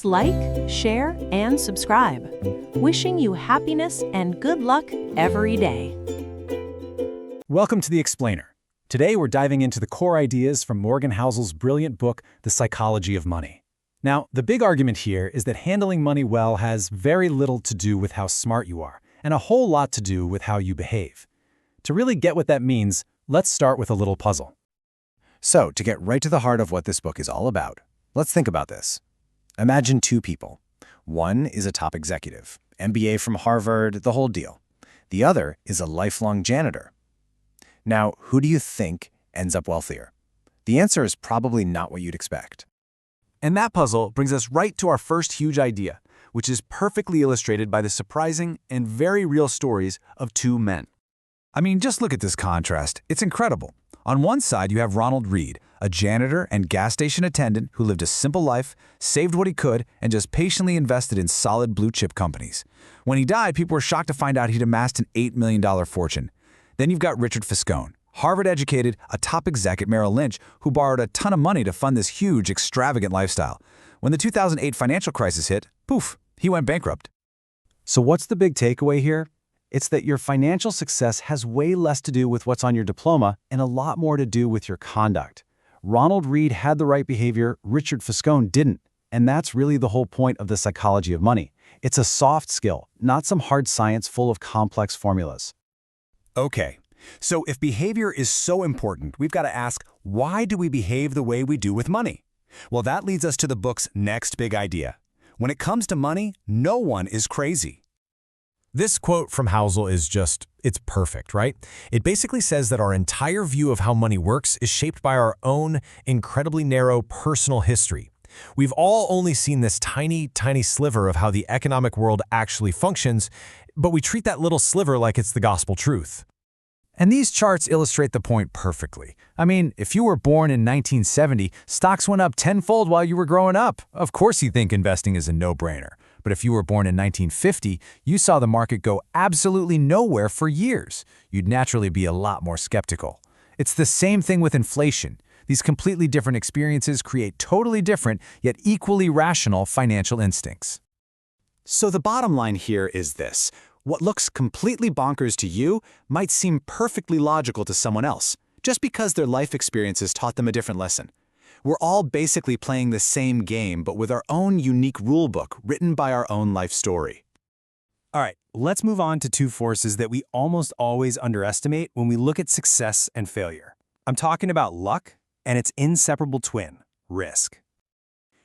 Please like, share, and subscribe. Wishing you happiness and good luck every day. Welcome to The Explainer. Today we're diving into the core ideas from Morgan Housel's brilliant book, The Psychology of Money. Now, the big argument here is that handling money well has very little to do with how smart you are, and a whole lot to do with how you behave. To really get what that means, let's start with a little puzzle. So, to get right to the heart of what this book is all about, let's think about this. Imagine two people. One is a top executive, MBA from Harvard, the whole deal. The other is a lifelong janitor. Now, who do you think ends up wealthier? The answer is probably not what you'd expect. And that puzzle brings us right to our first huge idea, which is perfectly illustrated by the surprising and very real stories of two men. I mean, just look at this contrast. It's incredible. On one side, you have Ronald Read, a janitor and gas station attendant who lived a simple life, saved what he could, and just patiently invested in solid blue-chip companies. When he died, people were shocked to find out he'd amassed an $8 million fortune. Then you've got Richard Fiscone, Harvard-educated, a top exec at Merrill Lynch who borrowed a ton of money to fund this huge, extravagant lifestyle. When the 2008 financial crisis hit, poof, he went bankrupt. So what's the big takeaway here? It's that your financial success has way less to do with what's on your diploma and a lot more to do with your conduct. Ronald Read had the right behavior, Richard Fiscone didn't. And that's really the whole point of the psychology of money. It's a soft skill, not some hard science full of complex formulas. Okay, so if behavior is so important, we've got to ask, why do we behave the way we do with money? Well, that leads us to the book's next big idea. When it comes to money, no one is crazy. This quote from Housel is it's perfect, right? It basically says that our entire view of how money works is shaped by our own incredibly narrow personal history. We've all only seen this tiny, tiny sliver of how the economic world actually functions, but we treat that little sliver like it's the gospel truth. And these charts illustrate the point perfectly. I mean, if you were born in 1970, stocks went up tenfold while you were growing up. Of course you think investing is a no-brainer. But if you were born in 1950, you saw the market go absolutely nowhere for years. You'd naturally be a lot more skeptical. It's the same thing with inflation. These completely different experiences create totally different, yet equally rational financial instincts. So the bottom line here is this. What looks completely bonkers to you might seem perfectly logical to someone else, just because their life experiences taught them a different lesson. We're all basically playing the same game, but with our own unique rulebook written by our own life story. All right, let's move on to two forces that we almost always underestimate when we look at success and failure. I'm talking about luck and its inseparable twin, risk.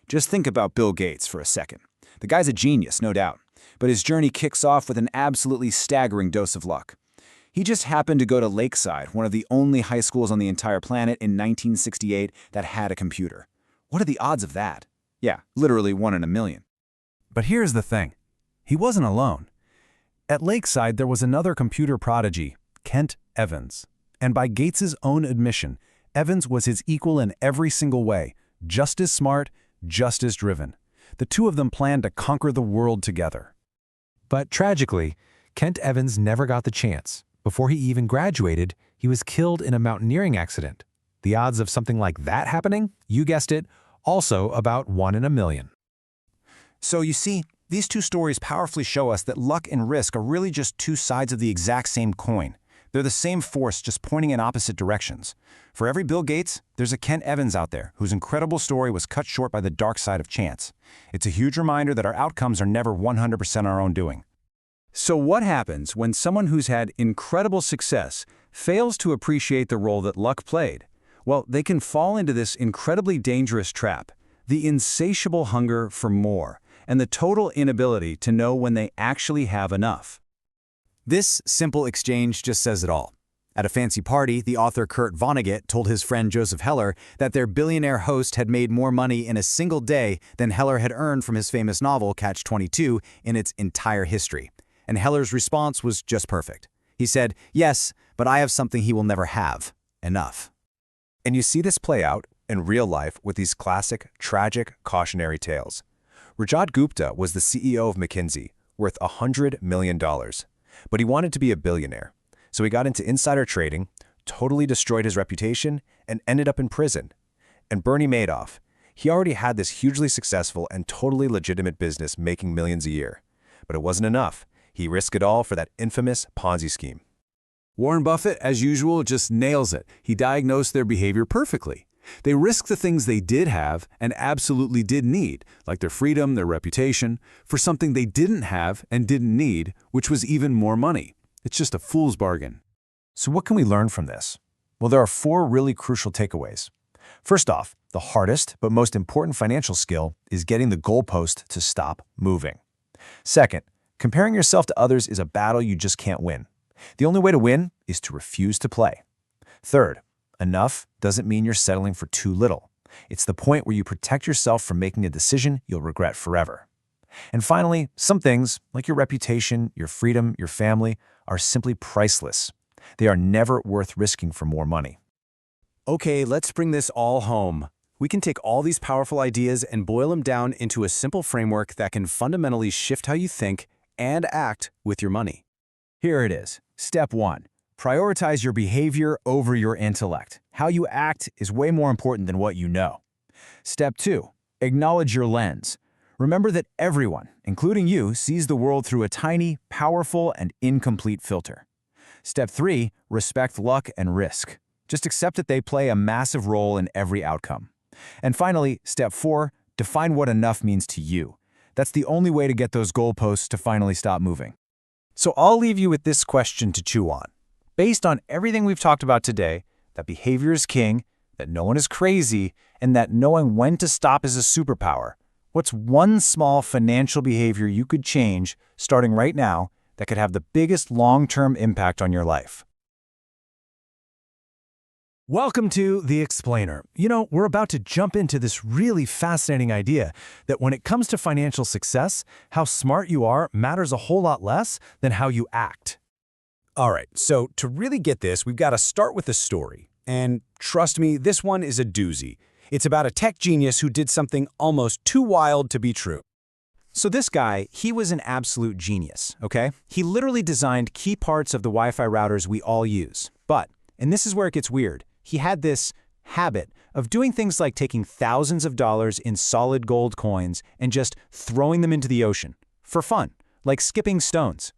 Just think about Bill Gates for a second. The guy's a genius, no doubt, but his journey kicks off with an absolutely staggering dose of luck. He just happened to go to Lakeside, one of the only high schools on the entire planet in 1968 that had a computer. What are the odds of that? Yeah, literally 1 in a million. But here's the thing. He wasn't alone. At Lakeside, there was another computer prodigy, Kent Evans. And by Gates's own admission, Evans was his equal in every single way, just as smart, just as driven. The two of them planned to conquer the world together. But tragically, Kent Evans never got the chance. Before he even graduated, he was killed in a mountaineering accident. The odds of something like that happening, you guessed it, also about 1 in a million. So you see, these two stories powerfully show us that luck and risk are really just two sides of the exact same coin. They're the same force, just pointing in opposite directions. For every Bill Gates, there's a Kent Evans out there whose incredible story was cut short by the dark side of chance. It's a huge reminder that our outcomes are never 100% our own doing. So what happens when someone who's had incredible success fails to appreciate the role that luck played? Well, they can fall into this incredibly dangerous trap, the insatiable hunger for more, and the total inability to know when they actually have enough. This simple exchange just says it all. At a fancy party, the author Kurt Vonnegut told his friend Joseph Heller that their billionaire host had made more money in a single day than Heller had earned from his famous novel Catch-22 in its entire history. And Heller's response was just perfect. He said, "Yes, but I have something he will never have. Enough." And you see this play out in real life with these classic, tragic, cautionary tales. Rajat Gupta was the CEO of McKinsey, worth $100 million. But he wanted to be a billionaire. So he got into insider trading, totally destroyed his reputation, and ended up in prison. And Bernie Madoff, He already had this hugely successful and totally legitimate business making millions a year. But it wasn't enough. He risked it all for that infamous Ponzi scheme. Warren Buffett, as usual, just nails it. He diagnosed their behavior perfectly. They risked the things they did have and absolutely did need, like their freedom, their reputation, for something they didn't have and didn't need, which was even more money. It's just a fool's bargain. So what can we learn from this? Well, there are 4 really crucial takeaways. First off, the hardest but most important financial skill is getting the goalpost to stop moving. Second, comparing yourself to others is a battle you just can't win. The only way to win is to refuse to play. Third, enough doesn't mean you're settling for too little. It's the point where you protect yourself from making a decision you'll regret forever. And finally, some things, like your reputation, your freedom, your family, are simply priceless. They are never worth risking for more money. Okay, let's bring this all home. We can take all these powerful ideas and boil them down into a simple framework that can fundamentally shift how you think and act with your money. Here it is. Step 1. Prioritize your behavior over your intellect. How you act is way more important than what you know. Step 2. Acknowledge your lens. Remember that everyone, including you, sees the world through a tiny, powerful, and incomplete filter. Step 3. Respect luck and risk. Just accept that they play a massive role in every outcome. And finally, Step 4. Define what enough means to you. That's the only way to get those goalposts to finally stop moving. So I'll leave you with this question to chew on. Based on everything we've talked about today, that behavior is king, that no one is crazy, and that knowing when to stop is a superpower, what's one small financial behavior you could change, starting right now, that could have the biggest long-term impact on your life? Welcome to The Explainer. You know, we're about to jump into this really fascinating idea that when it comes to financial success, how smart you are matters a whole lot less than how you act. All right, so to really get this, we've got to start with a story. And trust me, this one is a doozy. It's about a tech genius who did something almost too wild to be true. So this guy, he was an absolute genius, okay? He literally designed key parts of the Wi-Fi routers we all use. But, and this is where it gets weird, he had this habit of doing things like taking thousands of dollars in solid gold coins and just throwing them into the ocean for fun, like skipping stones.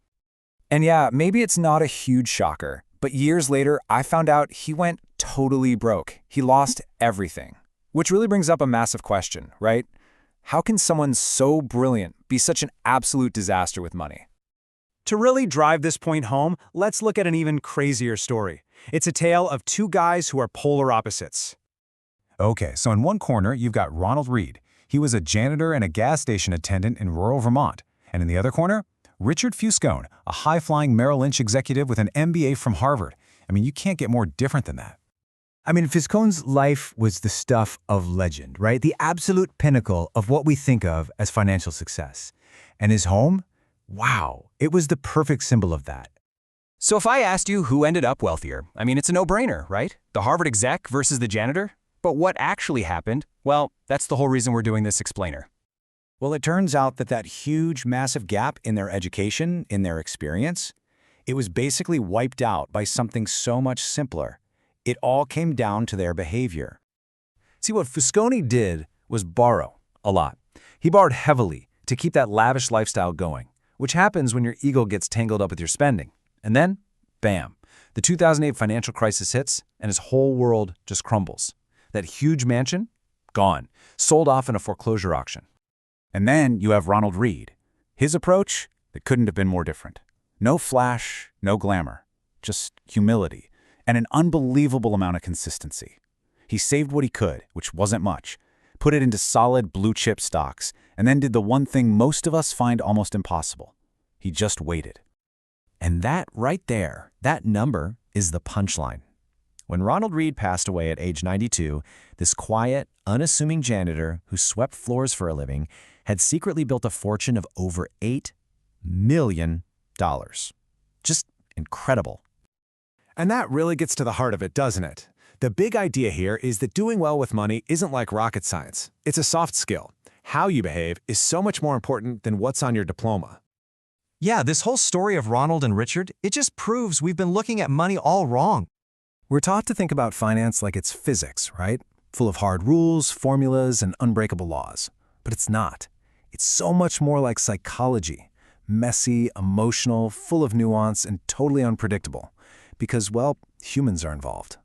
And yeah, maybe it's not a huge shocker, but years later, I found out he went totally broke. He lost everything. Which really brings up a massive question, right? How can someone so brilliant be such an absolute disaster with money? To really drive this point home, let's look at an even crazier story. It's a tale of 2 guys who are polar opposites. Okay, so in one corner, you've got Ronald Reed. He was a janitor and a gas station attendant in rural Vermont. And in the other corner, Richard Fuscone, a high-flying Merrill Lynch executive with an MBA from Harvard. I mean, you can't get more different than that. I mean, Fuscone's life was the stuff of legend, right? The absolute pinnacle of what we think of as financial success. And his home? Wow, it was the perfect symbol of that. So if I asked you who ended up wealthier, I mean, it's a no-brainer, right? The Harvard exec versus the janitor? But what actually happened? Well, that's the whole reason we're doing this explainer. Well, it turns out that huge, massive gap in their education, in their experience, it was basically wiped out by something so much simpler. It all came down to their behavior. See, what Fuscone did was borrow a lot. He borrowed heavily to keep that lavish lifestyle going, which happens when your ego gets tangled up with your spending. And then, bam, the 2008 financial crisis hits and his whole world just crumbles. That huge mansion, gone, sold off in a foreclosure auction. And then you have Ronald Reed. His approach, it couldn't have been more different. No flash, no glamour, just humility and an unbelievable amount of consistency. He saved what he could, which wasn't much, put it into solid blue-chip stocks, and then did the one thing most of us find almost impossible. He just waited. And that right there, that number, is the punchline. When Ronald Reed passed away at age 92, this quiet, unassuming janitor who swept floors for a living had secretly built a fortune of over $8 million. Just incredible. And that really gets to the heart of it, doesn't it? The big idea here is that doing well with money isn't like rocket science. It's a soft skill. How you behave is so much more important than what's on your diploma. Yeah, this whole story of Ronald and Richard, it just proves we've been looking at money all wrong. We're taught to think about finance like it's physics, right? full of hard rules, formulas, and unbreakable laws. But it's not. It's so much more like psychology. Messy, emotional, full of nuance, and totally unpredictable. Because, well, humans are involved.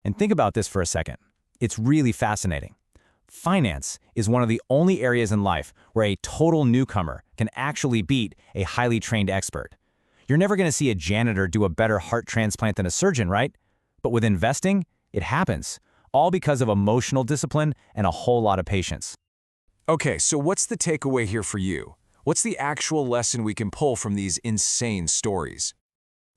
And think about this for a second. It's really fascinating. Finance is one of the only areas in life where a total newcomer can actually beat a highly trained expert. You're never going to see a janitor do a better heart transplant than a surgeon, right? But with investing, it happens, all because of emotional discipline and a whole lot of patience. Okay, so what's the takeaway here for you? What's the actual lesson we can pull from these insane stories?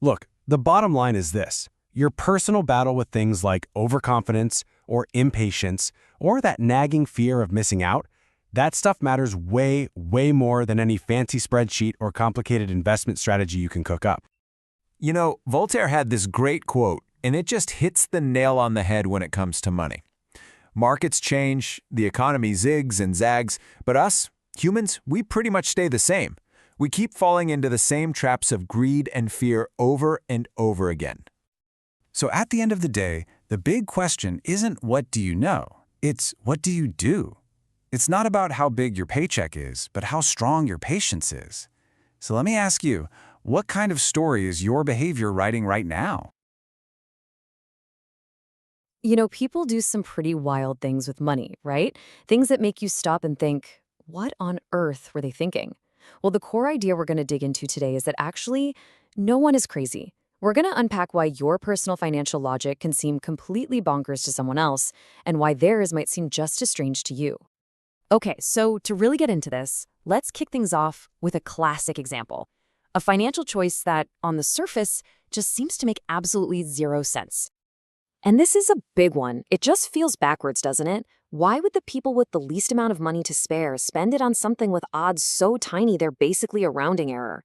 Look, the bottom line is this. Your personal battle with things like overconfidence or impatience or that nagging fear of missing out, that stuff matters way, way more than any fancy spreadsheet or complicated investment strategy you can cook up. You know, Voltaire had this great quote, and it just hits the nail on the head when it comes to money. Markets change, the economy zigs and zags, but us, humans, we pretty much stay the same. We keep falling into the same traps of greed and fear over and over again. So at the end of the day, the big question isn't what do you know? It's what do you do? It's not about how big your paycheck is, but how strong your patience is. So let me ask you, what kind of story is your behavior writing right now? You know, people do some pretty wild things with money, right? Things that make you stop and think, what on earth were they thinking? Well, the core idea we're going to dig into today is that actually, no one is crazy. We're going to unpack why your personal financial logic can seem completely bonkers to someone else and why theirs might seem just as strange to you. Okay, so to really get into this, let's kick things off with a classic example. A financial choice that, on the surface, just seems to make absolutely zero sense. And this is a big one. It just feels backwards, doesn't it? Why would the people with the least amount of money to spare spend it on something with odds so tiny they're basically a rounding error?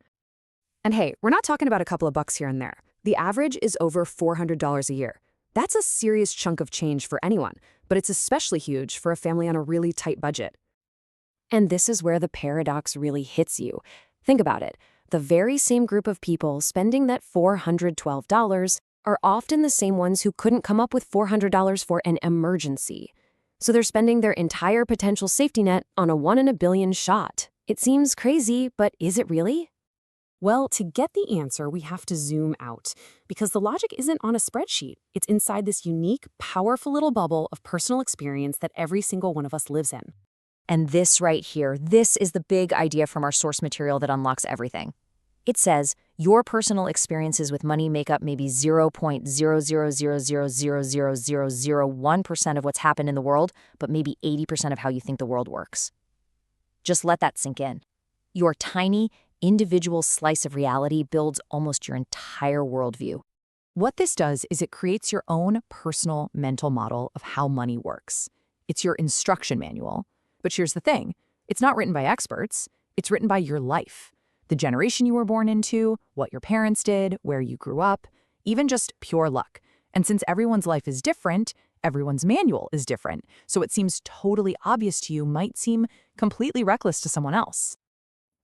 And hey, we're not talking about a couple of bucks here and there. The average is over $400 a year. That's a serious chunk of change for anyone, but it's especially huge for a family on a really tight budget. And this is where the paradox really hits you. Think about it. The very same group of people spending that $412 are often the same ones who couldn't come up with $400 for an emergency. So they're spending their entire potential safety net on a 1 in a billion shot. It seems crazy, but is it really? Well, to get the answer, we have to zoom out, because the logic isn't on a spreadsheet. It's inside this unique, powerful little bubble of personal experience that every single one of us lives in. And this right here, this is the big idea from our source material that unlocks everything. It says, your personal experiences with money make up maybe 0.000000001% of what's happened in the world, but maybe 80% of how you think the world works. Just let that sink in. Your tiny, individual slice of reality builds almost your entire worldview. What this does is it creates your own personal mental model of how money works. It's your instruction manual. But here's the thing. It's not written by experts. It's written by your life. The generation you were born into, what your parents did, where you grew up, even just pure luck. And since everyone's life is different, everyone's manual is different. So what seems totally obvious to you might seem completely reckless to someone else.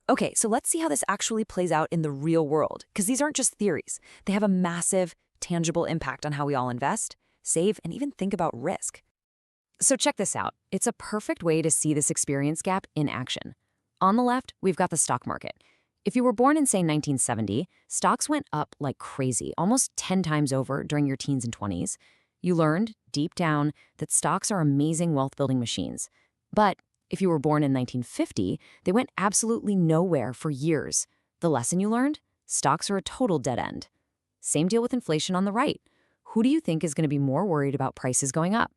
Okay, so let's see how this actually plays out in the real world, because these aren't just theories. They have a massive, tangible impact on how we all invest, save, and even think about risk. So check this out. It's a perfect way to see this experience gap in action. On the left, we've got the stock market. If you were born in, say, 1970, stocks went up like crazy, almost 10 times over during your teens and 20s. You learned, deep down, that stocks are amazing wealth-building machines. But if you were born in 1950, they went absolutely nowhere for years. The lesson you learned? Stocks are a total dead end. Same deal with inflation on the right. Who do you think is going to be more worried about prices going up?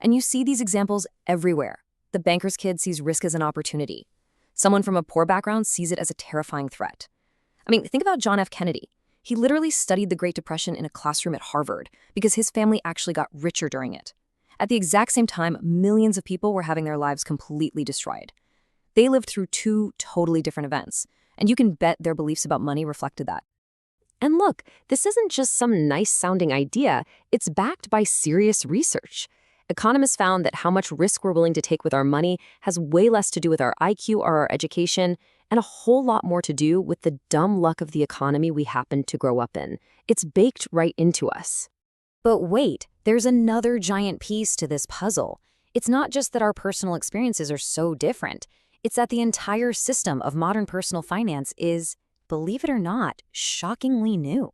And you see these examples everywhere. The banker's kid sees risk as an opportunity. Someone from a poor background sees it as a terrifying threat. I mean, think about John F. Kennedy. He literally studied the Great Depression in a classroom at Harvard because his family actually got richer during it. At the exact same time, millions of people were having their lives completely destroyed. They lived through two totally different events, and you can bet their beliefs about money reflected that. And look, this isn't just some nice-sounding idea. It's backed by serious research. Economists found that how much risk we're willing to take with our money has way less to do with our IQ or our education, and a whole lot more to do with the dumb luck of the economy we happen to grow up in. It's baked right into us. But wait, there's another giant piece to this puzzle. It's not just that our personal experiences are so different. It's that the entire system of modern personal finance is, believe it or not, shockingly new.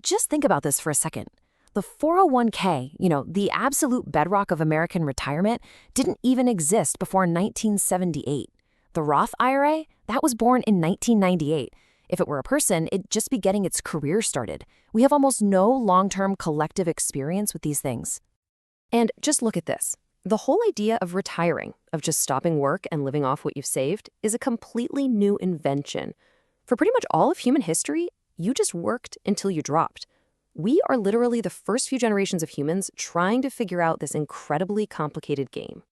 Just think about this for a second. The 401k, the absolute bedrock of American retirement, didn't even exist before 1978. The Roth IRA, that was born in 1998. If it were a person, it'd just be getting its career started. We have almost no long-term collective experience with these things. And just look at this. The whole idea of retiring, of just stopping work and living off what you've saved, is a completely new invention. For pretty much all of human history, you just worked until you dropped. We are literally the first few generations of humans trying to figure out this incredibly complicated game.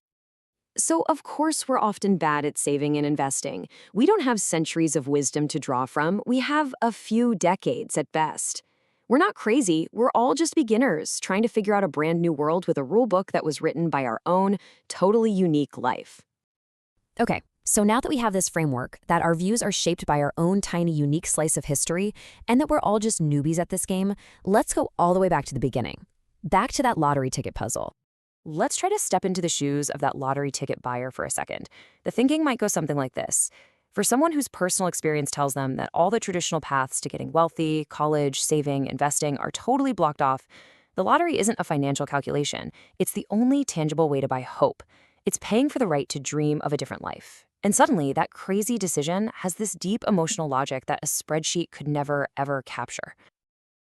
So, of course, we're often bad at saving and investing. We don't have centuries of wisdom to draw from. We have a few decades at best. We're not crazy. We're all just beginners trying to figure out a brand new world with a rule book that was written by our own, totally unique life. Okay, so now that we have this framework, that our views are shaped by our own tiny, unique slice of history, and that we're all just newbies at this game, let's go all the way back to the beginning. Back to that lottery ticket puzzle. Let's try to step into the shoes of that lottery ticket buyer for a second. The thinking might go something like this. For someone whose personal experience tells them that all the traditional paths to getting wealthy, college, saving, investing are totally blocked off, the lottery isn't a financial calculation. It's the only tangible way to buy hope. It's paying for the right to dream of a different life. And suddenly, that crazy decision has this deep emotional logic that a spreadsheet could never, ever capture.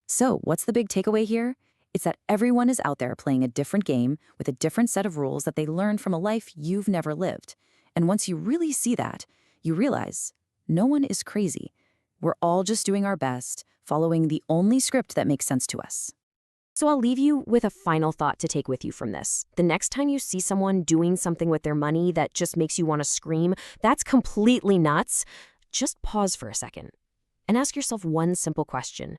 So, what's the big takeaway here? It's that everyone is out there playing a different game with a different set of rules that they learned from a life you've never lived. And once you really see that, you realize no one is crazy. We're all just doing our best, following the only script that makes sense to us. So I'll leave you with a final thought to take with you from this. The next time you see someone doing something with their money that just makes you want to scream, that's completely nuts, just pause for a second and ask yourself one simple question.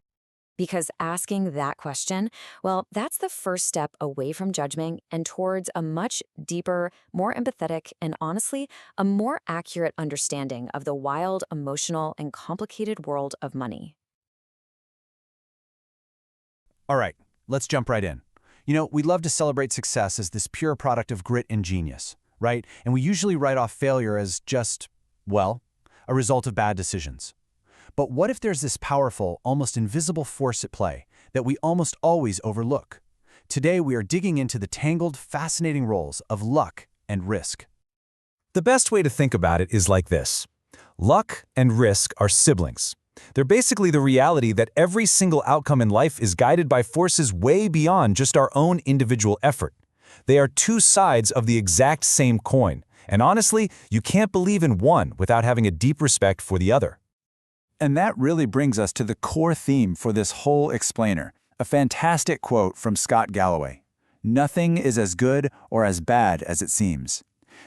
Because asking that question, well, that's the first step away from judgment and towards a much deeper, more empathetic, and honestly, a more accurate understanding of the wild, emotional, and complicated world of money. All right, let's jump right in. We love to celebrate success as this pure product of grit and genius, right? And we usually write off failure as just, well, a result of bad decisions. But what if there's this powerful, almost invisible force at play that we almost always overlook? Today, we are digging into the tangled, fascinating roles of luck and risk. The best way to think about it is like this. Luck and risk are siblings. They're basically the reality that every single outcome in life is guided by forces way beyond just our own individual effort. They are two sides of the exact same coin, and honestly, you can't believe in one without having a deep respect for the other. And that really brings us to the core theme for this whole explainer, a fantastic quote from Scott Galloway. Nothing is as good or as bad as it seems.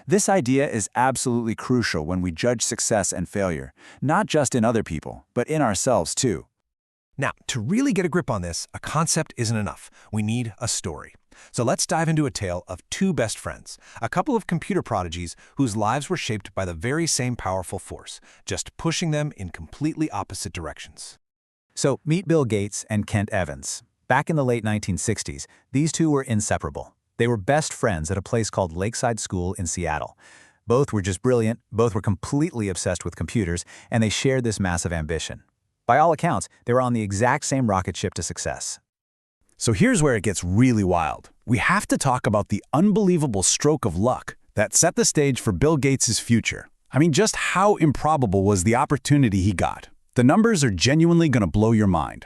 This idea is absolutely crucial when we judge success and failure, not just in other people, but in ourselves too. Now, to really get a grip on this, a concept isn't enough. We need a story. So let's dive into a tale of two best friends, a couple of computer prodigies whose lives were shaped by the very same powerful force, just pushing them in completely opposite directions. So meet Bill Gates and Kent Evans. Back in the late 1960s, these two were inseparable. They were best friends at a place called Lakeside School in Seattle. Both were just brilliant, both were completely obsessed with computers, and they shared this massive ambition. By all accounts, they were on the exact same rocket ship to success. So here's where it gets really wild. We have to talk about the unbelievable stroke of luck that set the stage for Bill Gates' future. I mean, just how improbable was the opportunity he got? The numbers are genuinely going to blow your mind.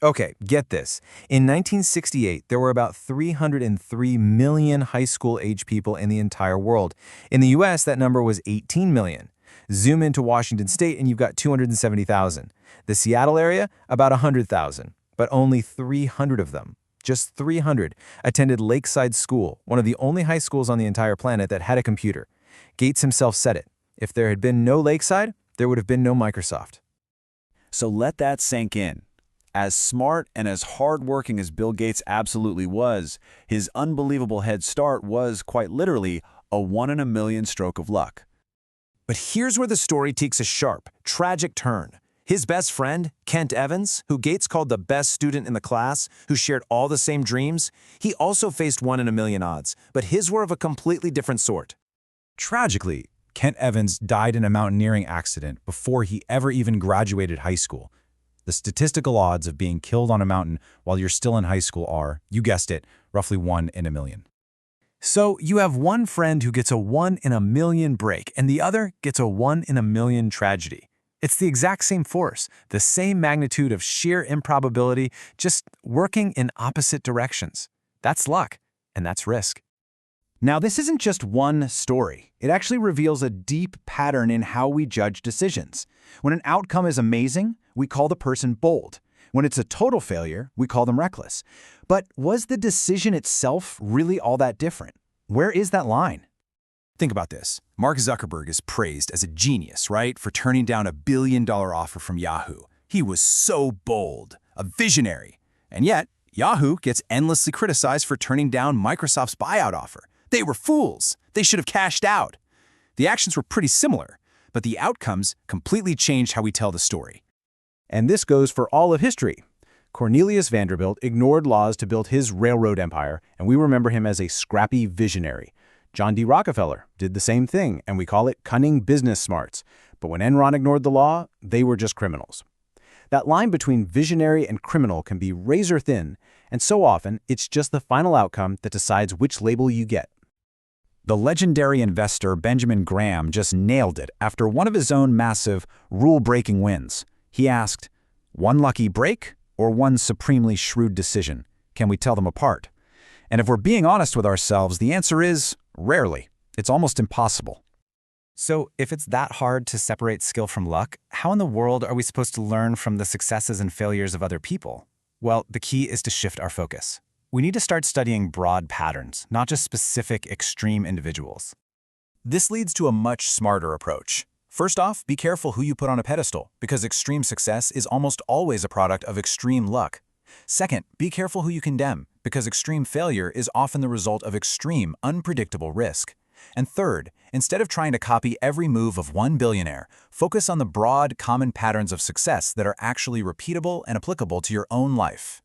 Okay, get this. In 1968, there were about 303 million high school-age people in the entire world. In the US, that number was 18 million. Zoom into Washington State and you've got 270,000. The Seattle area, about 100,000. But only 300 of them, just 300, attended Lakeside School, one of the only high schools on the entire planet that had a computer. Gates himself said it. If there had been no Lakeside, there would have been no Microsoft. So let that sink in. As smart and as hardworking as Bill Gates absolutely was, his unbelievable head start was, quite literally, a 1 in a million stroke of luck. But here's where the story takes a sharp, tragic turn. His best friend, Kent Evans, who Gates called the best student in the class, who shared all the same dreams, he also faced 1 in a million odds, but his were of a completely different sort. Tragically, Kent Evans died in a mountaineering accident before he ever even graduated high school. The statistical odds of being killed on a mountain while you're still in high school are, you guessed it, roughly 1 in a million. So you have one friend who gets a 1 in a million break, and the other gets a 1 in a million tragedy. It's the exact same force, the same magnitude of sheer improbability, just working in opposite directions. That's luck, and that's risk. Now, this isn't just one story. It actually reveals a deep pattern in how we judge decisions. When an outcome is amazing, we call the person bold. When it's a total failure, we call them reckless. But was the decision itself really all that different? Where is that line? Think about this. Mark Zuckerberg is praised as a genius, right, for turning down a $1 billion offer from Yahoo. He was so bold, a visionary. And yet, Yahoo gets endlessly criticized for turning down Microsoft's buyout offer. They were fools. They should have cashed out. The actions were pretty similar, but the outcomes completely changed how we tell the story. And this goes for all of history. Cornelius Vanderbilt ignored laws to build his railroad empire, and we remember him as a scrappy visionary. John D. Rockefeller did the same thing, and we call it cunning business smarts. But when Enron ignored the law, they were just criminals. That line between visionary and criminal can be razor thin, and so often it's just the final outcome that decides which label you get. The legendary investor Benjamin Graham just nailed it after one of his own massive, rule-breaking wins. He asked, one lucky break or one supremely shrewd decision? Can we tell them apart? And if we're being honest with ourselves, the answer is rarely. It's almost impossible. So, if it's that hard to separate skill from luck, how in the world are we supposed to learn from the successes and failures of other people? Well, the key is to shift our focus. We need to start studying broad patterns, not just specific extreme individuals. This leads to a much smarter approach. First off, be careful who you put on a pedestal, because extreme success is almost always a product of extreme luck. Second, be careful who you condemn, because extreme failure is often the result of extreme, unpredictable risk. And third, instead of trying to copy every move of one billionaire, focus on the broad, common patterns of success that are actually repeatable and applicable to your own life.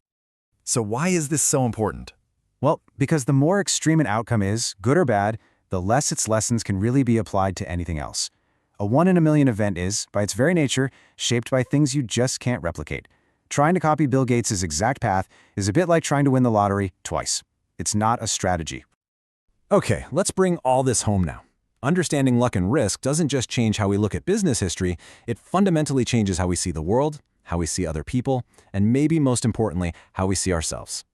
So why is this so important? Well, because the more extreme an outcome is, good or bad, the less its lessons can really be applied to anything else. A 1 in a million event is, by its very nature, shaped by things you just can't replicate. Trying to copy Bill Gates' exact path is a bit like trying to win the lottery twice. It's not a strategy. Okay, let's bring all this home now. Understanding luck and risk doesn't just change how we look at business history, it fundamentally changes how we see the world, how we see other people, and maybe most importantly, how we see ourselves.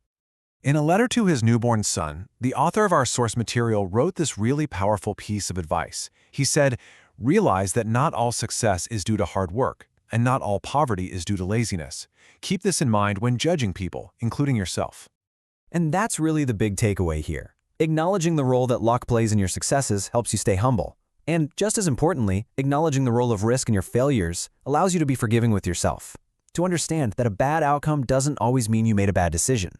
In a letter to his newborn son, the author of our source material wrote this really powerful piece of advice. He said, realize that not all success is due to hard work, and not all poverty is due to laziness. Keep this in mind when judging people, including yourself. And that's really the big takeaway here. Acknowledging the role that luck plays in your successes helps you stay humble. And just as importantly, acknowledging the role of risk in your failures allows you to be forgiving with yourself. To understand that a bad outcome doesn't always mean you made a bad decision.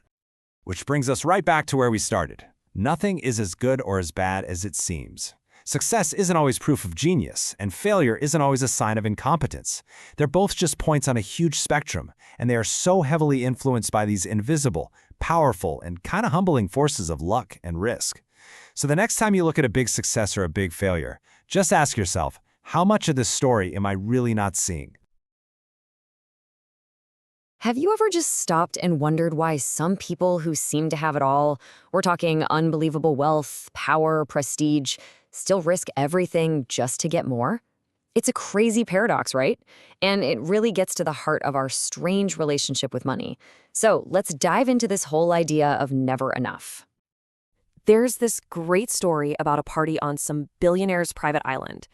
Which brings us right back to where we started. Nothing is as good or as bad as it seems. Success isn't always proof of genius, and failure isn't always a sign of incompetence. They're both just points on a huge spectrum, and they are so heavily influenced by these invisible, powerful, and kind of humbling forces of luck and risk. So the next time you look at a big success or a big failure, just ask yourself, how much of this story am I really not seeing? Have you ever just stopped and wondered why some people who seem to have it all, we're talking unbelievable wealth, power, prestige, still risk everything just to get more? It's a crazy paradox, right? And it really gets to the heart of our strange relationship with money. So let's dive into this whole idea of never enough. There's this great story about a party on some billionaire's private island.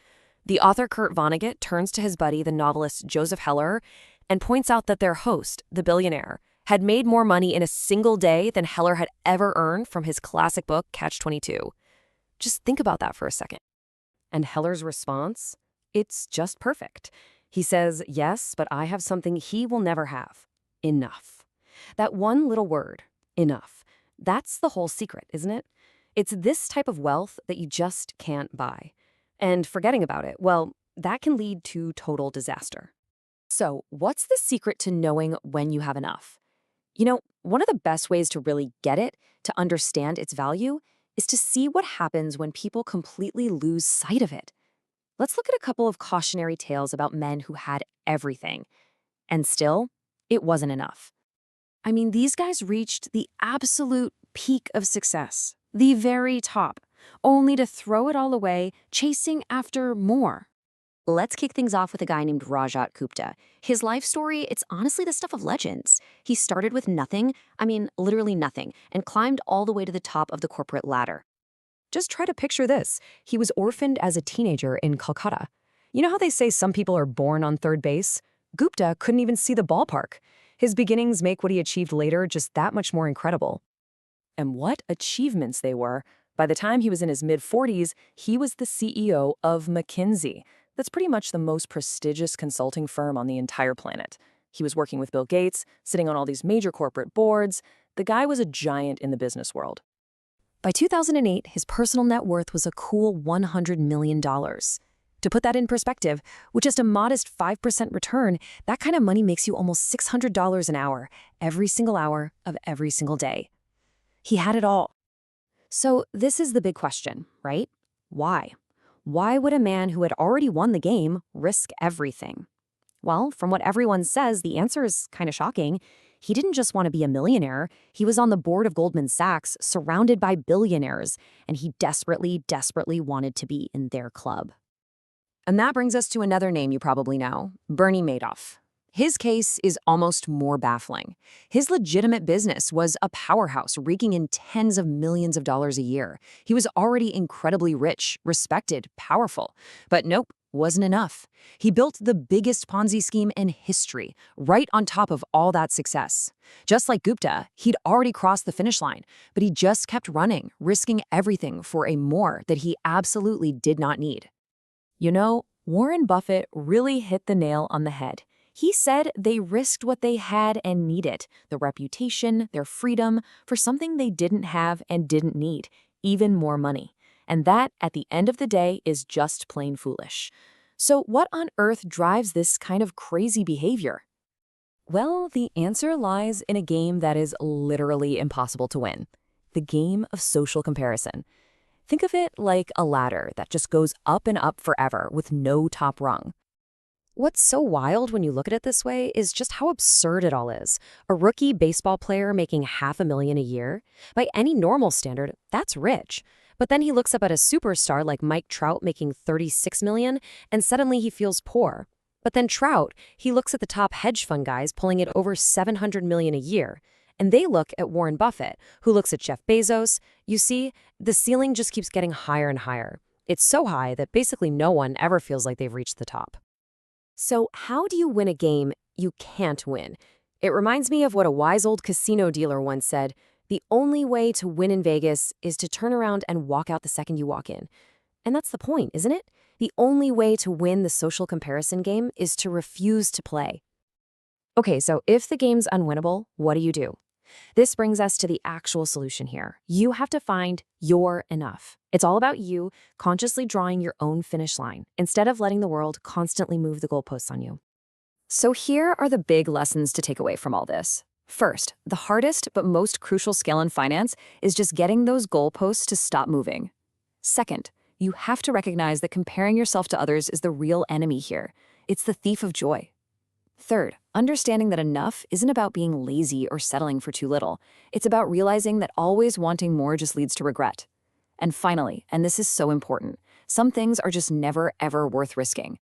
The author Kurt Vonnegut turns to his buddy, the novelist Joseph Heller, and points out that their host, the billionaire, had made more money in a single day than Heller had ever earned from his classic book, Catch-22. Just think about that for a second. And Heller's response? It's just perfect. He says, yes, but I have something he will never have. Enough. That one little word, enough. That's the whole secret, isn't it? It's this type of wealth that you just can't buy. And forgetting about it, well, that can lead to total disaster. So, what's the secret to knowing when you have enough? One of the best ways to really get it, to understand its value, is to see what happens when people completely lose sight of it. Let's look at a couple of cautionary tales about men who had everything, and still, it wasn't enough. These guys reached the absolute peak of success, the very top, only to throw it all away, chasing after more. Let's kick things off with a guy named Rajat Gupta. His life story, it's honestly the stuff of legends. He started with nothing, literally nothing, and climbed all the way to the top of the corporate ladder. Just try to picture this. He was orphaned as a teenager in Calcutta. You know how they say some people are born on third base? Gupta couldn't even see the ballpark. His beginnings make what he achieved later just that much more incredible. And what achievements they were. By the time he was in his mid-40s, he was the CEO of McKinsey. That's pretty much the most prestigious consulting firm on the entire planet. He was working with Bill Gates, sitting on all these major corporate boards. The guy was a giant in the business world. By 2008, his personal net worth was a cool $100 million. To put that in perspective, with just a modest 5% return, that kind of money makes you almost $600 an hour, every single hour of every single day. He had it all. So this is the big question, right? Why? Why would a man who had already won the game risk everything? Well, from what everyone says, the answer is kind of shocking. He didn't just want to be a millionaire. He was on the board of Goldman Sachs, surrounded by billionaires, and he desperately, desperately wanted to be in their club. And that brings us to another name you probably know, Bernie Madoff. His case is almost more baffling. His legitimate business was a powerhouse, raking in tens of millions of dollars a year. He was already incredibly rich, respected, powerful. But nope, wasn't enough. He built the biggest Ponzi scheme in history, right on top of all that success. Just like Gupta, he'd already crossed the finish line, but he just kept running, risking everything for a more that he absolutely did not need. Warren Buffett really hit the nail on the head. He said they risked what they had and needed, the reputation, their freedom, for something they didn't have and didn't need, even more money. And that, at the end of the day, is just plain foolish. So what on earth drives this kind of crazy behavior? Well, the answer lies in a game that is literally impossible to win. The game of social comparison. Think of it like a ladder that just goes up and up forever with no top rung. What's so wild when you look at it this way is just how absurd it all is. A rookie baseball player making $500,000 a year? By any normal standard, that's rich. But then he looks up at a superstar like Mike Trout making $36 million, and suddenly he feels poor. But then Trout, he looks at the top hedge fund guys pulling it over $700 million a year. And they look at Warren Buffett, who looks at Jeff Bezos. You see, the ceiling just keeps getting higher and higher. It's so high that basically no one ever feels like they've reached the top. So how do you win a game you can't win? It reminds me of what a wise old casino dealer once said, the only way to win in Vegas is to turn around and walk out the second you walk in. And that's the point, isn't it? The only way to win the social comparison game is to refuse to play. Okay, so if the game's unwinnable, what do? This brings us to the actual solution here. You have to find your enough. It's all about you consciously drawing your own finish line instead of letting the world constantly move the goalposts on you. So here are the big lessons to take away from all this. First, the hardest but most crucial skill in finance is just getting those goalposts to stop moving. Second, you have to recognize that comparing yourself to others is the real enemy here. It's the thief of joy. Third, understanding that enough isn't about being lazy or settling for too little. It's about realizing that always wanting more just leads to regret. And finally, and this is so important, some things are just never, ever worth risking.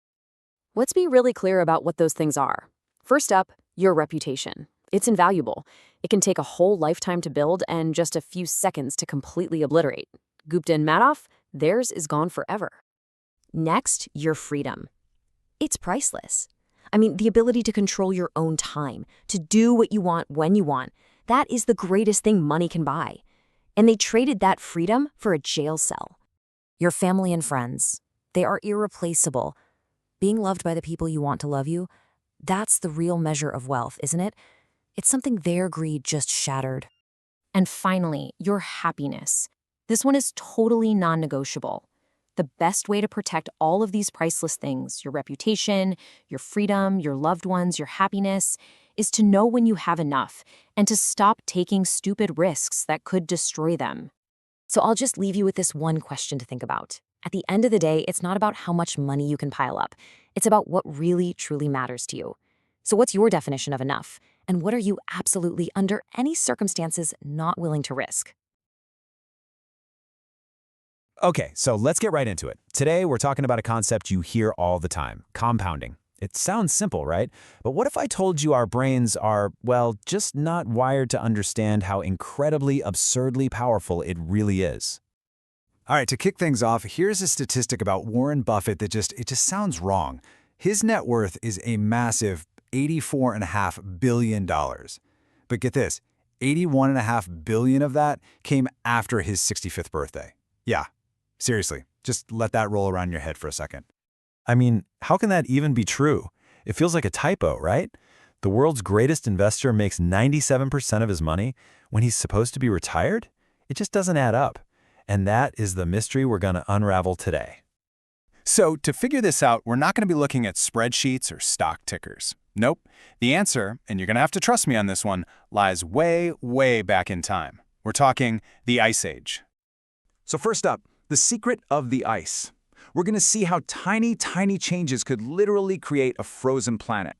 Let's be really clear about what those things are. First up, your reputation. It's invaluable. It can take a whole lifetime to build and just a few seconds to completely obliterate. Gupta and Madoff, theirs is gone forever. Next, your freedom. It's priceless. The ability to control your own time, to do what you want when you want, that is the greatest thing money can buy. And they traded that freedom for a jail cell. Your family and friends, they are irreplaceable. Being loved by the people you want to love you, that's the real measure of wealth, isn't it? It's something their greed just shattered. And finally, your happiness. This one is totally non-negotiable. The best way to protect all of these priceless things, your reputation, your freedom, your loved ones, your happiness, is to know when you have enough and to stop taking stupid risks that could destroy them. So I'll just leave you with this one question to think about. At the end of the day, it's not about how much money you can pile up. It's about what really, truly matters to you. So what's your definition of enough? And what are you absolutely, under any circumstances, not willing to risk? Okay, so let's get right into it. Today, we're talking about a concept you hear all the time, compounding. It sounds simple, right? But what if I told you our brains are, well, just not wired to understand how incredibly, absurdly powerful it really is? All right, to kick things off, here's a statistic about Warren Buffett that just sounds wrong. His net worth is a massive $84.5 billion. But get this, $81.5 billion of that came after his 65th birthday. Yeah, seriously, just let that roll around your head for a second. I mean, how can that even be true? It feels like a typo, right? The world's greatest investor makes 97% of his money when he's supposed to be retired? It just doesn't add up. And that is the mystery we're going to unravel today. So to figure this out, we're not going to be looking at spreadsheets or stock tickers. Nope. The answer, and you're going to have to trust me on this one, lies way, way back in time. We're talking the Ice Age. So first up, the secret of the ice. We're going to see how tiny, tiny changes could literally create a frozen planet.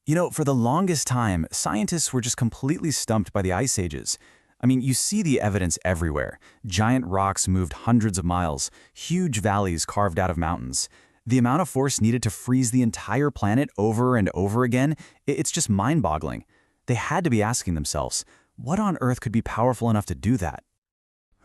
You know, for the longest time, scientists were just completely stumped by the ice ages. I mean, you see the evidence everywhere. Giant rocks moved hundreds of miles, huge valleys carved out of mountains. The amount of force needed to freeze the entire planet over and over again, it's just mind-boggling. They had to be asking themselves, what on earth could be powerful enough to do that?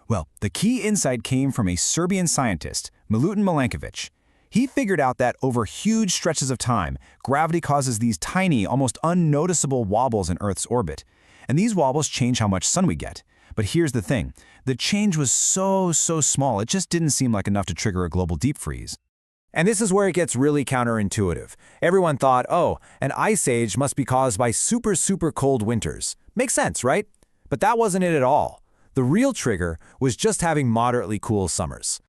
Well, the key insight came from a Serbian scientist, Milutin Milankovic. He figured out that over huge stretches of time, gravity causes these tiny, almost unnoticeable wobbles in Earth's orbit. And these wobbles change how much sun we get. But here's the thing. The change was so small, it just didn't seem like enough to trigger a global deep freeze. And this is where it gets really counterintuitive. Everyone thought, oh, an ice age must be caused by super cold winters. Makes sense, right? But that wasn't it at all. The real trigger was just having moderately cool summers.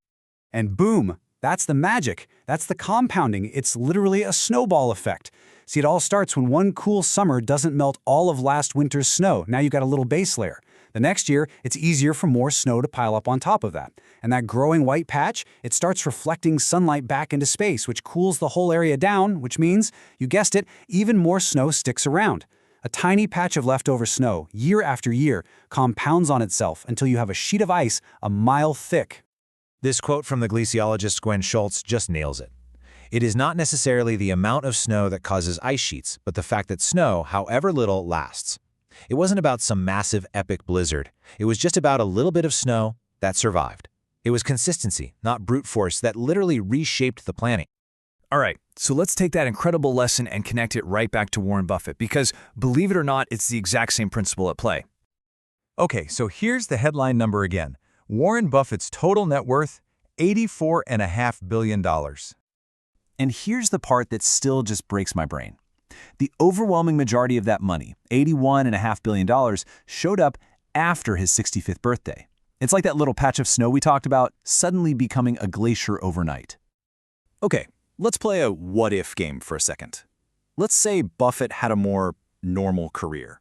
And boom, that's the magic. That's the compounding. It's literally a snowball effect. See, it all starts when one cool summer doesn't melt all of last winter's snow. Now you've got a little base layer. The next year, it's easier for more snow to pile up on top of that. And that growing white patch, it starts reflecting sunlight back into space, which cools the whole area down, which means, you guessed it, even more snow sticks around. A tiny patch of leftover snow, year after year, compounds on itself until you have a sheet of ice a mile thick. This quote from the glaciologist Gwen Schultz just nails it. It is not necessarily the amount of snow that causes ice sheets, but the fact that snow, however little, lasts. It wasn't about some massive epic blizzard. It was just about a little bit of snow that survived. It was consistency, not brute force, that literally reshaped the planet. All right, so let's take that incredible lesson and connect it right back to Warren Buffett, because believe it or not, it's the exact same principle at play. Okay, so here's the headline number again. Warren Buffett's total net worth, $84.5 billion. And here's the part that still just breaks my brain. The overwhelming majority of that money, $81.5 billion, showed up after his 65th birthday. It's like that little patch of snow we talked about suddenly becoming a glacier overnight. Okay, let's play a what-if game for a second. Let's say Buffett had a more normal career.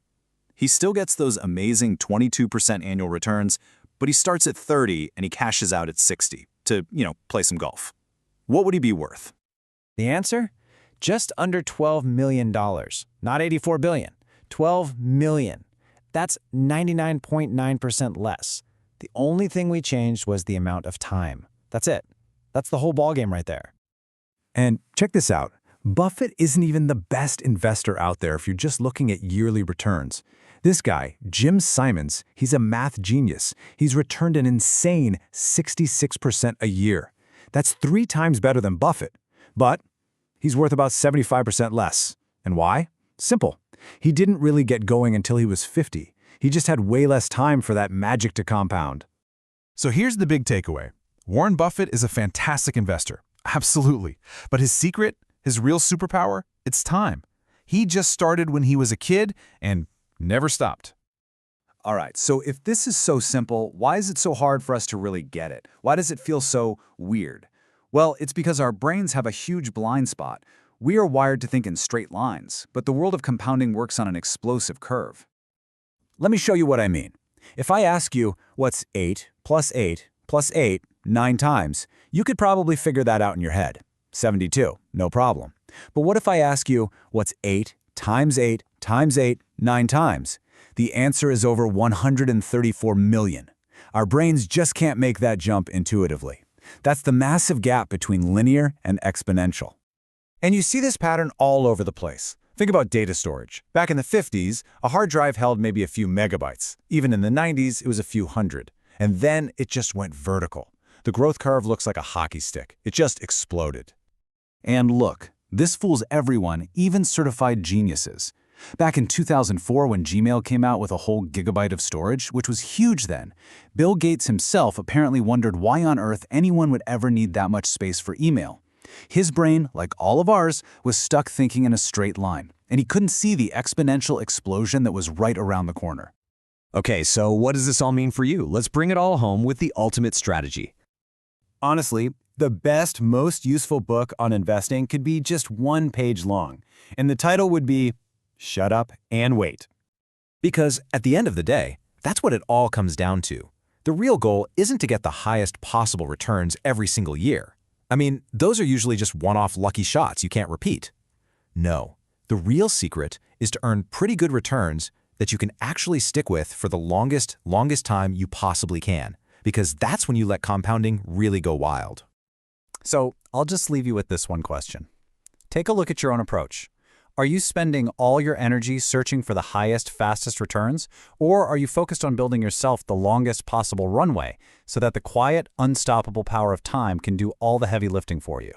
He still gets those amazing 22% annual returns, but he starts at 30 and he cashes out at 60 to, play some golf. What would he be worth? The answer? Just under $12 million. Not $84 billion. $12 million. That's 99.9% less. The only thing we changed was the amount of time. That's it. That's the whole ballgame right there. And check this out. Buffett isn't even the best investor out there if you're just looking at yearly returns. This guy, Jim Simons, he's a math genius. He's returned an insane 66% a year. That's 3 times better than Buffett. But he's worth about 75% less. And why? Simple. He didn't really get going until he was 50. He just had way less time for that magic to compound. So here's the big takeaway. Warren Buffett is a fantastic investor. Absolutely. But his secret, his real superpower, it's time. He just started when he was a kid and never stopped. All right, so if this is so simple, why is it so hard for us to really get it? Why does it feel so weird? Well, it's because our brains have a huge blind spot. We are wired to think in straight lines, but the world of compounding works on an explosive curve. Let me show you what I mean. If I ask you, what's 8 plus 8 plus 8 9 times, you could probably figure that out in your head. 72, no problem. But what if I ask you, what's 8 times 8 times 8 9 times? The answer is over 134 million. Our brains just can't make that jump intuitively. That's the massive gap between linear and exponential. And you see this pattern all over the place. Think about data storage. Back in the 50s, a hard drive held maybe a few megabytes. Even in the 90s, it was a few hundred. And then it just went vertical. The growth curve looks like a hockey stick. It just exploded. And look, this fools everyone, even certified geniuses. Back in 2004, when Gmail came out with a whole gigabyte of storage, which was huge then, Bill Gates himself apparently wondered why on earth anyone would ever need that much space for email. His brain, like all of ours, was stuck thinking in a straight line, and he couldn't see the exponential explosion that was right around the corner. Okay, so what does this all mean for you? Let's bring it all home with the ultimate strategy. Honestly, the best, most useful book on investing could be just 1 page long, and the title would be Shut Up and Wait. Because at the end of the day, that's what it all comes down to. The real goal isn't to get the highest possible returns every single year. I mean, those are usually just one-off lucky shots you can't repeat. No, the real secret is to earn pretty good returns that you can actually stick with for the longest time you possibly can, because that's when you let compounding really go wild. So I'll just leave you with this one question. Take a look at your own approach. Are you spending all your energy searching for the highest, fastest returns, or are you focused on building yourself the longest possible runway so that the quiet, unstoppable power of time can do all the heavy lifting for you?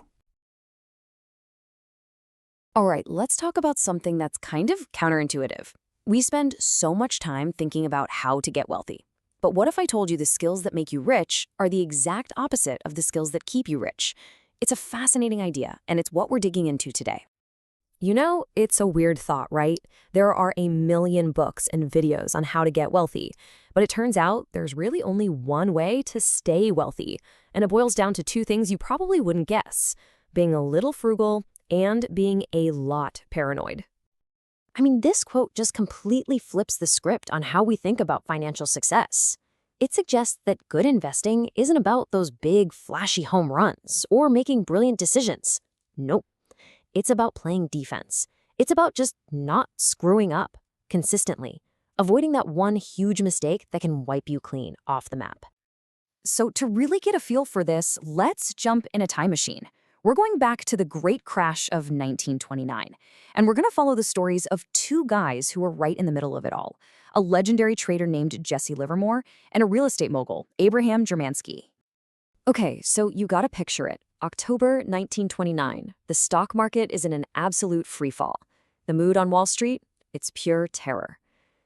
All right, let's talk about something that's kind of counterintuitive. We spend so much time thinking about how to get wealthy. But what if I told you the skills that make you rich are the exact opposite of the skills that keep you rich? It's a fascinating idea, and it's what we're digging into today. You know, it's a weird thought, right? There are a million books and videos on how to get wealthy, but it turns out there's really only one way to stay wealthy, and it boils down to 2 things you probably wouldn't guess: being a little frugal and being a lot paranoid. I mean, this quote just completely flips the script on how we think about financial success. It suggests that good investing isn't about those big, flashy home runs or making brilliant decisions. Nope. It's about playing defense. It's about just not screwing up consistently, avoiding that one huge mistake that can wipe you clean off the map. So to really get a feel for this, let's jump in a time machine. We're going back to the great crash of 1929, and we're going to follow the stories of 2 guys who were right in the middle of it all: a legendary trader named Jesse Livermore and a real estate mogul, Abraham Jermansky. Okay, so you gotta picture it. October 1929. The stock market is in an absolute freefall. The mood on Wall Street? It's pure terror.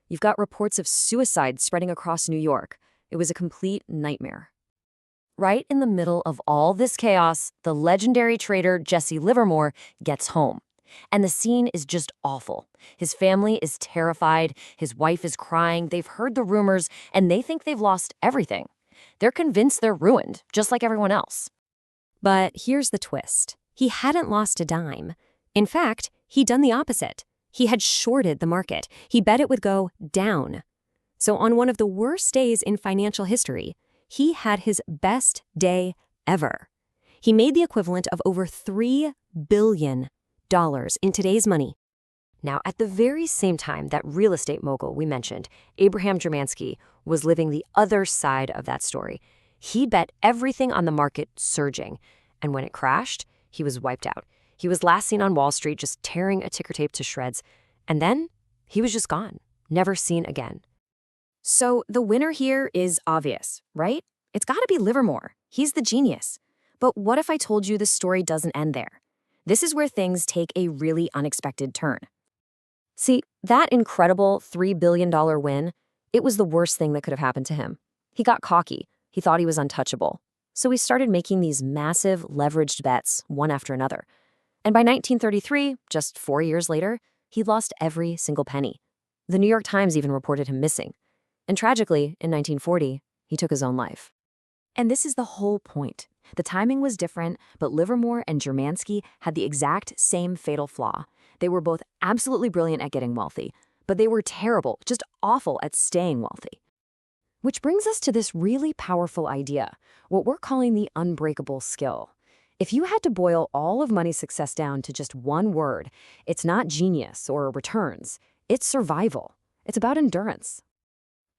You've got reports of suicide spreading across New York. It was a complete nightmare. Right in the middle of all this chaos, the legendary trader Jesse Livermore gets home. And the scene is just awful. His family is terrified, his wife is crying, they've heard the rumors, and they think they've lost everything. They're convinced they're ruined, just like everyone else. But here's the twist. He hadn't lost a dime. In fact, he'd done the opposite. He had shorted the market. He bet it would go down. So on one of the worst days in financial history, he had his best day ever. He made the equivalent of over $3 billion in today's money. Now, at the very same time that real estate mogul we mentioned, Abraham Jermansky, was living the other side of that story. He bet everything on the market surging, and when it crashed, he was wiped out. He was last seen on Wall Street just tearing a ticker tape to shreds, and then he was just gone, never seen again. So the winner here is obvious, right? It's got to be Livermore. He's the genius. But what if I told you the story doesn't end there? This is where things take a really unexpected turn. See, that incredible $3 billion win, it was the worst thing that could have happened to him. He got cocky. He thought he was untouchable. So he started making these massive leveraged bets, one after another. And by 1933, just 4 years later, he'd lost every single penny. The New York Times even reported him missing. And tragically, in 1940, he took his own life. And this is the whole point. The timing was different, but Livermore and Germansky had the exact same fatal flaw. They were both absolutely brilliant at getting wealthy, but they were terrible, just awful at staying wealthy. Which brings us to this really powerful idea, what we're calling the unbreakable skill. If you had to boil all of money success down to just one word, it's not genius or returns, it's survival. It's about endurance.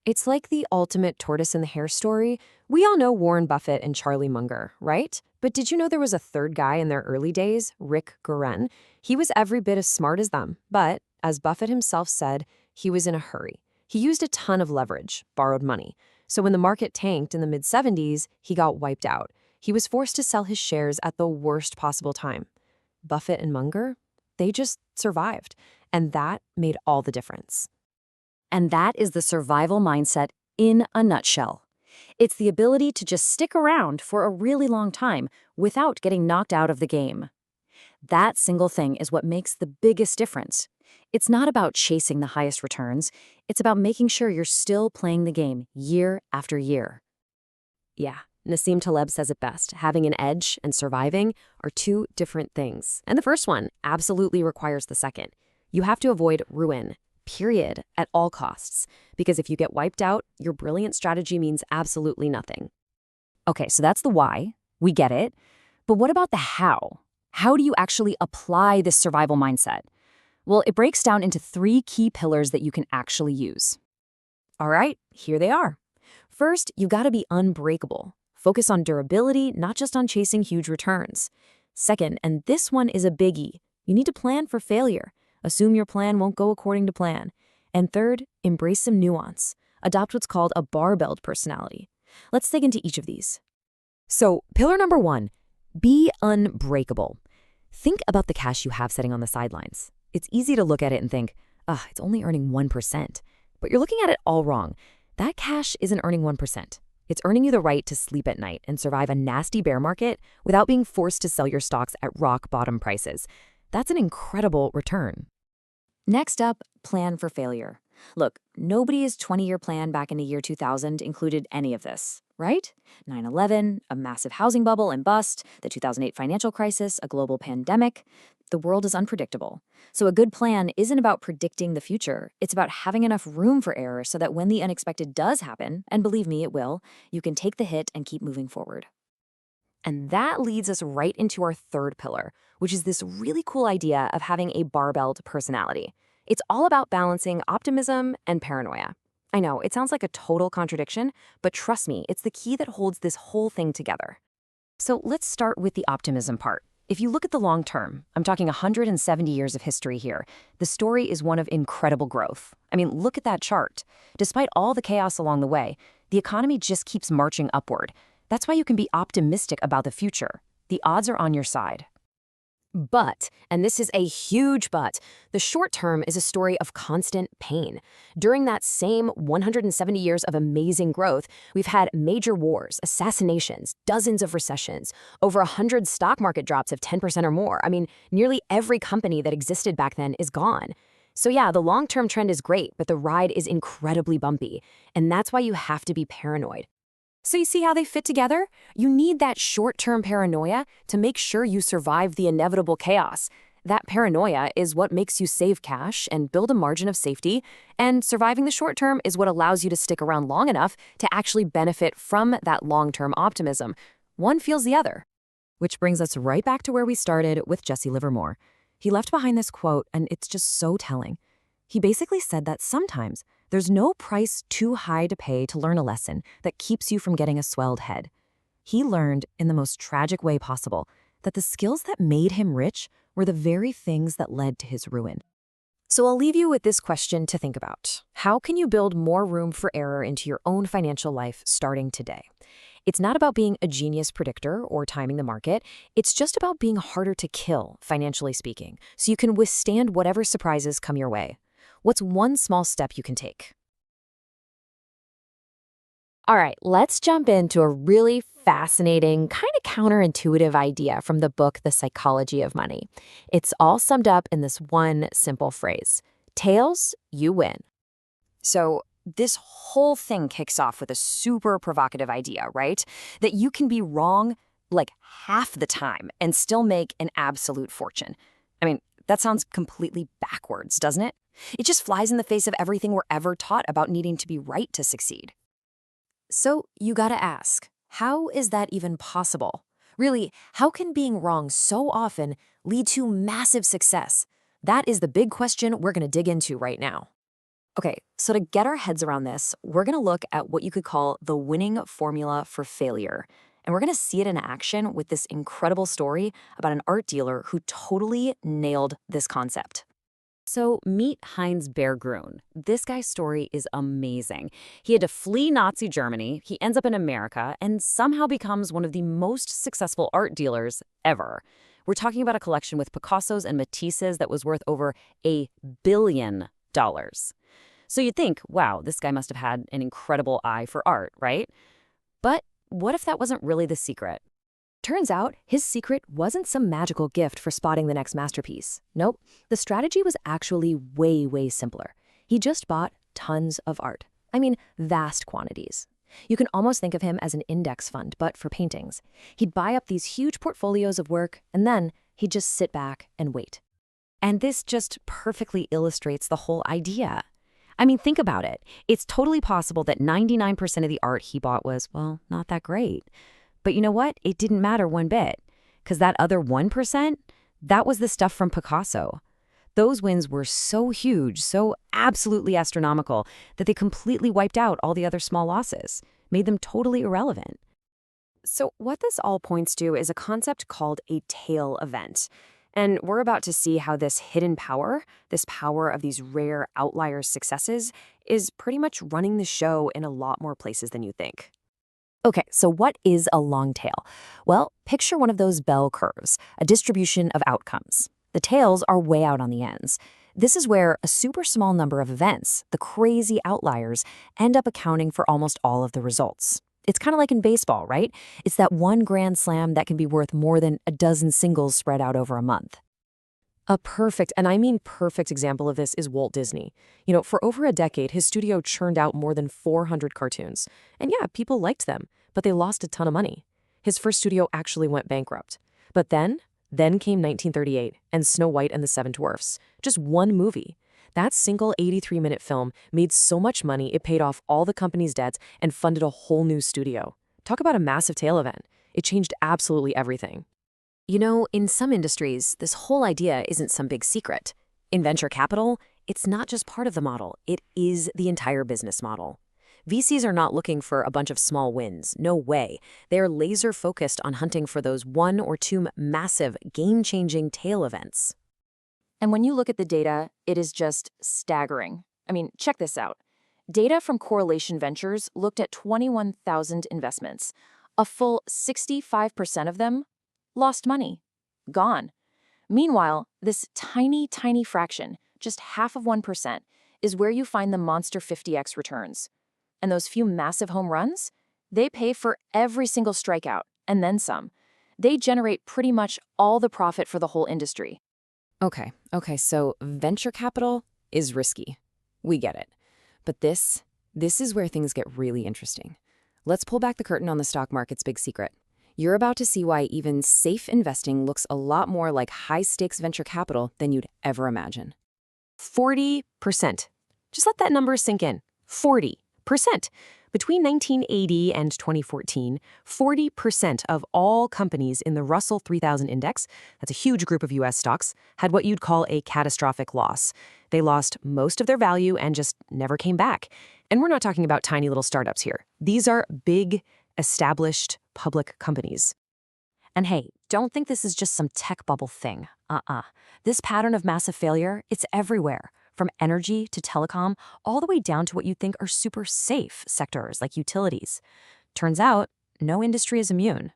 It's like the ultimate tortoise and the hare story. We all know Warren Buffett and Charlie Munger, right? But did you know there was a third guy in their early days, Rick Guerin? He was every bit as smart as them, but, as Buffett himself said, he was in a hurry. He used a ton of leverage, borrowed money. So when the market tanked in the mid-70s, he got wiped out. He was forced to sell his shares at the worst possible time. Buffett and Munger, they just survived, and that made all the difference. And that is the survival mindset in a nutshell. It's the ability to just stick around for a really long time without getting knocked out of the game. That single thing is what makes the biggest difference. It's not about chasing the highest returns. It's about making sure you're still playing the game year after year. Yeah, Nassim Taleb says it best. Having an edge and surviving are two different things. And the first one absolutely requires the second. You have to avoid ruin. Period, at all costs. Because if you get wiped out, your brilliant strategy means absolutely nothing. Okay, so that's the why. We get it. But what about the how? How do you actually apply this survival mindset? Well, it breaks down into 3 key pillars that you can actually use. All right, here they are. First, you gotta be unbreakable. Focus on durability, not just on chasing huge returns. Second, and this one is a biggie, you need to plan for failure. Assume your plan won't go according to plan. And third, embrace some nuance. Adopt what's called a barbelled personality. Let's dig into each of these. So, pillar number 1, be unbreakable. Think about the cash you have sitting on the sidelines. It's easy to look at it and think, it's only earning 1%. But you're looking at it all wrong. That cash isn't earning 1%. It's earning you the right to sleep at night and survive a nasty bear market without being forced to sell your stocks at rock bottom prices. That's an incredible return. Next up, plan for failure. Look, nobody's 20-year plan back in the year 2000 included any of this, right? 9/11, a massive housing bubble and bust, the 2008 financial crisis, a global pandemic. The world is unpredictable. So a good plan isn't about predicting the future. It's about having enough room for error so that when the unexpected does happen, and believe me, it will, you can take the hit and keep moving forward. And that leads us right into our third pillar, which is this really cool idea of having a barbelled personality. It's all about balancing optimism and paranoia. I know, it sounds like a total contradiction, but trust me, it's the key that holds this whole thing together. So let's start with the optimism part. If you look at the long term, I'm talking 170 years of history here, the story is one of incredible growth. I mean, look at that chart. Despite all the chaos along the way, the economy just keeps marching upward. That's why you can be optimistic about the future. The odds are on your side. But, and this is a huge but, the short term is a story of constant pain. During that same 170 years of amazing growth, we've had major wars, assassinations, dozens of recessions, over 100 stock market drops of 10% or more. I mean, nearly every company that existed back then is gone. So yeah, the long-term trend is great, but the ride is incredibly bumpy. And that's why you have to be paranoid. So you see how they fit together? You need that short-term paranoia to make sure you survive the inevitable chaos. That paranoia is what makes you save cash and build a margin of safety, and surviving the short term is what allows you to stick around long enough to actually benefit from that long-term optimism. One fuels the other. Which brings us right back to where we started with Jesse Livermore. He left behind this quote, and it's just so telling. He basically said that sometimes there's no price too high to pay to learn a lesson that keeps you from getting a swelled head. He learned, in the most tragic way possible, that the skills that made him rich were the very things that led to his ruin. So I'll leave you with this question to think about. How can you build more room for error into your own financial life starting today? It's not about being a genius predictor or timing the market. It's just about being harder to kill, financially speaking, so you can withstand whatever surprises come your way. What's one small step you can take? All right, let's jump into a really fascinating, kind of counterintuitive idea from the book, The Psychology of Money. It's all summed up in this one simple phrase: tails, you win. So This whole thing kicks off with a super provocative idea, right? That you can be wrong like half the time and still make an absolute fortune. I mean, that sounds completely backwards, doesn't it? It just flies in the face of everything we're ever taught about needing to be right to succeed. So you gotta ask, how is that even possible? Really, how can being wrong so often lead to massive success? That is the big question we're gonna dig into right now. Okay, so to get our heads around this, we're gonna look at what you could call the winning formula for failure. And we're gonna see it in action with this incredible story about an art dealer who totally nailed this concept. So meet Heinz Berggruen. This guy's story is amazing. He had to flee Nazi Germany, he ends up in America, and somehow becomes one of the most successful art dealers ever. We're talking about a collection with Picassos and Matisses that was worth over $1 billion. So you'd think, wow, this guy must have had an incredible eye for art, right? But what if that wasn't really the secret? Turns out, his secret wasn't some magical gift for spotting the next masterpiece. Nope, the strategy was actually way, way simpler. He just bought tons of art. I mean, vast quantities. You can almost think of him as an index fund, but for paintings. He'd buy up these huge portfolios of work, and then he'd just sit back and wait. And this just perfectly illustrates the whole idea. I mean, think about it. It's totally possible that 99% of the art he bought was, well, not that great. But you know what? It didn't matter one bit, because that other 1%, that was the stuff from Picasso. Those wins were so huge, so absolutely astronomical, that they completely wiped out all the other small losses, made them totally irrelevant. So what this all points to is a concept called a tail event. And we're about to see how this hidden power, this power of these rare outlier successes, is pretty much running the show in a lot more places than you think. Okay, so what is a long tail? Well, picture one of those bell curves, a distribution of outcomes. The tails are way out on the ends. This is where a super small number of events, the crazy outliers, end up accounting for almost all of the results. It's kind of like in baseball, right? It's that one grand slam that can be worth more than a dozen singles spread out over a month. A perfect, and I mean perfect example of this is Walt Disney. You know, for over a decade, his studio churned out more than 400 cartoons. And yeah, people liked them, but they lost a ton of money. His first studio actually went bankrupt. But then came 1938 and Snow White and the Seven Dwarfs. Just one movie. That single 83-minute film made so much money it paid off all the company's debts and funded a whole new studio. Talk about a massive tail event. It changed absolutely everything. You know, in some industries, this whole idea isn't some big secret. In venture capital, it's not just part of the model, it is the entire business model. VCs are not looking for a bunch of small wins, no way. They are laser focused on hunting for those one or two massive, game-changing tail events. And when you look at the data, it is just staggering. I mean, check this out. Data from Correlation Ventures looked at 21,000 investments. A full 65% of them lost money. Gone. Meanwhile, this tiny, tiny fraction, just half of 1%, is where you find the monster 50x returns. And those few massive home runs? They pay for every single strikeout, and then some. They generate pretty much all the profit for the whole industry. Okay, so venture capital is risky. We get it. But this is where things get really interesting. Let's pull back the curtain on the stock market's big secret. You're about to see why even safe investing looks a lot more like high-stakes venture capital than you'd ever imagine. 40%. Just let that number sink in. 40%. Between 1980 and 2014, 40% of all companies in the Russell 3000 index, that's a huge group of U.S. stocks, had what you'd call a catastrophic loss. They lost most of their value and just never came back. And we're not talking about tiny little startups here. These are big, established public companies. And hey, don't think this is just some tech bubble thing. This pattern of massive failure, it's everywhere. From energy to telecom, all the way down to what you think are super safe sectors like utilities. Turns out, no industry is immune.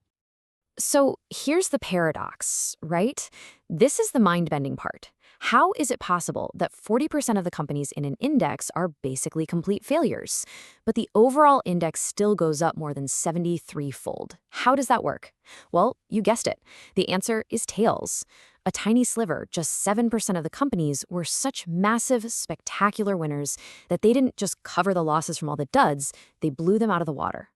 So here's the paradox, right? This is the mind-bending part. How is it possible that 40% of the companies in an index are basically complete failures, but the overall index still goes up more than 73-fold? How does that work? Well, you guessed it. The answer is tails. A tiny sliver, just 7% of the companies, were such massive, spectacular winners that they didn't just cover the losses from all the duds, they blew them out of the water.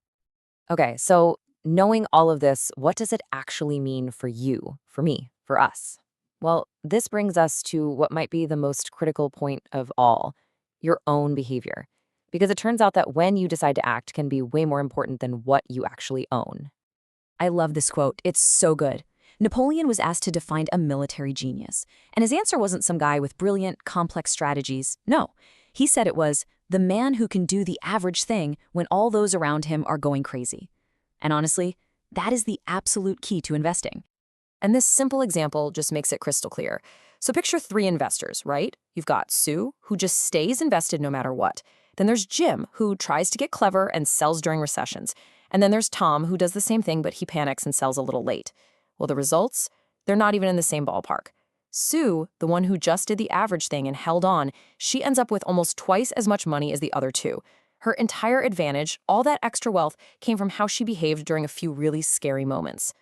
Okay, so knowing all of this, what does it actually mean for you, for me, for us? Well, this brings us to what might be the most critical point of all, your own behavior. Because it turns out that when you decide to act can be way more important than what you actually own. I love this quote. It's so good. Napoleon was asked to define a military genius, and his answer wasn't some guy with brilliant, complex strategies. No, he said it was the man who can do the average thing when all those around him are going crazy. And honestly, that is the absolute key to investing. And this simple example just makes it crystal clear. So picture 3 investors, right? You've got Sue, who just stays invested no matter what. Then there's Jim, who tries to get clever and sells during recessions. And then there's Tom, who does the same thing, but he panics and sells a little late. Well, the results? They're not even in the same ballpark. Sue, the one who just did the average thing and held on, she ends up with almost twice as much money as the other 2. Her entire advantage, all that extra wealth, came from how she behaved during a few really scary moments.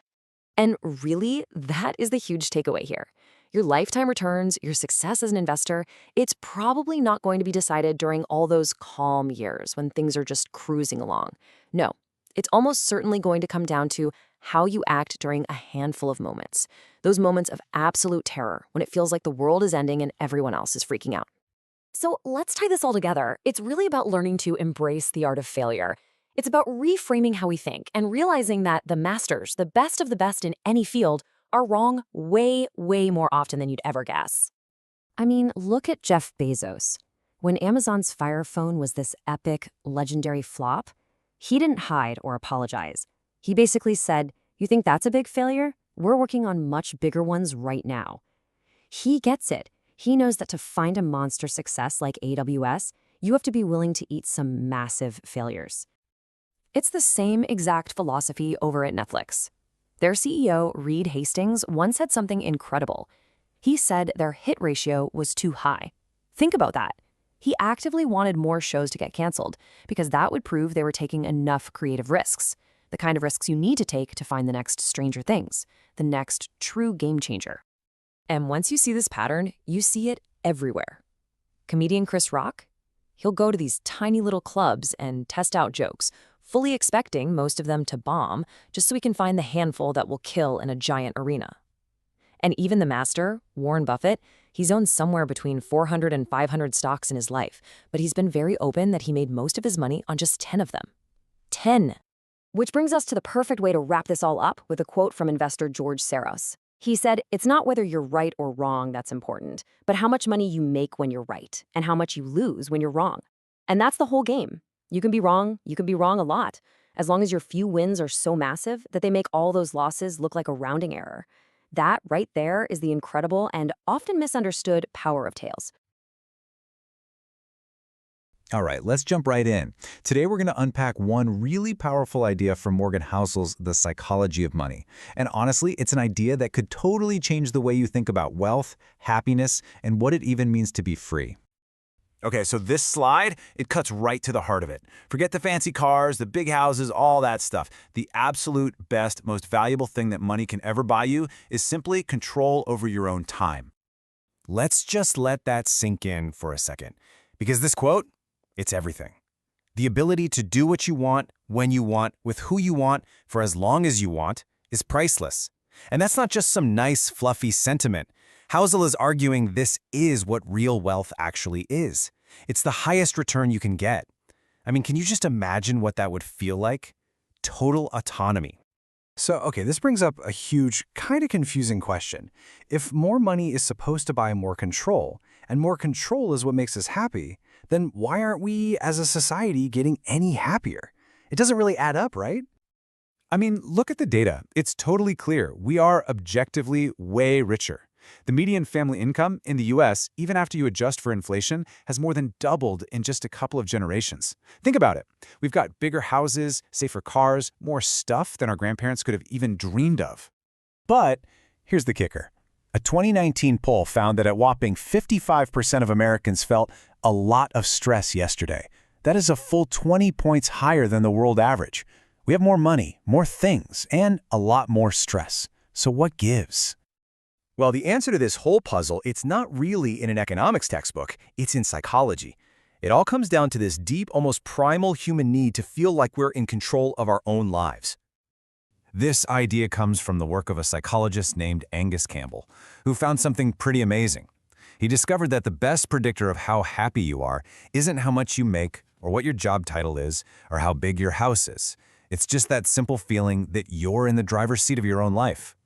And really, that is the huge takeaway here. Your lifetime returns, your success as an investor, it's probably not going to be decided during all those calm years when things are just cruising along. No, it's almost certainly going to come down to how you act during a handful of moments. Those moments of absolute terror when it feels like the world is ending and everyone else is freaking out. So let's tie this all together. It's really about learning to embrace the art of failure. It's about reframing how we think and realizing that the masters, the best of the best in any field, are wrong way, way more often than you'd ever guess. I mean, look at Jeff Bezos. When Amazon's Fire Phone was this epic, legendary flop, he didn't hide or apologize. He basically said, "You think that's a big failure? We're working on much bigger ones right now." He gets it. He knows that to find a monster success like AWS, you have to be willing to eat some massive failures. It's the same exact philosophy over at Netflix. Their CEO, Reed Hastings, once said something incredible. He said their hit ratio was too high. Think about that. He actively wanted more shows to get canceled because that would prove they were taking enough creative risks, the kind of risks you need to take to find the next Stranger Things, the next true game changer. And once you see this pattern, you see it everywhere. Comedian Chris Rock? He'll go to these tiny little clubs and test out jokes, fully expecting most of them to bomb, just so he can find the handful that will kill in a giant arena. And even the master, Warren Buffett, he's owned somewhere between 400 and 500 stocks in his life, but he's been very open that he made most of his money on just 10 of them. 10! Which brings us to the perfect way to wrap this all up with a quote from investor George Soros. He said, "It's not whether you're right or wrong that's important, but how much money you make when you're right, and how much you lose when you're wrong. And that's the whole game. You can be wrong a lot, as long as your few wins are so massive that they make all those losses look like a rounding error. That right there is the incredible and often misunderstood power of tails." All right, let's jump right in. Today we're going to unpack one really powerful idea from Morgan Housel's The Psychology of Money. And honestly, it's an idea that could totally change the way you think about wealth, happiness, and what it even means to be free. Okay, so this slide, it cuts right to the heart of it. Forget the fancy cars, the big houses, all that stuff. The absolute best, most valuable thing that money can ever buy you is simply control over your own time. Let's just let that sink in for a second. Because this quote, it's everything. The ability to do what you want, when you want, with who you want, for as long as you want, is priceless. And that's not just some nice, fluffy sentiment. Housel is arguing this is what real wealth actually is. It's the highest return you can get. I mean, can you just imagine what that would feel like? Total autonomy. So, okay, this brings up a huge, kind of confusing question. If more money is supposed to buy more control, and more control is what makes us happy, then why aren't we, as a society, getting any happier? It doesn't really add up, right? I mean, look at the data. It's totally clear. We are objectively way richer. The median family income in the U.S., even after you adjust for inflation, has more than doubled in just a couple of generations. Think about it. We've got bigger houses, safer cars, more stuff than our grandparents could have even dreamed of. But here's the kicker. A 2019 poll found that a whopping 55% of Americans felt a lot of stress yesterday. That is a full 20 points higher than the world average. We have more money, more things, and a lot more stress. So what gives? Well, the answer to this whole puzzle, it's not really in an economics textbook, it's in psychology. It all comes down to this deep, almost primal human need to feel like we're in control of our own lives. This idea comes from the work of a psychologist named Angus Campbell, who found something pretty amazing. He discovered that the best predictor of how happy you are isn't how much you make or what your job title is or how big your house is. It's just that simple feeling that you're in the driver's seat of your own life.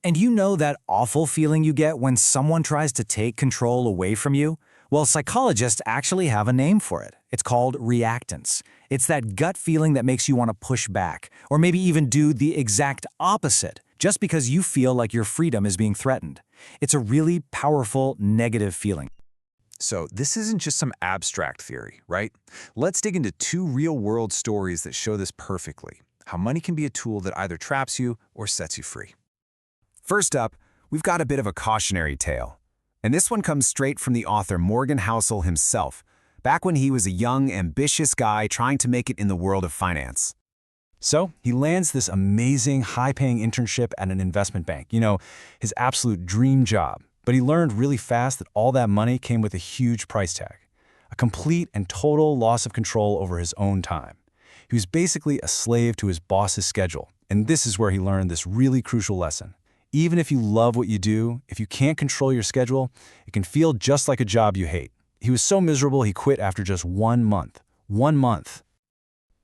And you know that awful feeling you get when someone tries to take control away from you? Well, psychologists actually have a name for it. It's called reactance. It's that gut feeling that makes you want to push back, or maybe even do the exact opposite, just because you feel like your freedom is being threatened. It's a really powerful negative feeling. So this isn't just some abstract theory, right? Let's dig into two real-world stories that show this perfectly, how money can be a tool that either traps you or sets you free. First up, we've got a bit of a cautionary tale. And this one comes straight from the author Morgan Housel himself, back when he was a young, ambitious guy trying to make it in the world of finance. So he lands this amazing, high-paying internship at an investment bank, his absolute dream job. But he learned really fast that all that money came with a huge price tag, a complete and total loss of control over his own time. He was basically a slave to his boss's schedule, and this is where he learned this really crucial lesson. Even if you love what you do, if you can't control your schedule, it can feel just like a job you hate. He was so miserable he quit after just 1 month. 1 month.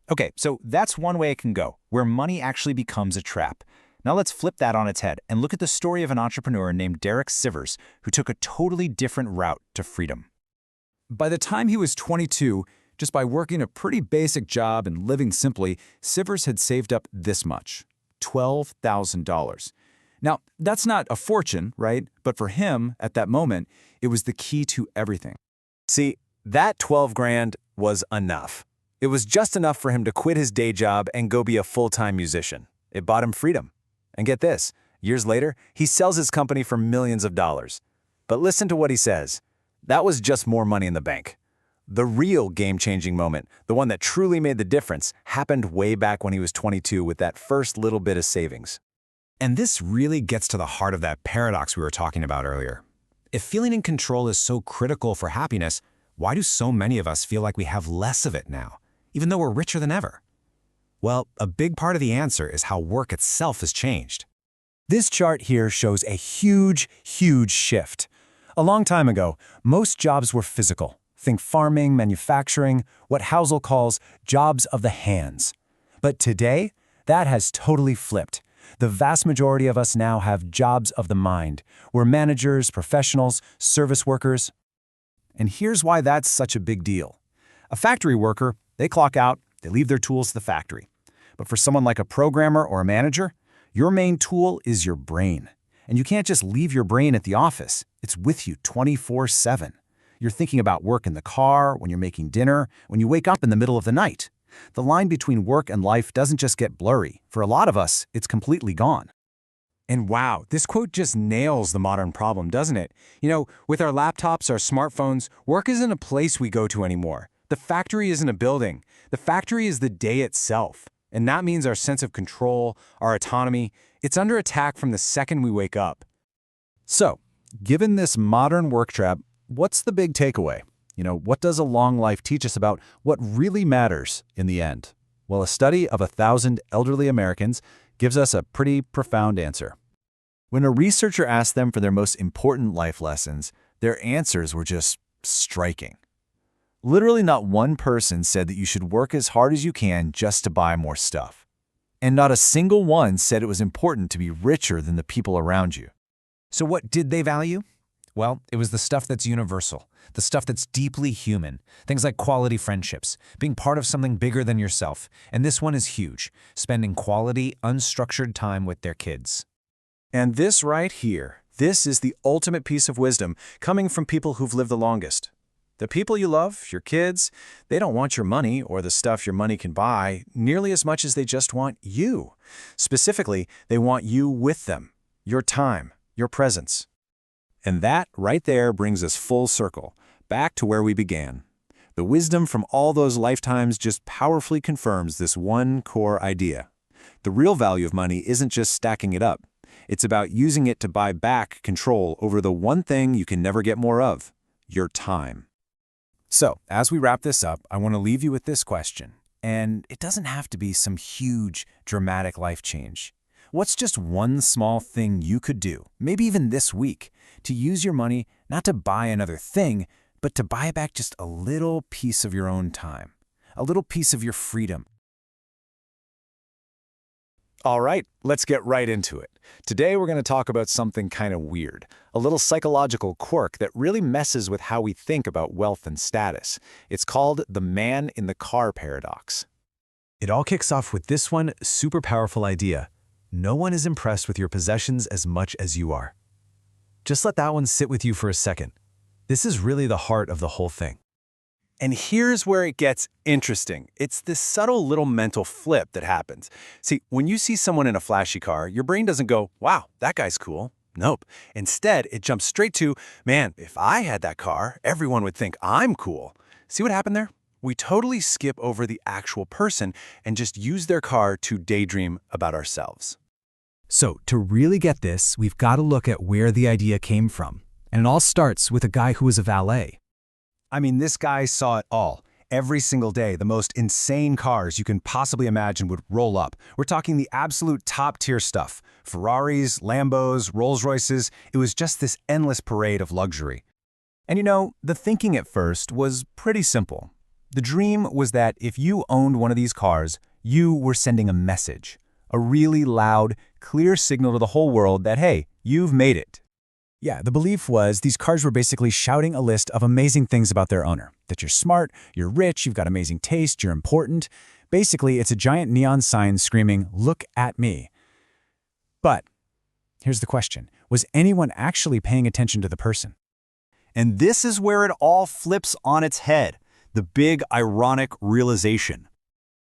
Okay, so that's one way it can go, where money actually becomes a trap. Now let's flip that on its head and look at the story of an entrepreneur named Derek Sivers, who took a totally different route to freedom. By the time he was 22, just by working a pretty basic job and living simply, Sivers had saved up this much, $12,000. Now, that's not a fortune, right? But for him, at that moment, it was the key to everything. See, that 12 grand was enough. It was just enough for him to quit his day job and go be a full-time musician. It bought him freedom. And get this, years later, he sells his company for millions of dollars. But listen to what he says. That was just more money in the bank. The real game-changing moment, the one that truly made the difference, happened way back when he was 22 with that first little bit of savings. And this really gets to the heart of that paradox we were talking about earlier. If feeling in control is so critical for happiness, why do so many of us feel like we have less of it now, even though we're richer than ever? Well, a big part of the answer is how work itself has changed. This chart here shows a huge, huge shift. A long time ago, most jobs were physical. Think farming, manufacturing, what Housel calls jobs of the hands. But today, that has totally flipped. The vast majority of us now have jobs of the mind. We're managers, professionals, service workers. And here's why that's such a big deal. A factory worker, they clock out, they leave their tools to the factory. But for someone like a programmer or a manager, your main tool is your brain. And you can't just leave your brain at the office. It's with you 24/7. You're thinking about work in the car, when you're making dinner, when you wake up in the middle of the night. The line between work and life doesn't just get blurry. For a lot of us, it's completely gone. And wow, this quote just nails the modern problem, doesn't it? With our laptops, our smartphones, work isn't a place we go to anymore. The factory isn't a building. The factory is the day itself. And that means our sense of control, our autonomy, it's under attack from the second we wake up. So, given this modern work trap, what's the big takeaway? What does a long life teach us about what really matters in the end? Well, a study of 1,000 elderly Americans gives us a pretty profound answer. When a researcher asked them for their most important life lessons, their answers were just striking. Literally not one person said that you should work as hard as you can just to buy more stuff. And not a single one said it was important to be richer than the people around you. So what did they value? Well, it was the stuff that's universal, the stuff that's deeply human, things like quality friendships, being part of something bigger than yourself. And this one is huge, spending quality, unstructured time with their kids. And this right here, this is the ultimate piece of wisdom coming from people who've lived the longest. The people you love, your kids, they don't want your money or the stuff your money can buy nearly as much as they just want you. Specifically, they want you with them, your time, your presence. And that right there brings us full circle, back to where we began. The wisdom from all those lifetimes just powerfully confirms this one core idea. The real value of money isn't just stacking it up. It's about using it to buy back control over the one thing you can never get more of, your time. So, as we wrap this up, I want to leave you with this question. And it doesn't have to be some huge, dramatic life change. What's just one small thing you could do, maybe even this week, to use your money not to buy another thing, but to buy back just a little piece of your own time, a little piece of your freedom? All right, let's get right into it. Today we're going to talk about something kind of weird, a little psychological quirk that really messes with how we think about wealth and status. It's called the man in the car paradox. It all kicks off with this one super powerful idea. No one is impressed with your possessions as much as you are. Just let that one sit with you for a second. This is really the heart of the whole thing. And here's where it gets interesting. It's this subtle little mental flip that happens. See, when you see someone in a flashy car, your brain doesn't go, wow, that guy's cool. Nope. Instead, it jumps straight to, man, if I had that car, everyone would think I'm cool. See what happened there? We totally skip over the actual person and just use their car to daydream about ourselves. So, to really get this, we've got to look at where the idea came from. And it all starts with a guy who was a valet. I mean, this guy saw it all. Every single day, the most insane cars you can possibly imagine would roll up. We're talking the absolute top-tier stuff. Ferraris, Lambos, Rolls-Royces. It was just this endless parade of luxury. And you know, the thinking at first was pretty simple. The dream was that if you owned one of these cars, you were sending a message. A really loud, clear signal to the whole world that, hey, you've made it. Yeah, the belief was these cars were basically shouting a list of amazing things about their owner. That you're smart, you're rich, you've got amazing taste, you're important. Basically, it's a giant neon sign screaming, look at me. But here's the question. Was anyone actually paying attention to the person? And this is where it all flips on its head. The big, ironic realization.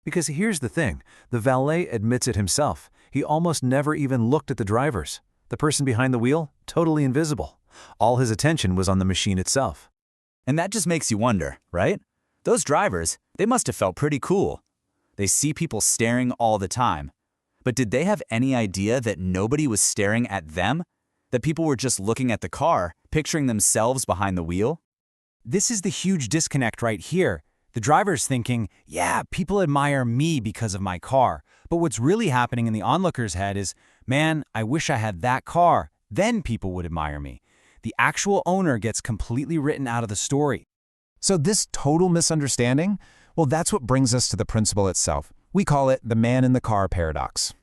Because here's the thing, the valet admits it himself. He almost never even looked at the drivers. The person behind the wheel, totally invisible. All his attention was on the machine itself. And that just makes you wonder, right? Those drivers, they must have felt pretty cool. They see people staring all the time. But did they have any idea that nobody was staring at them? That people were just looking at the car, picturing themselves behind the wheel? This is the huge disconnect right here. The driver's thinking, yeah, people admire me because of my car. But what's really happening in the onlooker's head is, man, I wish I had that car. Then people would admire me. The actual owner gets completely written out of the story. So this total misunderstanding, well, that's what brings us to the principle itself. We call it the man in the car paradox.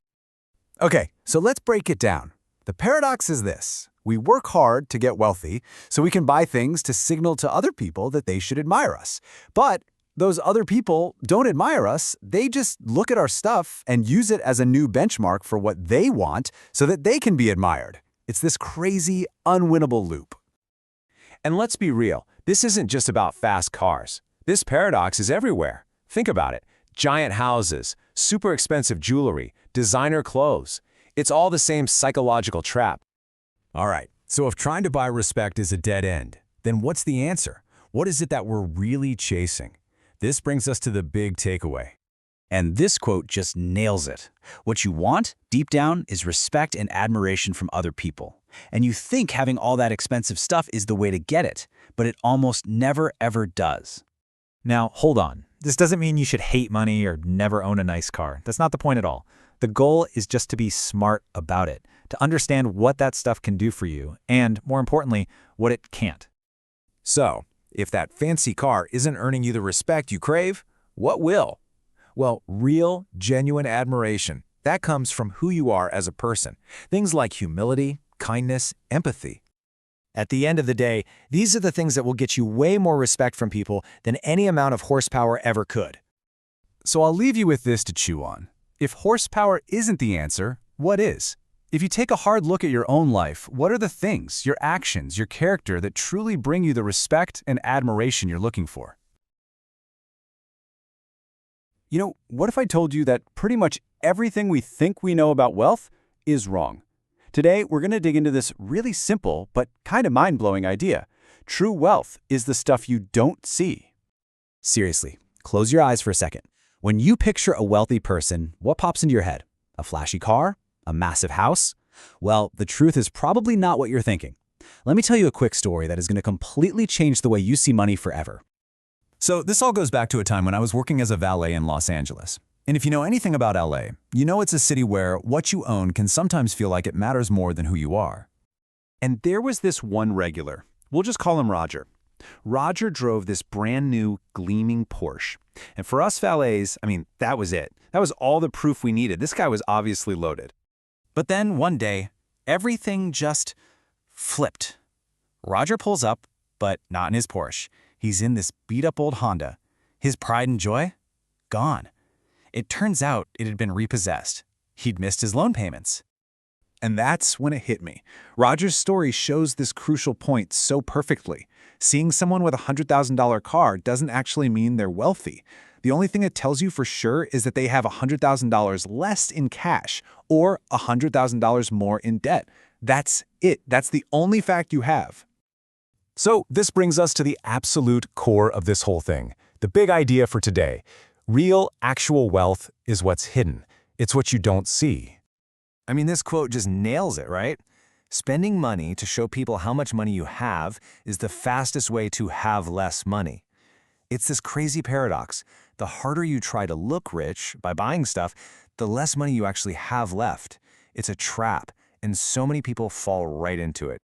Okay, so let's break it down. The paradox is this. We work hard to get wealthy so we can buy things to signal to other people that they should admire us. But those other people don't admire us, they just look at our stuff and use it as a new benchmark for what they want so that they can be admired. It's this crazy, unwinnable loop. And let's be real, this isn't just about fast cars. This paradox is everywhere. Think about it. Giant houses, super expensive jewelry, designer clothes. It's all the same psychological trap. All right, so if trying to buy respect is a dead end, then what's the answer? What is it that we're really chasing? This brings us to the big takeaway. And this quote just nails it. What you want, deep down, is respect and admiration from other people. And you think having all that expensive stuff is the way to get it, but it almost never, ever does. Now, hold on. This doesn't mean you should hate money or never own a nice car. That's not the point at all. The goal is just to be smart about it, to understand what that stuff can do for you, and, more importantly, what it can't. So, if that fancy car isn't earning you the respect you crave, what will? Well, real, genuine admiration. That comes from who you are as a person. Things like humility, kindness, empathy. At the end of the day, these are the things that will get you way more respect from people than any amount of horsepower ever could. So I'll leave you with this to chew on. If horsepower isn't the answer, what is? If you take a hard look at your own life, what are the things, your actions, your character that truly bring you the respect and admiration you're looking for? You know, what if I told you that pretty much everything we think we know about wealth is wrong? Today, we're going to dig into this really simple but kind of mind-blowing idea. True wealth is the stuff you don't see. Seriously, close your eyes for a second. When you picture a wealthy person, what pops into your head? A flashy car? A massive house? Well, the truth is probably not what you're thinking. Let me tell you a quick story that is going to completely change the way you see money forever. So this all goes back to a time when I was working as a valet in Los Angeles. And if you know anything about LA, you know it's a city where what you own can sometimes feel like it matters more than who you are. And there was this one regular. We'll just call him Roger. Roger drove this brand new, gleaming Porsche. And for us valets, that was it. That was all the proof we needed. This guy was obviously loaded. But then one day, everything just flipped. Roger pulls up, but not in his Porsche. He's in this beat-up old Honda. His pride and joy? Gone. It turns out it had been repossessed. He'd missed his loan payments. And that's when it hit me. Roger's story shows this crucial point so perfectly. Seeing someone with a $100,000 car doesn't actually mean they're wealthy. The only thing it tells you for sure is that they have $100,000 less in cash or $100,000 more in debt. That's it. That's the only fact you have. So this brings us to the absolute core of this whole thing. The big idea for today. Real, actual wealth is what's hidden. It's what you don't see. This quote just nails it, right? Spending money to show people how much money you have is the fastest way to have less money. It's this crazy paradox. The harder you try to look rich by buying stuff, the less money you actually have left. It's a trap, and so many people fall right into it.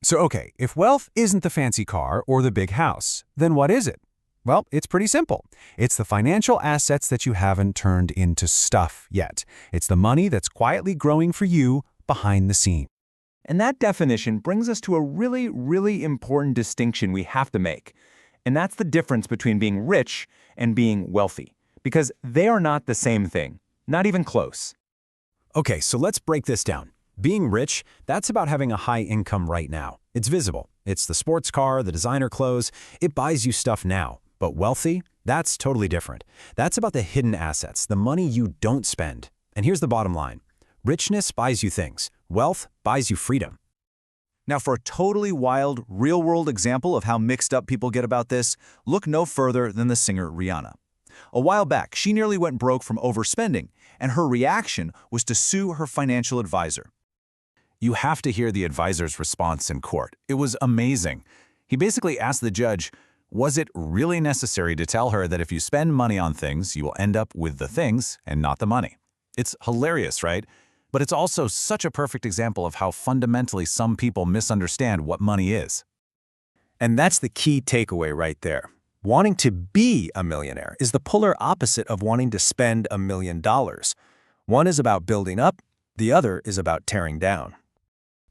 So okay, if wealth isn't the fancy car or the big house, then what is it? Well, it's pretty simple. It's the financial assets that you haven't turned into stuff yet. It's the money that's quietly growing for you behind the scene. And that definition brings us to a really, really important distinction we have to make. And that's the difference between being rich and being wealthy. Because they are not the same thing. Not even close. Okay, so let's break this down. Being rich, that's about having a high income right now. It's visible. It's the sports car, the designer clothes. It buys you stuff now. But wealthy, that's totally different. That's about the hidden assets, the money you don't spend. And here's the bottom line. Richness buys you things. Wealth buys you freedom. Now, for a totally wild, real-world example of how mixed up people get about this, look no further than the singer Rihanna. A while back, she nearly went broke from overspending, and her reaction was to sue her financial advisor. You have to hear the advisor's response in court. It was amazing. He basically asked the judge, was it really necessary to tell her that if you spend money on things, you will end up with the things and not the money? It's hilarious, right? But it's also such a perfect example of how fundamentally some people misunderstand what money is. And that's the key takeaway right there. Wanting to be a millionaire is the polar opposite of wanting to spend $1 million. One is about building up, the other is about tearing down.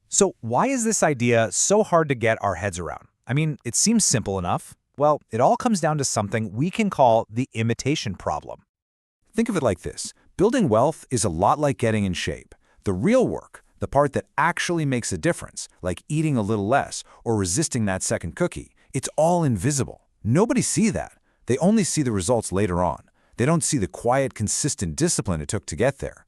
So why is this idea so hard to get our heads around? It seems simple enough. Well, it all comes down to something we can call the imitation problem. Think of it like this. Building wealth is a lot like getting in shape. The real work, the part that actually makes a difference, like eating a little less or resisting that second cookie, it's all invisible. Nobody sees that. They only see the results later on. They don't see the quiet, consistent discipline it took to get there.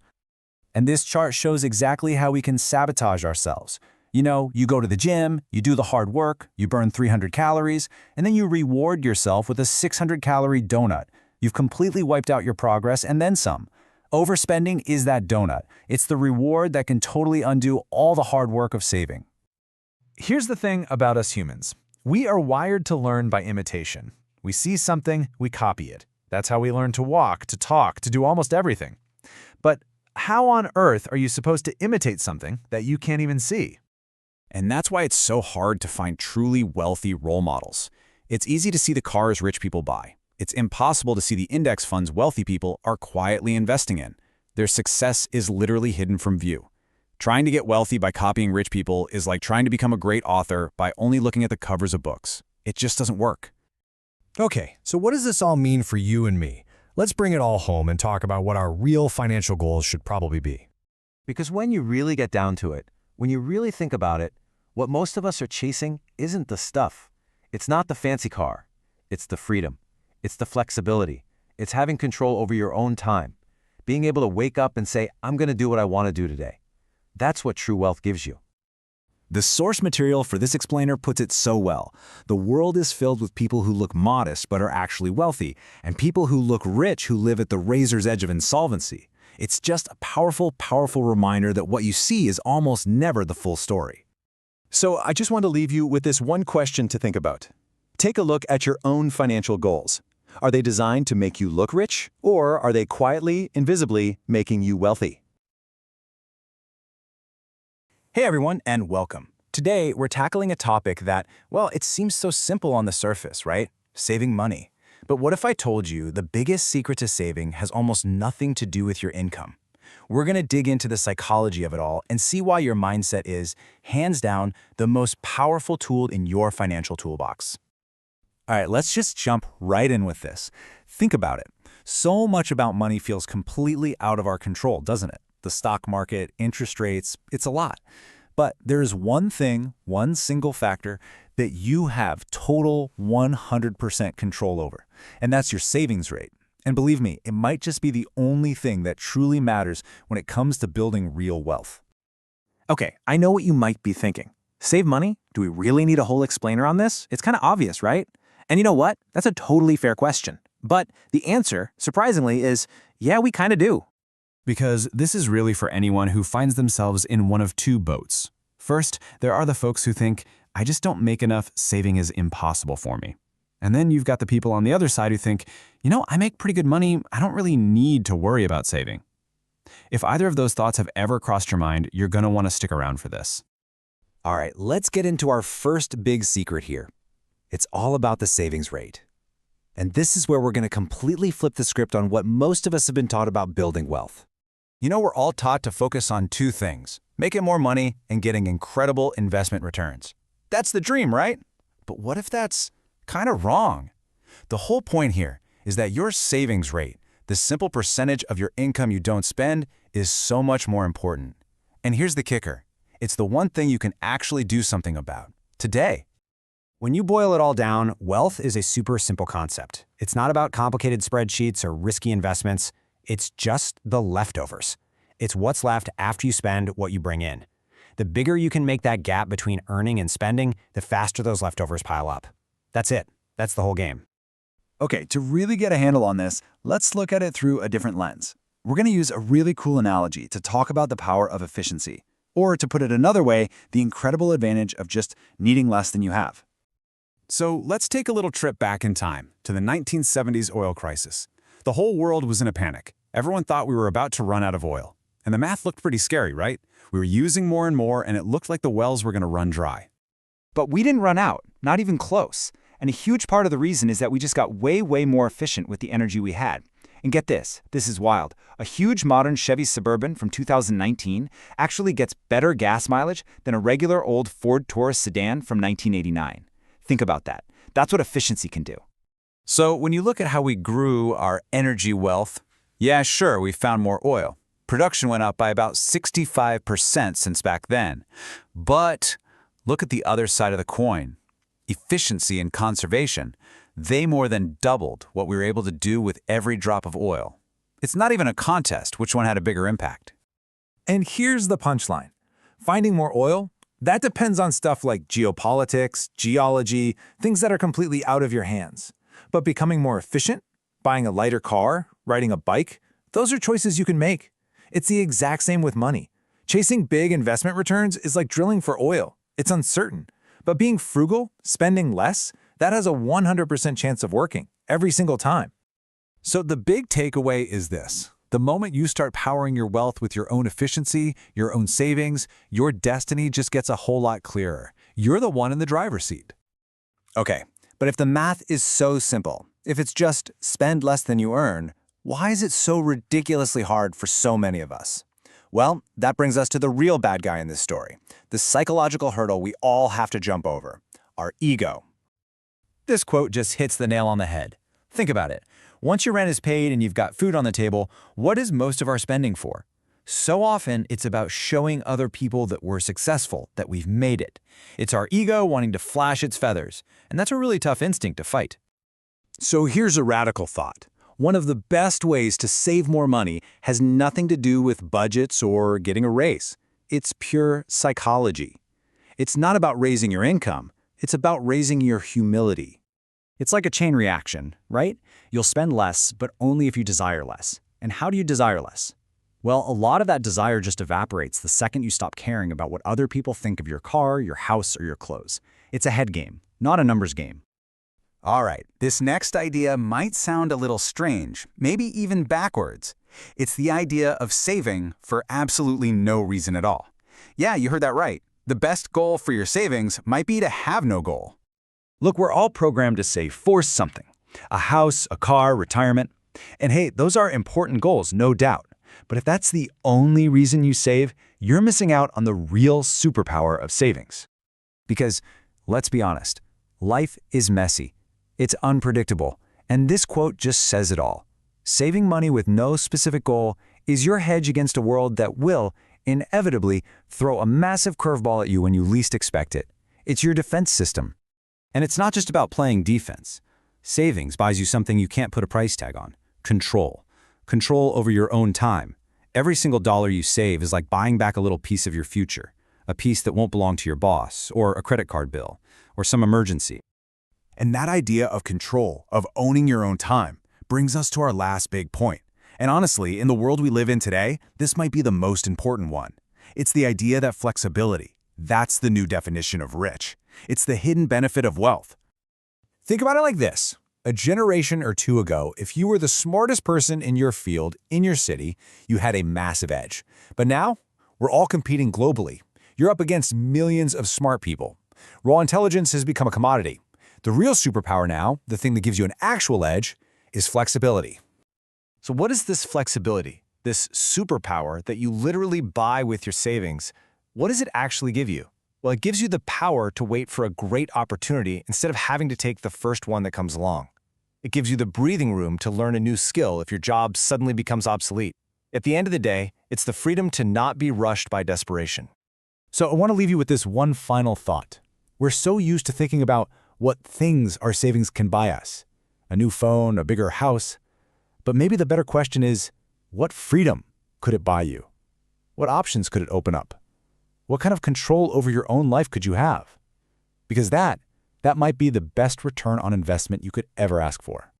And this chart shows exactly how we can sabotage ourselves. You go to the gym, you do the hard work, you burn 300 calories, and then you reward yourself with a 600-calorie donut. You've completely wiped out your progress and then some. Overspending is that donut. It's the reward that can totally undo all the hard work of saving. Here's the thing about us humans. We are wired to learn by imitation. We see something, we copy it. That's how we learn to walk, to talk, to do almost everything. But how on earth are you supposed to imitate something that you can't even see? And that's why it's so hard to find truly wealthy role models. It's easy to see the cars rich people buy. It's impossible to see the index funds wealthy people are quietly investing in. Their success is literally hidden from view. Trying to get wealthy by copying rich people is like trying to become a great author by only looking at the covers of books. It just doesn't work. Okay, so what does this all mean for you and me? Let's bring it all home and talk about what our real financial goals should probably be. Because when you really get down to it, when you really think about it, what most of us are chasing isn't the stuff. It's not the fancy car. It's the freedom. It's the flexibility. It's having control over your own time. Being able to wake up and say, I'm going to do what I want to do today. That's what true wealth gives you. The source material for this explainer puts it so well. The world is filled with people who look modest but are actually wealthy, and people who look rich who live at the razor's edge of insolvency. It's just a powerful, powerful reminder that what you see is almost never the full story. So I just want to leave you with this one question to think about. Take a look at your own financial goals. Are they designed to make you look rich, or are they quietly, invisibly making you wealthy? Hey everyone, and welcome. Today, we're tackling a topic that, well, it seems so simple on the surface, right? Saving money. But what if I told you the biggest secret to saving has almost nothing to do with your income? We're going to dig into the psychology of it all and see why your mindset is, hands down, the most powerful tool in your financial toolbox. All right, let's just jump right in with this. Think about it. So much about money feels completely out of our control, doesn't it? The stock market, interest rates, it's a lot. But there's one thing, one single factor that you have total 100% control over, and that's your savings rate. And believe me, it might just be the only thing that truly matters when it comes to building real wealth. Okay, I know what you might be thinking. Save money? Do we really need a whole explainer on this? It's kind of obvious, right? And you know what? That's a totally fair question. But the answer, surprisingly, is yeah, we kind of do. Because this is really for anyone who finds themselves in one of two boats. First, there are the folks who think, I just don't make enough, saving is impossible for me. And then you've got the people on the other side who think, you know, I make pretty good money, I don't really need to worry about saving. If either of those thoughts have ever crossed your mind, you're going to want to stick around for this. All right, let's get into our first big secret here. It's all about the savings rate. And this is where we're going to completely flip the script on what most of us have been taught about building wealth. You know, we're all taught to focus on two things: making more money and getting incredible investment returns. That's the dream, right? But what if that's kind of wrong? The whole point here is that your savings rate, the simple percentage of your income you don't spend, is so much more important. And here's the kicker. It's the one thing you can actually do something about today. When you boil it all down, wealth is a super simple concept. It's not about complicated spreadsheets or risky investments. It's just the leftovers. It's what's left after you spend what you bring in. The bigger you can make that gap between earning and spending, the faster those leftovers pile up. That's it. That's the whole game. Okay, to really get a handle on this, let's look at it through a different lens. We're going to use a really cool analogy to talk about the power of efficiency. Or to put it another way, the incredible advantage of just needing less than you have. So let's take a little trip back in time to the 1970s oil crisis. The whole world was in a panic. Everyone thought we were about to run out of oil. And the math looked pretty scary, right? We were using more and more, and it looked like the wells were going to run dry. But we didn't run out, not even close. And a huge part of the reason is that we just got way more efficient with the energy we had. And get this is wild. A huge modern Chevy Suburban from 2019 actually gets better gas mileage than a regular old Ford Taurus sedan from 1989. Think about that. That's what efficiency can do. So when you look at how we grew our energy wealth, yeah, sure, we found more oil. Production went up by about 65% since back then. But look at the other side of the coin. Efficiency and conservation, they more than doubled what we were able to do with every drop of oil. It's not even a contest which one had a bigger impact. And here's the punchline. Finding more oil? That depends on stuff like geopolitics, geology, things that are completely out of your hands. But becoming more efficient, buying a lighter car, riding a bike, those are choices you can make. It's the exact same with money. Chasing big investment returns is like drilling for oil. It's uncertain. But being frugal, spending less, that has a 100% chance of working every single time. So the big takeaway is this. The moment you start powering your wealth with your own efficiency, your own savings, your destiny just gets a whole lot clearer. You're the one in the driver's seat. Okay, but if the math is so simple, if it's just spend less than you earn, why is it so ridiculously hard for so many of us? Well, that brings us to the real bad guy in this story, the psychological hurdle we all have to jump over, our ego. This quote just hits the nail on the head. Think about it. Once your rent is paid and you've got food on the table, what is most of our spending for? So often, it's about showing other people that we're successful, that we've made it. It's our ego wanting to flash its feathers, and that's a really tough instinct to fight. So here's a radical thought. One of the best ways to save more money has nothing to do with budgets or getting a raise. It's pure psychology. It's not about raising your income. It's about raising your humility. It's like a chain reaction, right? You'll spend less, but only if you desire less. And how do you desire less? Well, a lot of that desire just evaporates the second you stop caring about what other people think of your car, your house, or your clothes. It's a head game, not a numbers game. All right, this next idea might sound a little strange, maybe even backwards. It's the idea of saving for absolutely no reason at all. Yeah, you heard that right. The best goal for your savings might be to have no goal. Look, we're all programmed to save for something. A house, a car, retirement. And hey, those are important goals, no doubt. But if that's the only reason you save, you're missing out on the real superpower of savings. Because, let's be honest, life is messy. It's unpredictable. And this quote just says it all. Saving money with no specific goal is your hedge against a world that will, inevitably, throw a massive curveball at you when you least expect it. It's your defense system. And it's not just about playing defense. Savings buys you something you can't put a price tag on. Control. Control over your own time. Every single dollar you save is like buying back a little piece of your future, a piece that won't belong to your boss, or a credit card bill, or some emergency. And that idea of control, of owning your own time, brings us to our last big point. And honestly, in the world we live in today, this might be the most important one. It's the idea that flexibility, that's the new definition of rich. It's the hidden benefit of wealth. Think about it like this. A generation or two ago, if you were the smartest person in your field, in your city, you had a massive edge. But now, we're all competing globally. You're up against millions of smart people. Raw intelligence has become a commodity. The real superpower now, the thing that gives you an actual edge, is flexibility. So what is this flexibility, this superpower that you literally buy with your savings? What does it actually give you? Well, it gives you the power to wait for a great opportunity instead of having to take the first one that comes along. It gives you the breathing room to learn a new skill if your job suddenly becomes obsolete. At the end of the day, it's the freedom to not be rushed by desperation. So I want to leave you with this one final thought. We're so used to thinking about what things our savings can buy us. A new phone, a bigger house. But maybe the better question is, what freedom could it buy you? What options could it open up? What kind of control over your own life could you have? Because that might be the best return on investment you could ever ask for.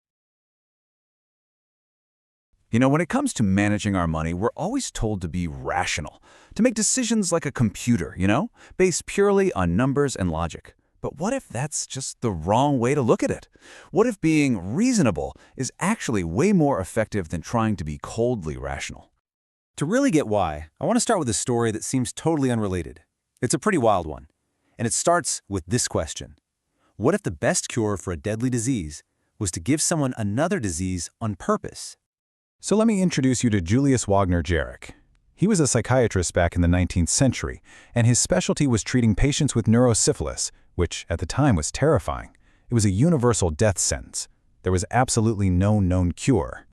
You know, when it comes to managing our money, we're always told to be rational, to make decisions like a computer, based purely on numbers and logic. But what if that's just the wrong way to look at it? What if being reasonable is actually way more effective than trying to be coldly rational? To really get why, I want to start with a story that seems totally unrelated. It's a pretty wild one. And it starts with this question. What if the best cure for a deadly disease was to give someone another disease on purpose? So let me introduce you to Julius Wagner Jarek. He was a psychiatrist back in the 19th century, and his specialty was treating patients with neurosyphilis, which at the time was terrifying. It was a universal death sentence. There was absolutely no known cure.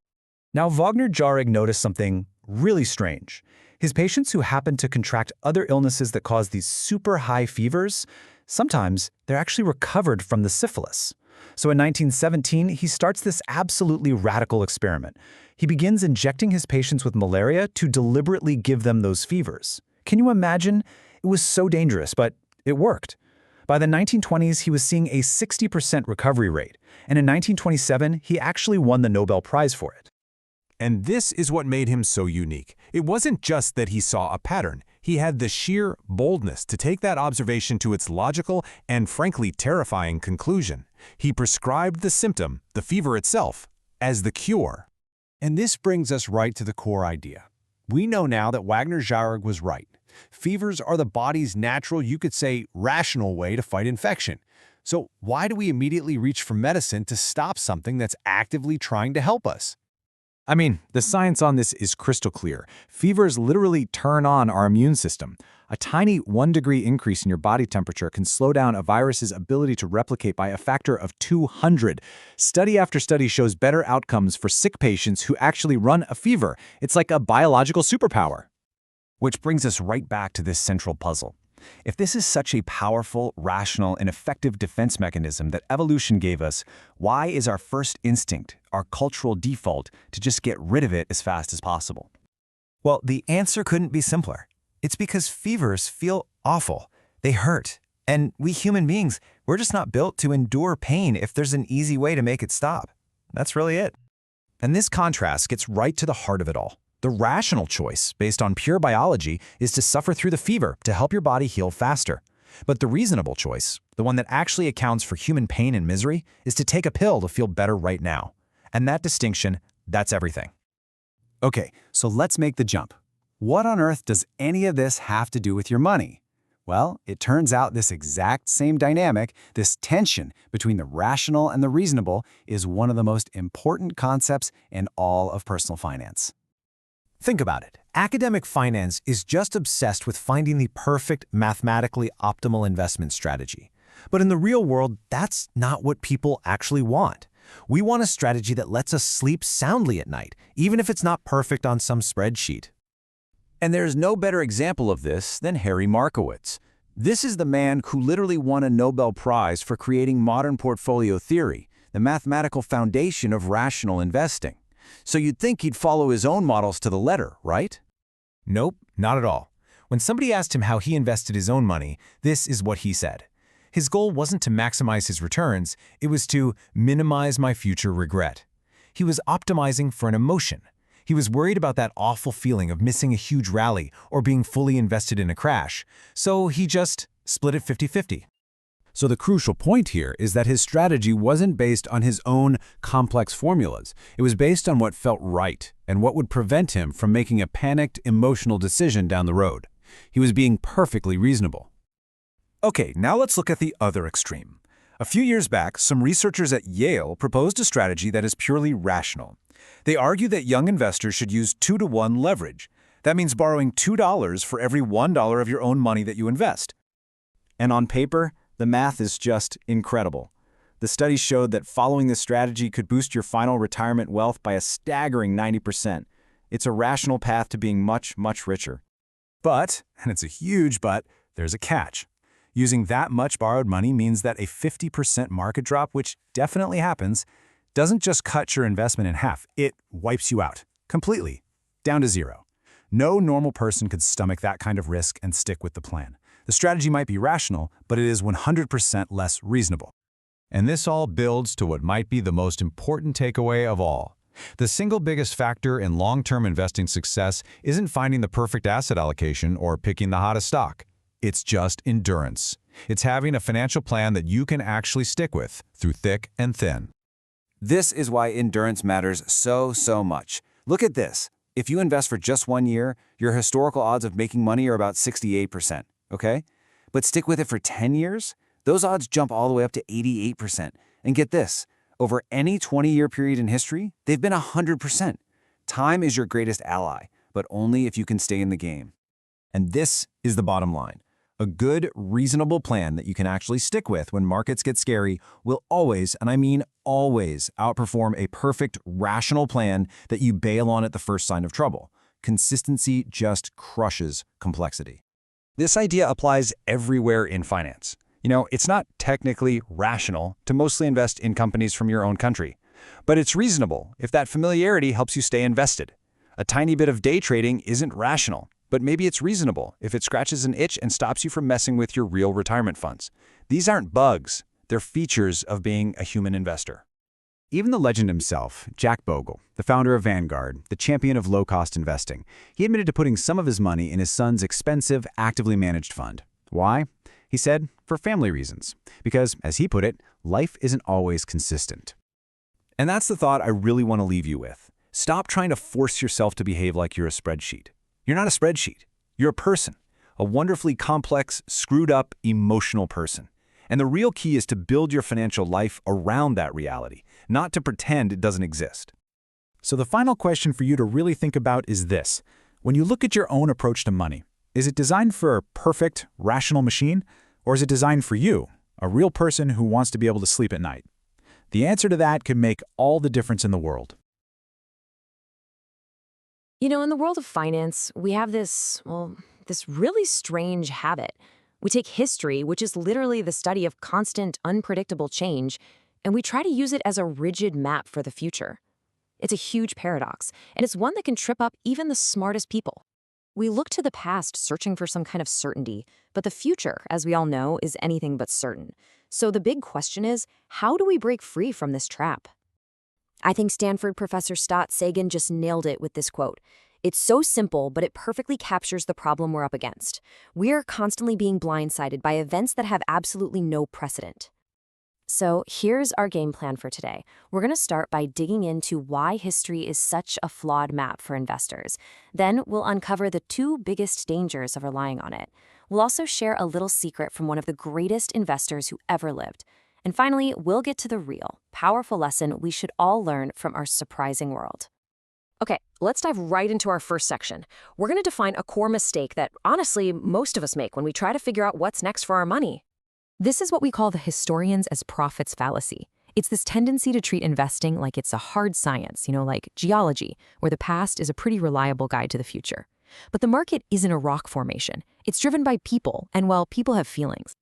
Now, Wagner Jarek noticed something really strange. His patients who happened to contract other illnesses that cause these super high fevers, sometimes they're actually recovered from the syphilis. So in 1917, he starts this absolutely radical experiment. He begins injecting his patients with malaria to deliberately give them those fevers. Can you imagine? It was so dangerous, but it worked. By the 1920s, he was seeing a 60% recovery rate, and in 1927, he actually won the Nobel Prize for it. And this is what made him so unique. It wasn't just that he saw a pattern. He had the sheer boldness to take that observation to its logical and frankly terrifying conclusion. He prescribed the symptom, the fever itself, as the cure. And this brings us right to the core idea. We know now that Wagner Jarek was right. Fevers are the body's natural, you could say, rational way to fight infection. So why do we immediately reach for medicine to stop something that's actively trying to help us? I mean, the science on this is crystal clear. Fevers literally turn on our immune system. A tiny 1-degree increase in your body temperature can slow down a virus's ability to replicate by a factor of 200. Study after study shows better outcomes for sick patients who actually run a fever. It's like a biological superpower. Which brings us right back to this central puzzle. If this is such a powerful, rational, and effective defense mechanism that evolution gave us, why is our first instinct, our cultural default, to just get rid of it as fast as possible? Well, the answer couldn't be simpler. It's because fevers feel awful. They hurt. And we human beings, we're just not built to endure pain if there's an easy way to make it stop. That's really it. And this contrast gets right to the heart of it all. The rational choice, based on pure biology, is to suffer through the fever to help your body heal faster. But the reasonable choice, the one that actually accounts for human pain and misery, is to take a pill to feel better right now. And that distinction, that's everything. Okay, so let's make the jump. What on earth does any of this have to do with your money? Well, it turns out this exact same dynamic, this tension between the rational and the reasonable, is one of the most important concepts in all of personal finance. Think about it. Academic finance is just obsessed with finding the perfect, mathematically optimal investment strategy. But in the real world, that's not what people actually want. We want a strategy that lets us sleep soundly at night, even if it's not perfect on some spreadsheet. And there's no better example of this than Harry Markowitz. This is the man who literally won a Nobel Prize for creating modern portfolio theory, the mathematical foundation of rational investing. So you'd think he'd follow his own models to the letter, right? Nope, not at all. When somebody asked him how he invested his own money, this is what he said. His goal wasn't to maximize his returns, it was to minimize my future regret. He was optimizing for an emotion. He was worried about that awful feeling of missing a huge rally or being fully invested in a crash, so he just split it 50-50. So the crucial point here is that his strategy wasn't based on his own complex formulas. It was based on what felt right and what would prevent him from making a panicked, emotional decision down the road. He was being perfectly reasonable. Okay, now let's look at the other extreme. A few years back, some researchers at Yale proposed a strategy that is purely rational. They argue that young investors should use 2-to-1 leverage. That means borrowing $2 for every $1 of your own money that you invest. And on paper, the math is just incredible. The study showed that following this strategy could boost your final retirement wealth by a staggering 90%. It's a rational path to being much, much richer. But, and it's a huge but, there's a catch. Using that much borrowed money means that a 50% market drop, which definitely happens, doesn't just cut your investment in half, it wipes you out, completely, down to zero. No normal person could stomach that kind of risk and stick with the plan. The strategy might be rational, but it is 100% less reasonable. And this all builds to what might be the most important takeaway of all. The single biggest factor in long-term investing success isn't finding the perfect asset allocation or picking the hottest stock. It's just endurance. It's having a financial plan that you can actually stick with through thick and thin. This is why endurance matters so much. Look at this. If you invest for just 1 year, your historical odds of making money are about 68%, okay? But stick with it for 10 years, those odds jump all the way up to 88%. And get this, over any 20-year period in history, they've been 100%. Time is your greatest ally, but only if you can stay in the game. And this is the bottom line. A good, reasonable plan that you can actually stick with when markets get scary will always, and I mean always, outperform a perfect, rational plan that you bail on at the first sign of trouble. Consistency just crushes complexity. This idea applies everywhere in finance. You know, it's not technically rational to mostly invest in companies from your own country, but it's reasonable if that familiarity helps you stay invested. A tiny bit of day trading isn't rational, but maybe it's reasonable if it scratches an itch and stops you from messing with your real retirement funds. These aren't bugs, they're features of being a human investor. Even the legend himself, Jack Bogle, the founder of Vanguard, the champion of low-cost investing, he admitted to putting some of his money in his son's expensive, actively managed fund. Why? He said, for family reasons. Because, as he put it, life isn't always consistent. And that's the thought I really want to leave you with. Stop trying to force yourself to behave like you're a spreadsheet. You're not a spreadsheet. You're a person, a wonderfully complex, screwed up, emotional person. And the real key is to build your financial life around that reality, not to pretend it doesn't exist. So the final question for you to really think about is this. When you look at your own approach to money, is it designed for a perfect, rational machine, or is it designed for you, a real person who wants to be able to sleep at night? The answer to that could make all the difference in the world. You know, in the world of finance, we have this really strange habit. We take history, which is literally the study of constant, unpredictable change, and we try to use it as a rigid map for the future. It's a huge paradox, and it's one that can trip up even the smartest people. We look to the past searching for some kind of certainty, but the future, as we all know, is anything but certain. So the big question is, how do we break free from this trap? I think Stanford professor Stott Sagan just nailed it with this quote. It's so simple, but it perfectly captures the problem we're up against. We're constantly being blindsided by events that have absolutely no precedent. So here's our game plan for today. We're going to start by digging into why history is such a flawed map for investors. Then we'll uncover the two biggest dangers of relying on it. We'll also share a little secret from one of the greatest investors who ever lived. And finally, we'll get to the real, powerful lesson we should all learn from our surprising world. Okay, let's dive right into our first section. We're going to define a core mistake that, honestly, most of us make when we try to figure out what's next for our money. This is what we call the historians as prophets fallacy. It's this tendency to treat investing like it's a hard science, like geology, where the past is a pretty reliable guide to the future. But the market isn't a rock formation. It's driven by people, and well, people have feelings.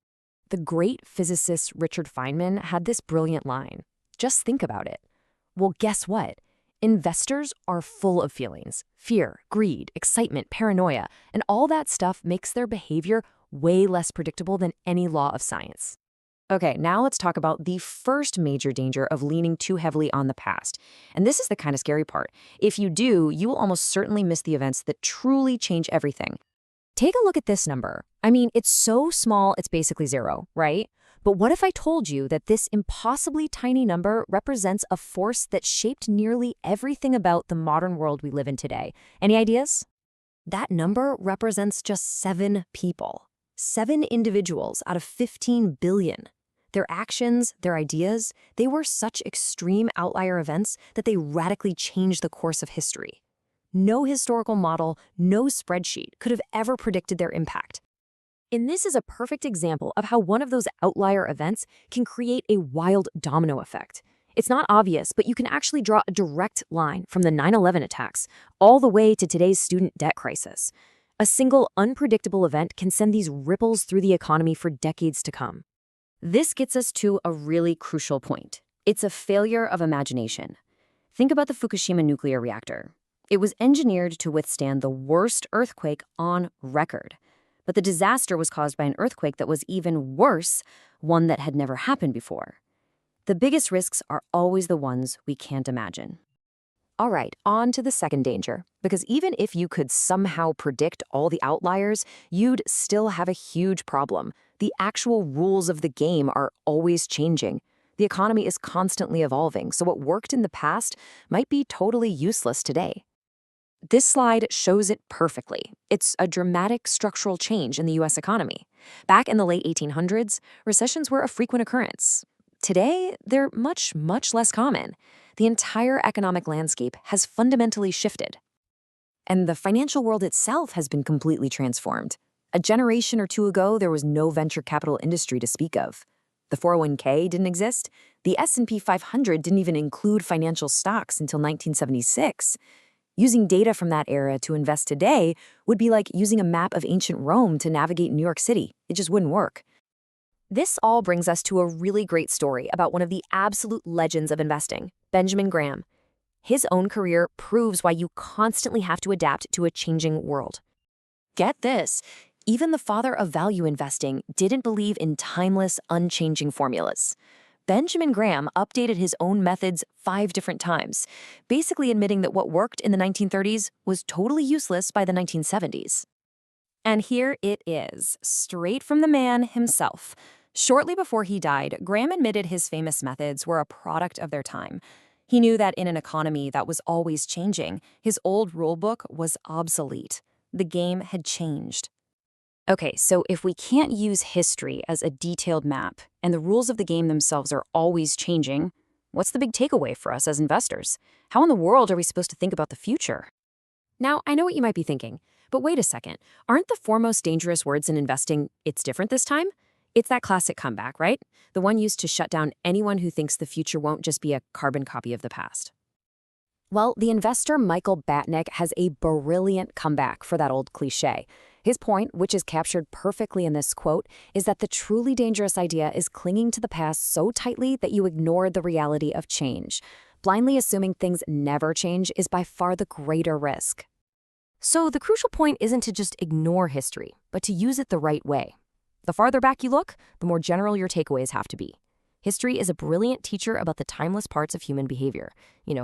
The great physicist Richard Feynman had this brilliant line. Just think about it. Well, guess what? Investors are full of feelings. Fear, greed, excitement, paranoia, and all that stuff makes their behavior way less predictable than any law of science. Okay, now let's talk about the first major danger of leaning too heavily on the past. And this is the kind of scary part. If you do, you will almost certainly miss the events that truly change everything. Take a look at this number. I mean, it's so small, it's basically zero, right? But what if I told you that this impossibly tiny number represents a force that shaped nearly everything about the modern world we live in today? Any ideas? That number represents just 7 people. 7 individuals out of 15 billion. Their actions, their ideas, they were such extreme outlier events that they radically changed the course of history. No historical model, no spreadsheet could have ever predicted their impact. And this is a perfect example of how one of those outlier events can create a wild domino effect. It's not obvious, but you can actually draw a direct line from the 9/11 attacks all the way to today's student debt crisis. A single unpredictable event can send these ripples through the economy for decades to come. This gets us to a really crucial point. It's a failure of imagination. Think about the Fukushima nuclear reactor. It was engineered to withstand the worst earthquake on record. But the disaster was caused by an earthquake that was even worse, one that had never happened before. The biggest risks are always the ones we can't imagine. All right, on to the second danger, because even if you could somehow predict all the outliers, you'd still have a huge problem. The actual rules of the game are always changing. The economy is constantly evolving, so what worked in the past might be totally useless today. This slide shows it perfectly. It's a dramatic structural change in the U.S. economy. Back in the late 1800s, recessions were a frequent occurrence. Today, they're much, much less common. The entire economic landscape has fundamentally shifted. And the financial world itself has been completely transformed. A generation or two ago, there was no venture capital industry to speak of. The 401k didn't exist. The S&P 500 didn't even include financial stocks until 1976. Using data from that era to invest today would be like using a map of ancient Rome to navigate New York City. It just wouldn't work. This all brings us to a really great story about one of the absolute legends of investing, Benjamin Graham. His own career proves why you constantly have to adapt to a changing world. Get this, even the father of value investing didn't believe in timeless, unchanging formulas. Benjamin Graham updated his own methods 5 different times, basically admitting that what worked in the 1930s was totally useless by the 1970s. And here it is, straight from the man himself. Shortly before he died, Graham admitted his famous methods were a product of their time. He knew that in an economy that was always changing, his old rulebook was obsolete. The game had changed. Okay, so if we can't use history as a detailed map, and the rules of the game themselves are always changing, what's the big takeaway for us as investors? How in the world are we supposed to think about the future? Now, I know what you might be thinking, but wait a second. Aren't the 4 most dangerous words in investing, "it's different this time"? It's that classic comeback, right? The one used to shut down anyone who thinks the future won't just be a carbon copy of the past. Well, the investor Michael Batnick has a brilliant comeback for that old cliche. His point, which is captured perfectly in this quote, is that the truly dangerous idea is clinging to the past so tightly that you ignore the reality of change. Blindly assuming things never change is by far the greater risk. So the crucial point isn't to just ignore history, but to use it the right way. The farther back you look, the more general your takeaways have to be. History is a brilliant teacher about the timeless parts of human behavior.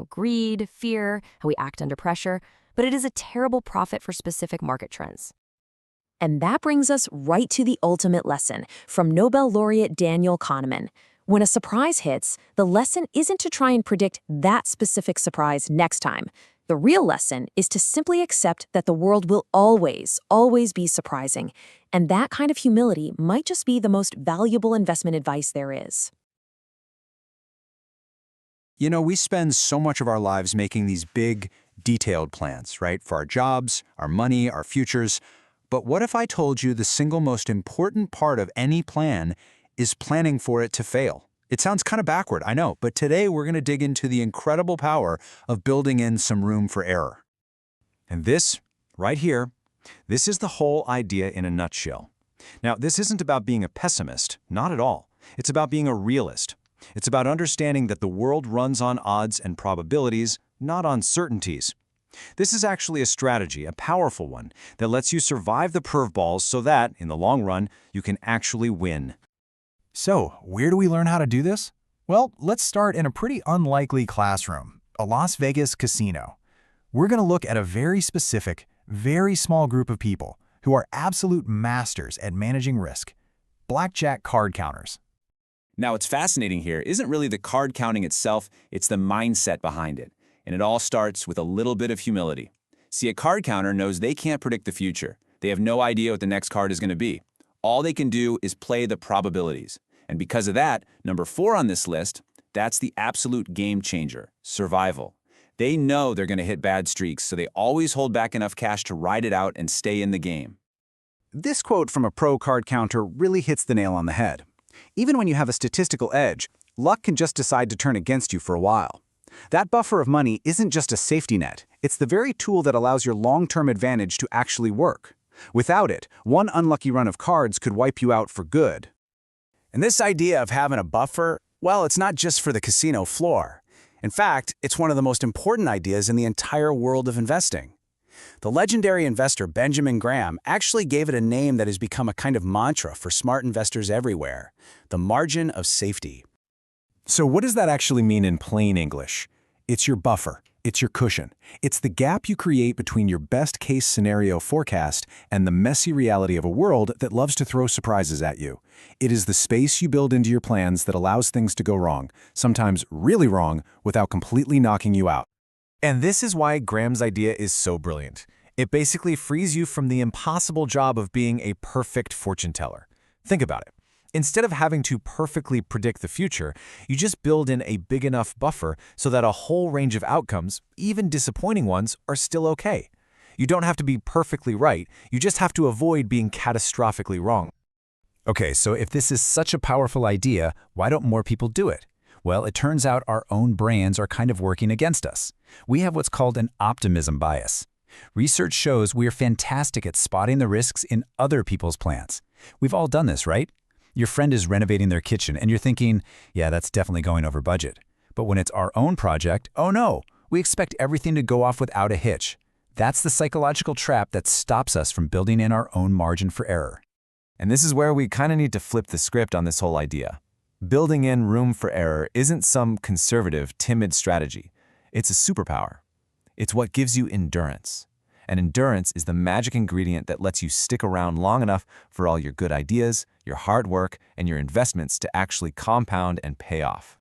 Greed, fear, how we act under pressure, but it is a terrible prophet for specific market trends. And that brings us right to the ultimate lesson from Nobel laureate Daniel Kahneman. When a surprise hits, the lesson isn't to try and predict that specific surprise next time. The real lesson is to simply accept that the world will always, always be surprising. And that kind of humility might just be the most valuable investment advice there is. We spend so much of our lives making these big, detailed plans, right? For our jobs, our money, our futures. But what if I told you the single most important part of any plan is planning for it to fail? It sounds kind of backward, I know, but today we're going to dig into the incredible power of building in some room for error. And this, right here, this is the whole idea in a nutshell. Now, this isn't about being a pessimist, not at all. It's about being a realist. It's about understanding that the world runs on odds and probabilities, not on certainties. This is actually a strategy, a powerful one, that lets you survive the curveballs so that, in the long run, you can actually win. So, where do we learn how to do this? Well, let's start in a pretty unlikely classroom, a Las Vegas casino. We're going to look at a very specific, very small group of people who are absolute masters at managing risk. Blackjack card counters. Now, what's fascinating here isn't really the card counting itself, it's the mindset behind it. And it all starts with a little bit of humility. See, a card counter knows they can't predict the future. They have no idea what the next card is going to be. All they can do is play the probabilities. And because of that, number 4 on this list, that's the absolute game changer, survival. They know they're going to hit bad streaks, so they always hold back enough cash to ride it out and stay in the game. This quote from a pro card counter really hits the nail on the head. Even when you have a statistical edge, luck can just decide to turn against you for a while. That buffer of money isn't just a safety net, it's the very tool that allows your long-term advantage to actually work. Without it, one unlucky run of cards could wipe you out for good. And this idea of having a buffer, well, it's not just for the casino floor. In fact, it's one of the most important ideas in the entire world of investing. The legendary investor Benjamin Graham actually gave it a name that has become a kind of mantra for smart investors everywhere: the margin of safety. So what does that actually mean in plain English? It's your buffer. It's your cushion. It's the gap you create between your best-case scenario forecast and the messy reality of a world that loves to throw surprises at you. It is the space you build into your plans that allows things to go wrong, sometimes really wrong, without completely knocking you out. And this is why Graham's idea is so brilliant. It basically frees you from the impossible job of being a perfect fortune teller. Think about it. Instead of having to perfectly predict the future, you just build in a big enough buffer so that a whole range of outcomes, even disappointing ones, are still okay. You don't have to be perfectly right, you just have to avoid being catastrophically wrong. Okay, so if this is such a powerful idea, why don't more people do it? Well, it turns out our own brains are kind of working against us. We have what's called an optimism bias. Research shows we're fantastic at spotting the risks in other people's plans. We've all done this, right? Your friend is renovating their kitchen and you're thinking, yeah, that's definitely going over budget. But when it's our own project, oh no, we expect everything to go off without a hitch. That's the psychological trap that stops us from building in our own margin for error. And this is where we kind of need to flip the script on this whole idea. Building in room for error isn't some conservative, timid strategy. It's a superpower. It's what gives you endurance. And endurance is the magic ingredient that lets you stick around long enough for all your good ideas, your hard work, and your investments to actually compound and pay off.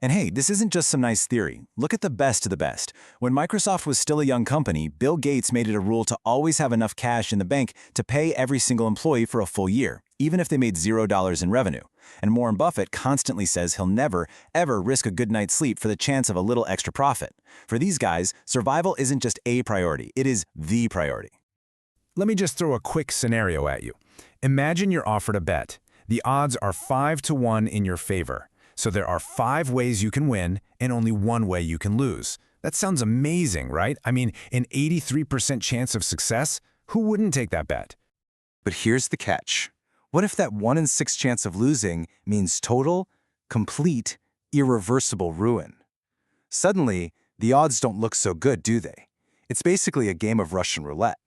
And hey, this isn't just some nice theory. Look at the best of the best. When Microsoft was still a young company, Bill Gates made it a rule to always have enough cash in the bank to pay every single employee for a full year, even if they made $0 in revenue. And Warren Buffett constantly says he'll never, ever risk a good night's sleep for the chance of a little extra profit. For these guys, survival isn't just a priority, it is the priority. Let me just throw a quick scenario at you. Imagine you're offered a bet. The odds are 5-1 in your favor. So there are 5 ways you can win and only 1 way you can lose. That sounds amazing, right? I mean, an 83% chance of success? Who wouldn't take that bet? But here's the catch. What if that 1 in 6 chance of losing means total, complete, irreversible ruin? Suddenly, the odds don't look so good, do they? It's basically a game of Russian roulette.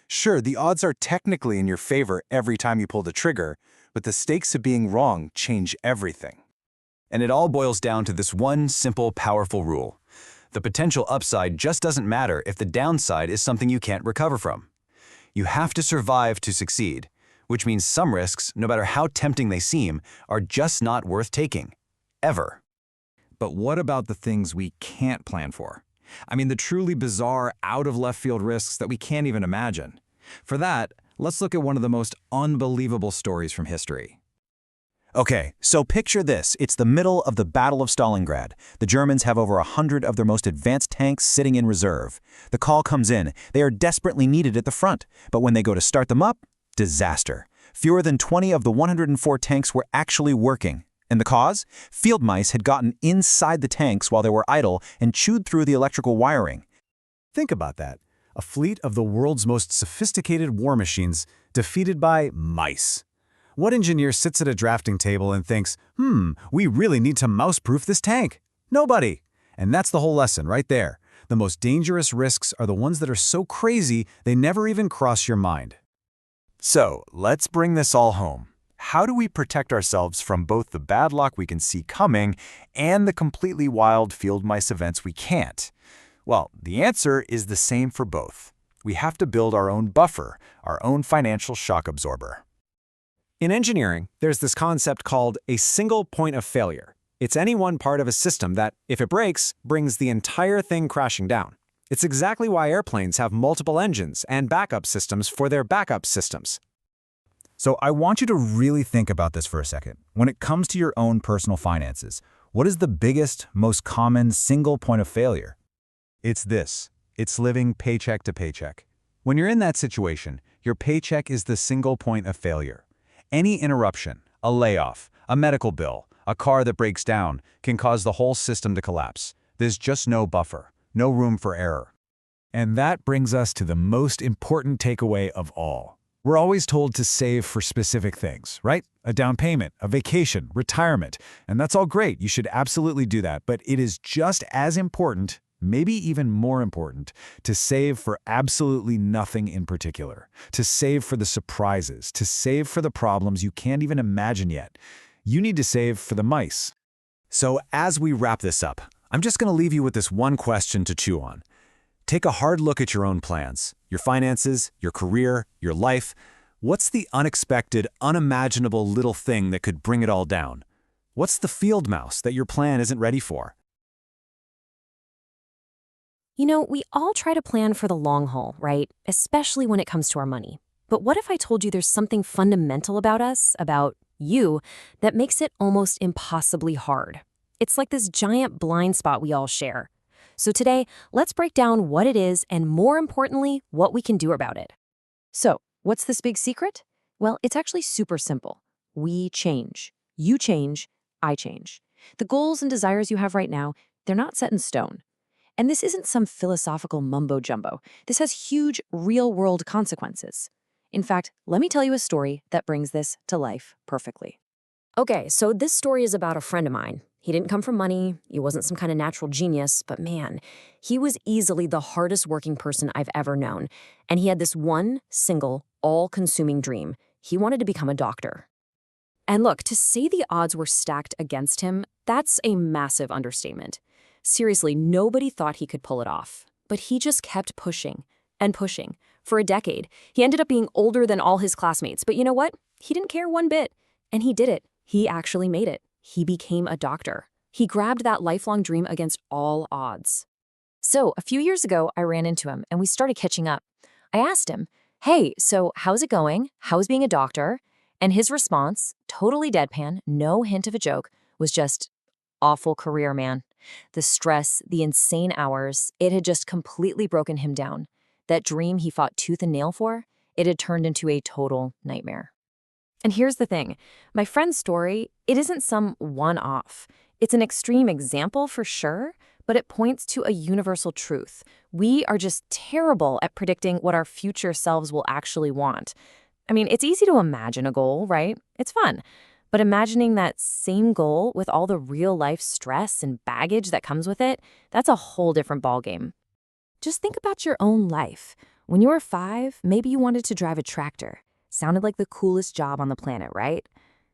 Sure, the odds are technically in your favor every time you pull the trigger, but the stakes of being wrong change everything. And it all boils down to this one simple, powerful rule. The potential upside just doesn't matter if the downside is something you can't recover from. You have to survive to succeed, which means some risks, no matter how tempting they seem, are just not worth taking. Ever. But what about the things we can't plan for? I mean, the truly bizarre, out-of-left-field risks that we can't even imagine. For that, let's look at one of the most unbelievable stories from history. Okay, so picture this. It's the middle of the Battle of Stalingrad. The Germans have over 100 of their most advanced tanks sitting in reserve. The call comes in. They are desperately needed at the front. But when they go to start them up, disaster. Fewer than 20 of the 104 tanks were actually working. And the cause? Field mice had gotten inside the tanks while they were idle and chewed through the electrical wiring. Think about that. A fleet of the world's most sophisticated war machines defeated by mice. What engineer sits at a drafting table and thinks, we really need to mouse-proof this tank? Nobody. And that's the whole lesson right there. The most dangerous risks are the ones that are so crazy they never even cross your mind. So, let's bring this all home. How do we protect ourselves from both the bad luck we can see coming and the completely wild field mice events we can't? Well, the answer is the same for both. We have to build our own buffer, our own financial shock absorber. In engineering, there's this concept called a single point of failure. It's any one part of a system that, if it breaks, brings the entire thing crashing down. It's exactly why airplanes have multiple engines and backup systems for their backup systems. So I want you to really think about this for a second. When it comes to your own personal finances, what is the biggest, most common single point of failure? It's this. It's living paycheck to paycheck. When you're in that situation, your paycheck is the single point of failure. Any interruption, a layoff, a medical bill, a car that breaks down, can cause the whole system to collapse. There's just no buffer, no room for error. And that brings us to the most important takeaway of all. We're always told to save for specific things, right? A down payment, a vacation, retirement, and that's all great. You should absolutely do that, but it is just as important, maybe even more important, to save for absolutely nothing in particular, to save for the surprises, to save for the problems you can't even imagine yet. You need to save for the mice. So as we wrap this up, I'm just going to leave you with this one question to chew on. Take a hard look at your own plans, your finances, your career, your life. What's the unexpected, unimaginable little thing that could bring it all down? What's the field mouse that your plan isn't ready for? You know, we all try to plan for the long haul, right? Especially when it comes to our money. But what if I told you there's something fundamental about us, about you, that makes it almost impossibly hard? It's like this giant blind spot we all share. So today, let's break down what it is and, more importantly, what we can do about it. So, what's this big secret? Well, it's actually super simple. We change. You change, I change. The goals and desires you have right now, they're not set in stone. And this isn't some philosophical mumbo-jumbo. This has huge, real-world consequences. In fact, let me tell you a story that brings this to life perfectly. Okay, so this story is about a friend of mine. He didn't come from money, he wasn't some kind of natural genius, but man, he was easily the hardest working person I've ever known. And he had this one, single, all-consuming dream. He wanted to become a doctor. And look, to say the odds were stacked against him, that's a massive understatement. Seriously, nobody thought he could pull it off. But he just kept pushing and pushing. For a decade, he ended up being older than all his classmates. But you know what? He didn't care one bit. And he did it. He actually made it. He became a doctor. He grabbed that lifelong dream against all odds. So a few years ago, I ran into him and we started catching up. I asked him, hey, so how's it going? How's being a doctor? And his response, totally deadpan, no hint of a joke, was just, awful career, man. The stress, the insane hours, it had just completely broken him down. That dream he fought tooth and nail for, it had turned into a total nightmare. And here's the thing, my friend's story, it isn't some one-off. It's an extreme example for sure, but it points to a universal truth. We are just terrible at predicting what our future selves will actually want. I mean, it's easy to imagine a goal, right? It's fun. But imagining that same goal with all the real-life stress and baggage that comes with it, that's a whole different ballgame. Just think about your own life. When you were 5, maybe you wanted to drive a tractor. Sounded like the coolest job on the planet, right?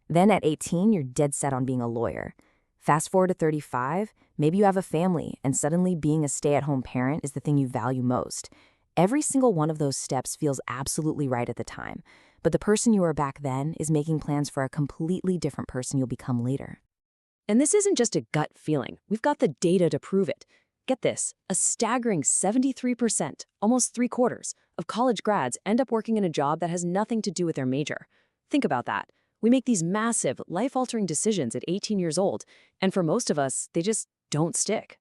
Then at 18, you're dead set on being a lawyer. Fast forward to 35, maybe you have a family, and suddenly being a stay-at-home parent is the thing you value most. Every single one of those steps feels absolutely right at the time, but the person you were back then is making plans for a completely different person you'll become later. And this isn't just a gut feeling. We've got the data to prove it. Get this, a staggering 73%, almost 3/4, of college grads end up working in a job that has nothing to do with their major. Think about that. We make these massive, life-altering decisions at 18 years old, and for most of us, they just don't stick.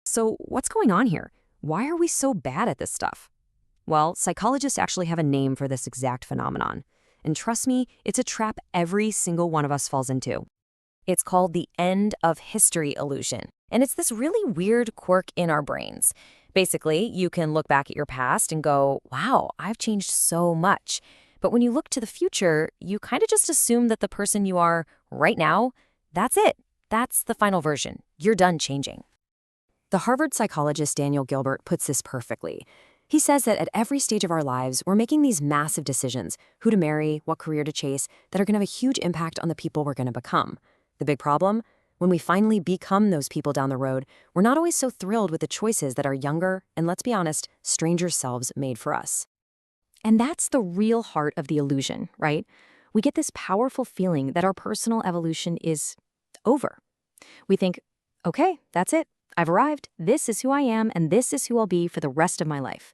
So what's going on here? Why are we so bad at this stuff? Well, psychologists actually have a name for this exact phenomenon. And trust me, it's a trap every single one of us falls into. It's called the end of history illusion. And it's this really weird quirk in our brains. Basically, you can look back at your past and go, wow, I've changed so much. But when you look to the future, you kind of just assume that the person you are right now, that's it. That's the final version. You're done changing. The Harvard psychologist Daniel Gilbert puts this perfectly. He says that at every stage of our lives, we're making these massive decisions, who to marry, what career to chase, that are going to have a huge impact on the people we're going to become. The big problem? When we finally become those people down the road, we're not always so thrilled with the choices that our younger, and let's be honest, stranger selves made for us. And that's the real heart of the illusion, right? We get this powerful feeling that our personal evolution is over. We think, okay, that's it. I've arrived. This is who I am, and this is who I'll be for the rest of my life.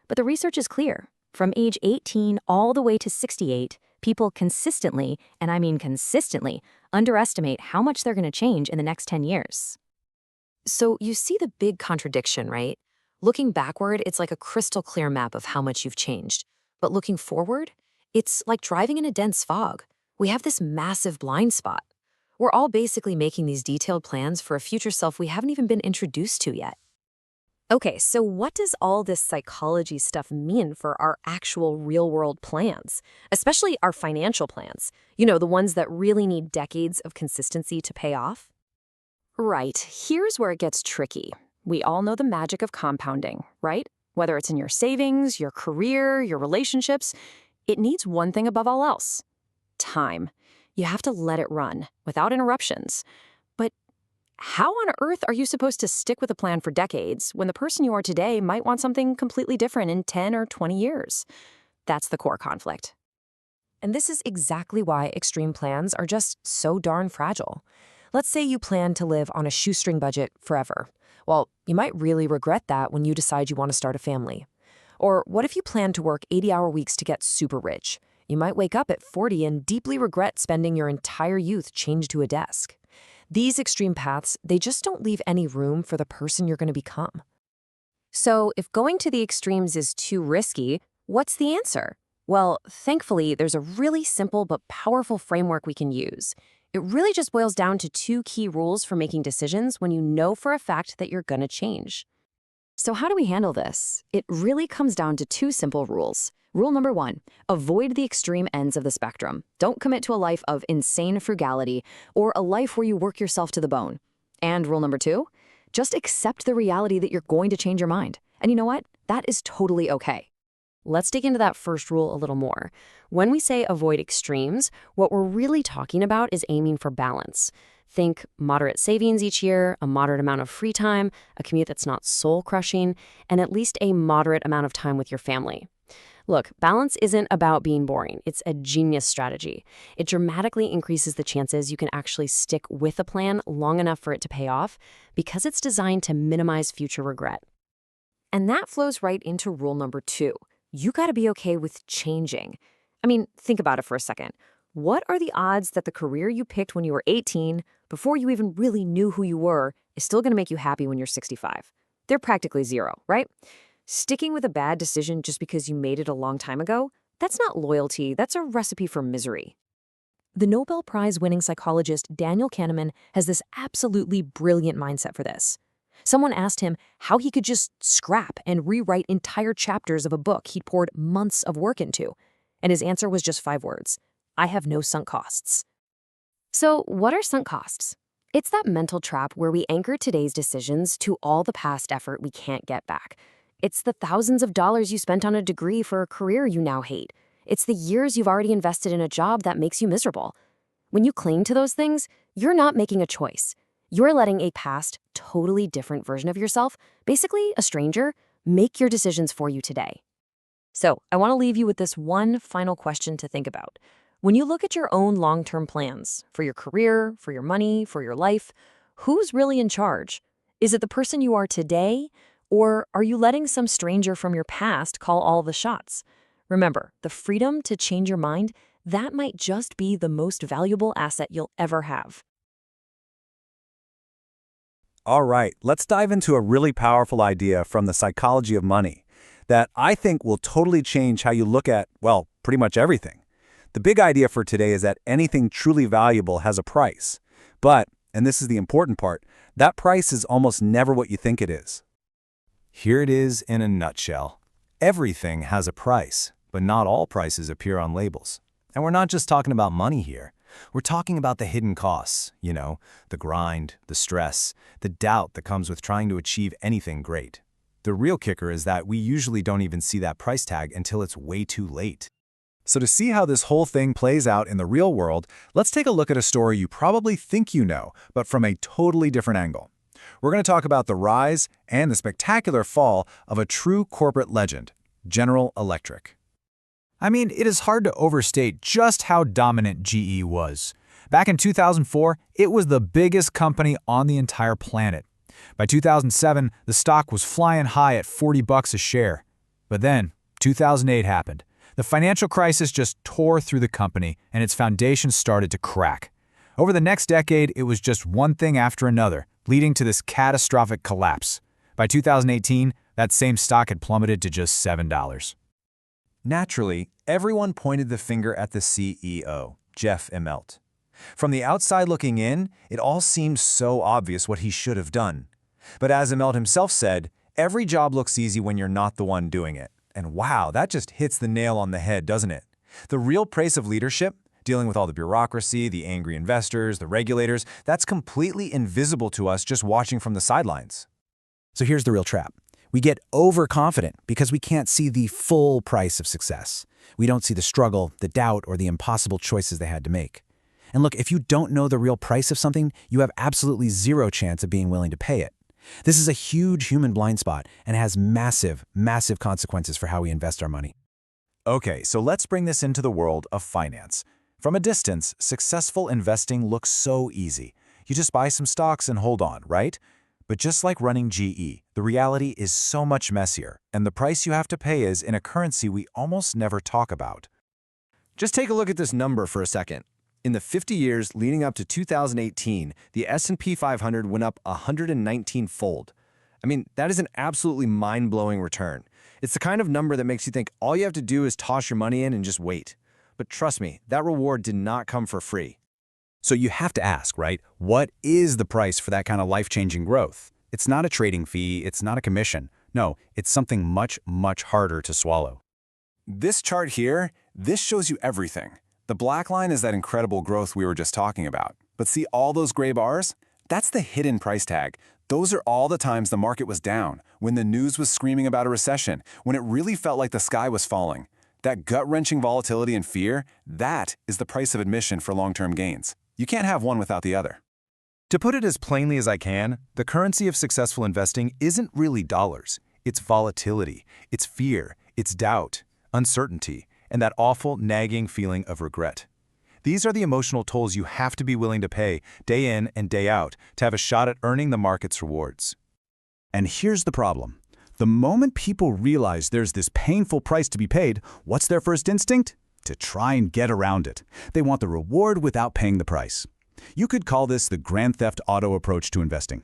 But the research is clear. From age 18 all the way to 68, people consistently, and I mean consistently, underestimate how much they're going to change in the next 10 years. So you see the big contradiction, right? Looking backward, it's like a crystal clear map of how much you've changed. But looking forward, it's like driving in a dense fog. We have this massive blind spot. We're all basically making these detailed plans for a future self we haven't even been introduced to yet. Okay, so what does all this psychology stuff mean for our actual real-world plans, especially our financial plans? You know, the ones that really need decades of consistency to pay off? Right, here's where it gets tricky. We all know the magic of compounding, right? Whether it's in your savings, your career, your relationships, it needs one thing above all else: time. You have to let it run without interruptions. But how on earth are you supposed to stick with a plan for decades when the person you are today might want something completely different in 10 or 20 years? That's the core conflict. And this is exactly why extreme plans are just so darn fragile. Let's say you plan to live on a shoestring budget forever. Well, you might really regret that when you decide you want to start a family. Or what if you plan to work 80-hour weeks to get super rich? You might wake up at 40 and deeply regret spending your entire youth chained to a desk. These extreme paths, they just don't leave any room for the person you're going to become. So if going to the extremes is too risky, what's the answer? Well, thankfully, there's a really simple but powerful framework we can use. It really just boils down to two key rules for making decisions when you know for a fact that you're going to change. So how do we handle this? It really comes down to two simple rules. Rule number 1, avoid the extreme ends of the spectrum. Don't commit to a life of insane frugality or a life where you work yourself to the bone. And rule number 2, just accept the reality that you're going to change your mind. And you know what? That is totally okay. Let's dig into that first rule a little more. When we say avoid extremes, what we're really talking about is aiming for balance. Think moderate savings each year, a moderate amount of free time, a commute that's not soul-crushing, and at least a moderate amount of time with your family. Look, balance isn't about being boring. It's a genius strategy. It dramatically increases the chances you can actually stick with a plan long enough for it to pay off because it's designed to minimize future regret. And that flows right into rule number 2. You got to be okay with changing. I mean, think about it for a second. What are the odds that the career you picked when you were 18, before you even really knew who you were, is still going to make you happy when you're 65? They're practically zero, right? Sticking with a bad decision just because you made it a long time ago, that's not loyalty, that's a recipe for misery. The Nobel Prize-winning psychologist Daniel Kahneman has this absolutely brilliant mindset for this. Someone asked him how he could just scrap and rewrite entire chapters of a book he'd poured months of work into. And his answer was just 5 words: I have no sunk costs. So what are sunk costs? It's that mental trap where we anchor today's decisions to all the past effort we can't get back. It's the thousands of dollars you spent on a degree for a career you now hate. It's the years you've already invested in a job that makes you miserable. When you cling to those things, you're not making a choice. You're letting a past, totally different version of yourself, basically a stranger, make your decisions for you today. So, I want to leave you with this one final question to think about. When you look at your own long-term plans, for your career, for your money, for your life, who's really in charge? Is it the person you are today, or are you letting some stranger from your past call all the shots? Remember, the freedom to change your mind, that might just be the most valuable asset you'll ever have. All right, let's dive into a really powerful idea from the psychology of money that I think will totally change how you look at, well, pretty much everything. The big idea for today is that anything truly valuable has a price. But, and this is the important part, that price is almost never what you think it is. Here it is in a nutshell. Everything has a price, but not all prices appear on labels. And we're not just talking about money here. We're talking about the hidden costs, the grind, the stress, the doubt that comes with trying to achieve anything great. The real kicker is that we usually don't even see that price tag until it's way too late. So to see how this whole thing plays out in the real world, let's take a look at a story you probably think you know, but from a totally different angle. We're going to talk about the rise and the spectacular fall of a true corporate legend, General Electric. I mean, it is hard to overstate just how dominant GE was. Back in 2004, it was the biggest company on the entire planet. By 2007, the stock was flying high at $40 a share. But then, 2008 happened. The financial crisis just tore through the company, and its foundation started to crack. Over the next decade, it was just one thing after another, leading to this catastrophic collapse. By 2018, that same stock had plummeted to just $7. Naturally, everyone pointed the finger at the CEO, Jeff Immelt. From the outside looking in, it all seemed so obvious what he should have done. But as Immelt himself said, every job looks easy when you're not the one doing it. And wow, that just hits the nail on the head, doesn't it? The real price of leadership, dealing with all the bureaucracy, the angry investors, the regulators, that's completely invisible to us just watching from the sidelines. So here's the real trap. We get overconfident because we can't see the full price of success. We don't see the struggle, the doubt, or the impossible choices they had to make. And look, if you don't know the real price of something, you have absolutely zero chance of being willing to pay it. This is a huge human blind spot and has massive, massive consequences for how we invest our money. Okay, so let's bring this into the world of finance. From a distance, successful investing looks so easy. You just buy some stocks and hold on, right? But just like running GE, the reality is so much messier, and the price you have to pay is in a currency we almost never talk about. Just take a look at this number for a second. In the 50 years leading up to 2018, the S&P 500 went up 119-fold. I mean, that is an absolutely mind-blowing return. It's the kind of number that makes you think all you have to do is toss your money in and just wait. But trust me, that reward did not come for free. So you have to ask, right? What is the price for that kind of life-changing growth? It's not a trading fee, it's not a commission. No, it's something much, much harder to swallow. This chart here, this shows you everything. The black line is that incredible growth we were just talking about. But see all those gray bars? That's the hidden price tag. Those are all the times the market was down, when the news was screaming about a recession, when it really felt like the sky was falling. That gut-wrenching volatility and fear, that is the price of admission for long-term gains. You can't have one without the other. To put it as plainly as I can, the currency of successful investing isn't really dollars. It's volatility, it's fear, it's doubt, uncertainty, and that awful, nagging feeling of regret. These are the emotional tolls you have to be willing to pay day in and day out to have a shot at earning the market's rewards. And here's the problem. The moment people realize there's this painful price to be paid, what's their first instinct? To try and get around it. They want the reward without paying the price. You could call this the Grand Theft Auto approach to investing.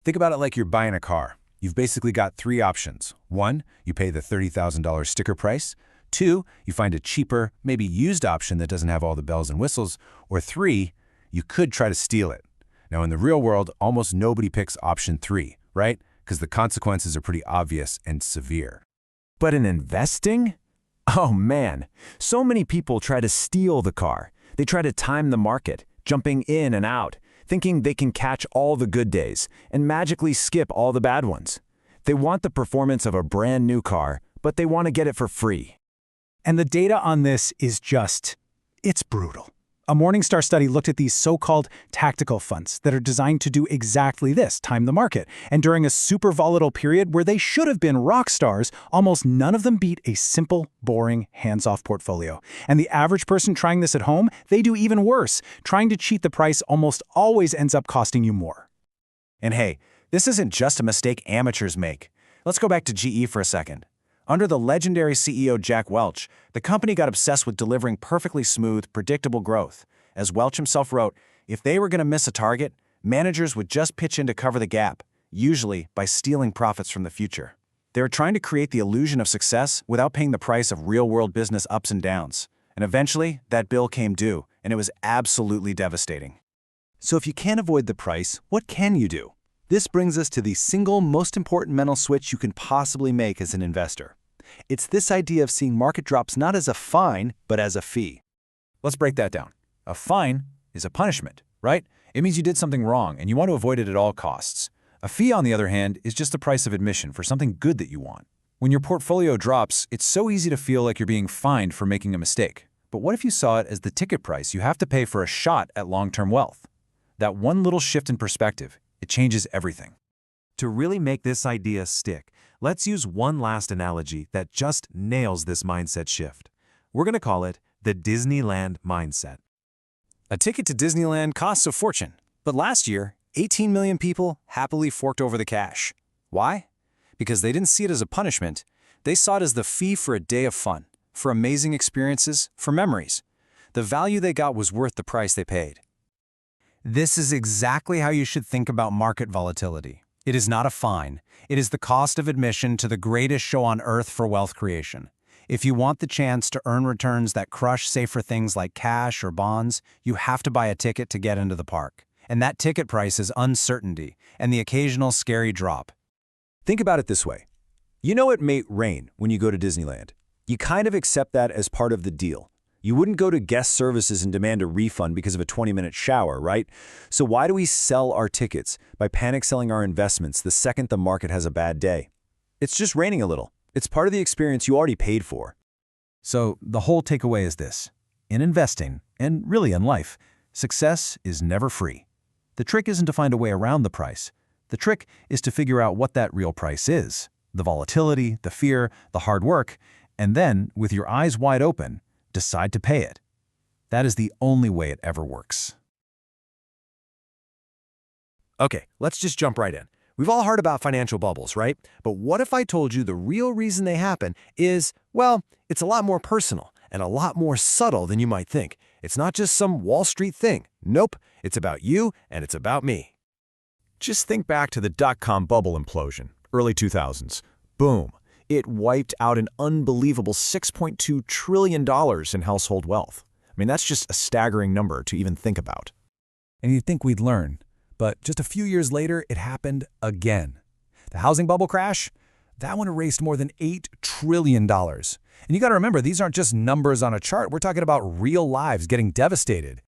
Think about it like you're buying a car. You've basically got three options. One, you pay the $30,000 sticker price. Two, you find a cheaper, maybe used option that doesn't have all the bells and whistles. Or three, you could try to steal it. Now, in the real world, almost nobody picks option three, right? Because the consequences are pretty obvious and severe. But in investing? Oh man, so many people try to steal the car. They try to time the market, jumping in and out, thinking they can catch all the good days and magically skip all the bad ones. They want the performance of a brand new car, but they want to get it for free. And the data on this is it's brutal. A Morningstar study looked at these so-called tactical funds that are designed to do exactly this, time the market. And during a super volatile period where they should have been rock stars, almost none of them beat a simple, boring, hands-off portfolio. And the average person trying this at home, they do even worse. Trying to cheat the price almost always ends up costing you more. And hey, this isn't just a mistake amateurs make. Let's go back to GE for a second. Under the legendary CEO Jack Welch, the company got obsessed with delivering perfectly smooth, predictable growth. As Welch himself wrote, if they were going to miss a target, managers would just pitch in to cover the gap, usually by stealing profits from the future. They were trying to create the illusion of success without paying the price of real-world business ups and downs. And eventually, that bill came due, and it was absolutely devastating. So if you can't avoid the price, what can you do? This brings us to the single most important mental switch you can possibly make as an investor. It's this idea of seeing market drops not as a fine, but as a fee. Let's break that down. A fine is a punishment, right? It means you did something wrong and you want to avoid it at all costs. A fee, on the other hand, is just the price of admission for something good that you want. When your portfolio drops, it's so easy to feel like you're being fined for making a mistake. But what if you saw it as the ticket price you have to pay for a shot at long-term wealth? That one little shift in perspective, it changes everything. To really make this idea stick, let's use one last analogy that just nails this mindset shift. We're going to call it the Disneyland mindset. A ticket to Disneyland costs a fortune, but last year, 18 million people happily forked over the cash. Why? Because they didn't see it as a punishment. They saw it as the fee for a day of fun, for amazing experiences, for memories. The value they got was worth the price they paid. This is exactly how you should think about market volatility. It is not a fine. It is the cost of admission to the greatest show on earth for wealth creation. If you want the chance to earn returns that crush safer things like cash or bonds, you have to buy a ticket to get into the park. And that ticket price is uncertainty and the occasional scary drop. Think about it this way. You know it may rain when you go to Disneyland. You kind of accept that as part of the deal. You wouldn't go to guest services and demand a refund because of a 20-minute shower, right? So why do we sell our tickets by panic selling our investments the second the market has a bad day? It's just raining a little. It's part of the experience you already paid for. So the whole takeaway is this. In investing, and really in life, success is never free. The trick isn't to find a way around the price. The trick is to figure out what that real price is, the volatility, the fear, the hard work, and then, with your eyes wide open, decide to pay it. That is the only way it ever works. Okay, let's just jump right in. We've all heard about financial bubbles, right? But what if I told you the real reason they happen is, well, it's a lot more personal and a lot more subtle than you might think. It's not just some Wall Street thing. Nope, it's about you and it's about me. Just think back to the dot-com bubble implosion, early 2000s. Boom. It wiped out an unbelievable $6.2 trillion in household wealth. I mean, that's just a staggering number to even think about. And you'd think we'd learn, but just a few years later, it happened again. The housing bubble crash? That one erased more than $8 trillion. And you got to remember, these aren't just numbers on a chart. We're talking about real lives getting devastated.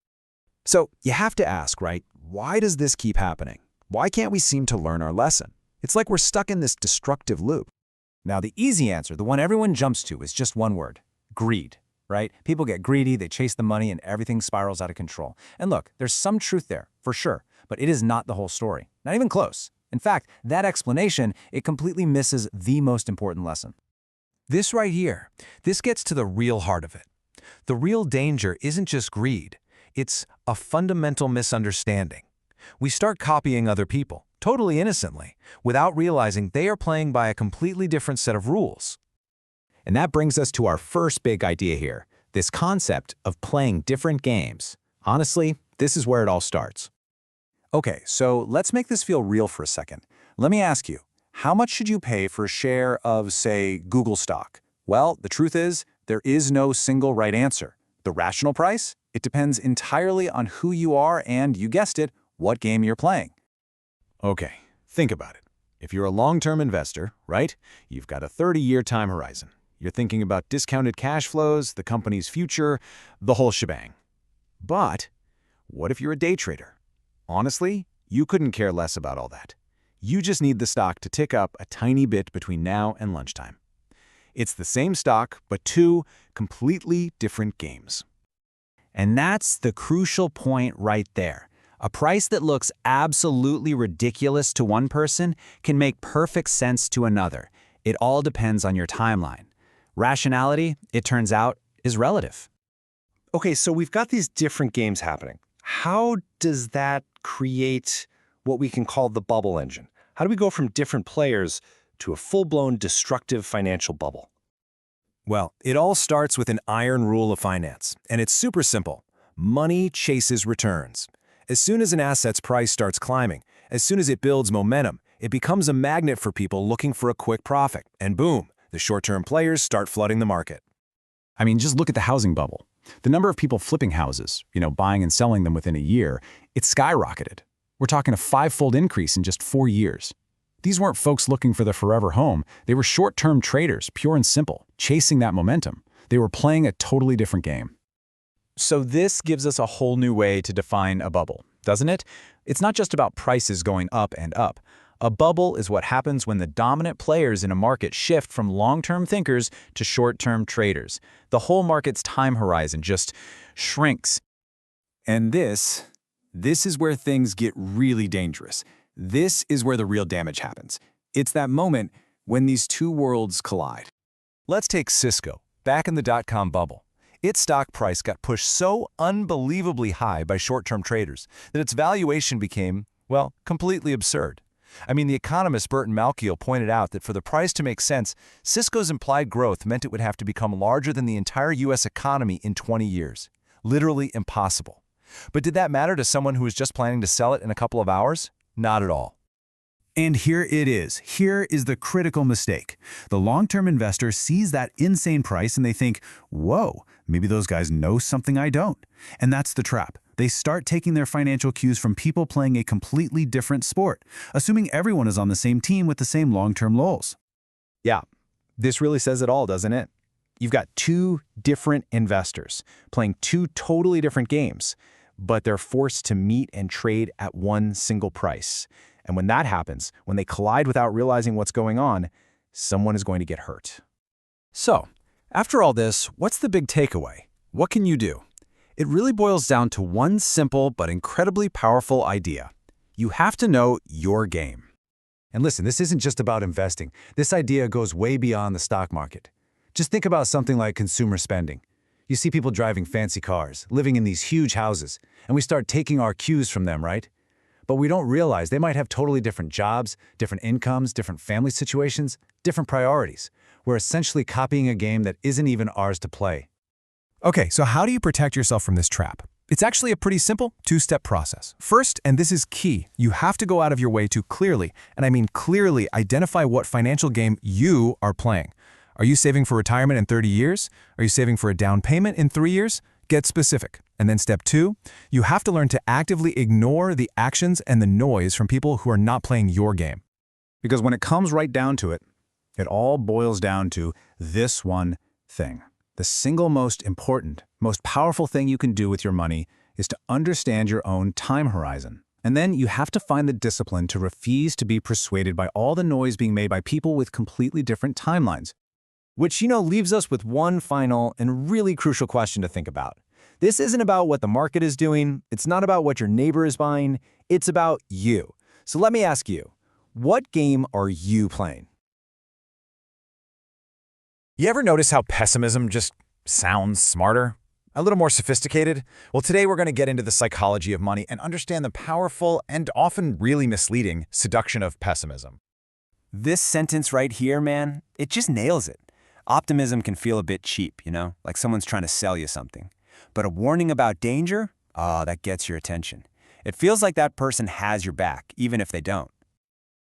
So you have to ask, right? Why does this keep happening? Why can't we seem to learn our lesson? It's like we're stuck in this destructive loop. Now, the easy answer, the one everyone jumps to, is just one word: greed, right? People get greedy, they chase the money, and everything spirals out of control. And look, there's some truth there, for sure, but it is not the whole story. Not even close. In fact, that explanation, it completely misses the most important lesson. This right here, this gets to the real heart of it. The real danger isn't just greed. It's a fundamental misunderstanding. We start copying other people, totally innocently, without realizing they are playing by a completely different set of rules. And that brings us to our first big idea here, this concept of playing different games. Honestly, this is where it all starts. Okay, so let's make this feel real for a second. Let me ask you, how much should you pay for a share of, say, Google stock? Well, the truth is, there is no single right answer. The rational price? It depends entirely on who you are and, you guessed it, what game you're playing. Okay, think about it. If you're a long-term investor, right, you've got a 30-year time horizon. You're thinking about discounted cash flows, the company's future, the whole shebang. But what if you're a day trader? Honestly, you couldn't care less about all that. You just need the stock to tick up a tiny bit between now and lunchtime. It's the same stock, but two completely different games. And that's the crucial point right there. A price that looks absolutely ridiculous to one person can make perfect sense to another. It all depends on your timeline. Rationality, it turns out, is relative. Okay, so we've got these different games happening. How does that create what we can call the bubble engine? How do we go from different players to a full-blown destructive financial bubble? Well, it all starts with an iron rule of finance, and it's super simple. Money chases returns. As soon as an asset's price starts climbing, as soon as it builds momentum, it becomes a magnet for people looking for a quick profit. And boom, the short-term players start flooding the market. I mean, just look at the housing bubble. The number of people flipping houses, buying and selling them within a year, it skyrocketed. We're talking a 5-fold increase in just 4 years. These weren't folks looking for the forever home. They were short-term traders, pure and simple, chasing that momentum. They were playing a totally different game. So this gives us a whole new way to define a bubble, doesn't it? It's not just about prices going up and up. A bubble is what happens when the dominant players in a market shift from long-term thinkers to short-term traders. The whole market's time horizon just shrinks. And this is where things get really dangerous. This is where the real damage happens. It's that moment when these two worlds collide. Let's take Cisco, back in the dot-com bubble. Its stock price got pushed so unbelievably high by short-term traders that its valuation became, well, completely absurd. I mean, the economist Burton Malkiel pointed out that for the price to make sense, Cisco's implied growth meant it would have to become larger than the entire U.S. economy in 20 years. Literally impossible. But did that matter to someone who was just planning to sell it in a couple of hours? Not at all. And here it is. Here is the critical mistake. The long-term investor sees that insane price and they think, whoa, maybe those guys know something I don't. And that's the trap. They start taking their financial cues from people playing a completely different sport, assuming everyone is on the same team with the same long-term goals. Yeah, this really says it all, doesn't it? You've got two different investors playing two totally different games, but they're forced to meet and trade at one single price. And when that happens, when they collide without realizing what's going on, someone is going to get hurt. So, after all this, what's the big takeaway? What can you do? It really boils down to one simple but incredibly powerful idea. You have to know your game. And listen, this isn't just about investing. This idea goes way beyond the stock market. Just think about something like consumer spending. You see people driving fancy cars, living in these huge houses, and we start taking our cues from them, right? But we don't realize they might have totally different jobs, different incomes, different family situations, different priorities. We're essentially copying a game that isn't even ours to play. Okay, so how do you protect yourself from this trap? It's actually a pretty simple two-step process. First, and this is key, you have to go out of your way to clearly, and I mean clearly, identify what financial game you are playing. Are you saving for retirement in 30 years? Are you saving for a down payment in 3 years? Get specific. And then step 2, you have to learn to actively ignore the actions and the noise from people who are not playing your game. Because when it comes right down to it, it all boils down to this one thing. The single most important, most powerful thing you can do with your money is to understand your own time horizon. And then you have to find the discipline to refuse to be persuaded by all the noise being made by people with completely different timelines. Which, leaves us with one final and really crucial question to think about. This isn't about what the market is doing. It's not about what your neighbor is buying. It's about you. So let me ask you, what game are you playing? You ever notice how pessimism just sounds smarter? A little more sophisticated? Well, today we're going to get into the psychology of money and understand the powerful and often really misleading seduction of pessimism. This sentence right here, man, it just nails it. Optimism can feel a bit cheap, like someone's trying to sell you something. But a warning about danger, that gets your attention. It feels like that person has your back, even if they don't.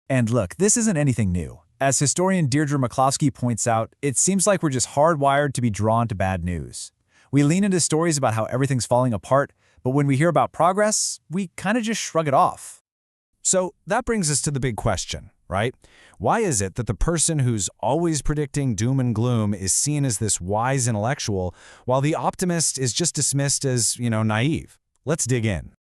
And look, this isn't anything new. As historian Deirdre McCloskey points out, it seems like we're just hardwired to be drawn to bad news. We lean into stories about how everything's falling apart, but when we hear about progress, we kind of just shrug it off. So that brings us to the big question, right? Why is it that the person who's always predicting doom and gloom is seen as this wise intellectual, while the optimist is just dismissed as, naive? Let's dig in.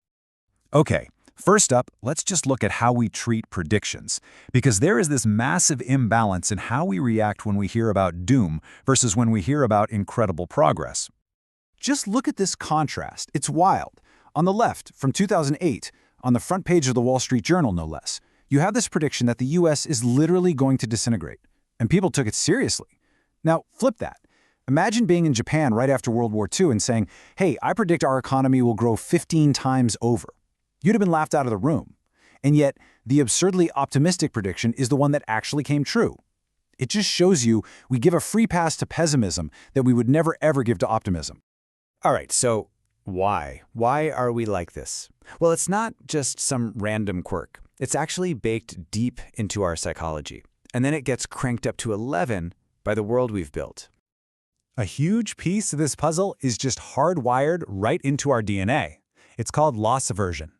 Okay, first up, let's just look at how we treat predictions, because there is this massive imbalance in how we react when we hear about doom versus when we hear about incredible progress. just look at this contrast. It's wild. On the left, from 2008, on the front page of the Wall Street Journal, no less, you have this prediction that the U.S. is literally going to disintegrate. And people took it seriously. Now, flip that. Imagine being in Japan right after World War II and saying, hey, I predict our economy will grow 15 times over. You'd have been laughed out of the room. And yet, the absurdly optimistic prediction is the one that actually came true. It just shows you we give a free pass to pessimism that we would never ever give to optimism. All right, so why? Why are we like this? Well, it's not just some random quirk. It's actually baked deep into our psychology. And then it gets cranked up to 11 by the world we've built. A huge piece of this puzzle is just hardwired right into our DNA. It's called loss aversion.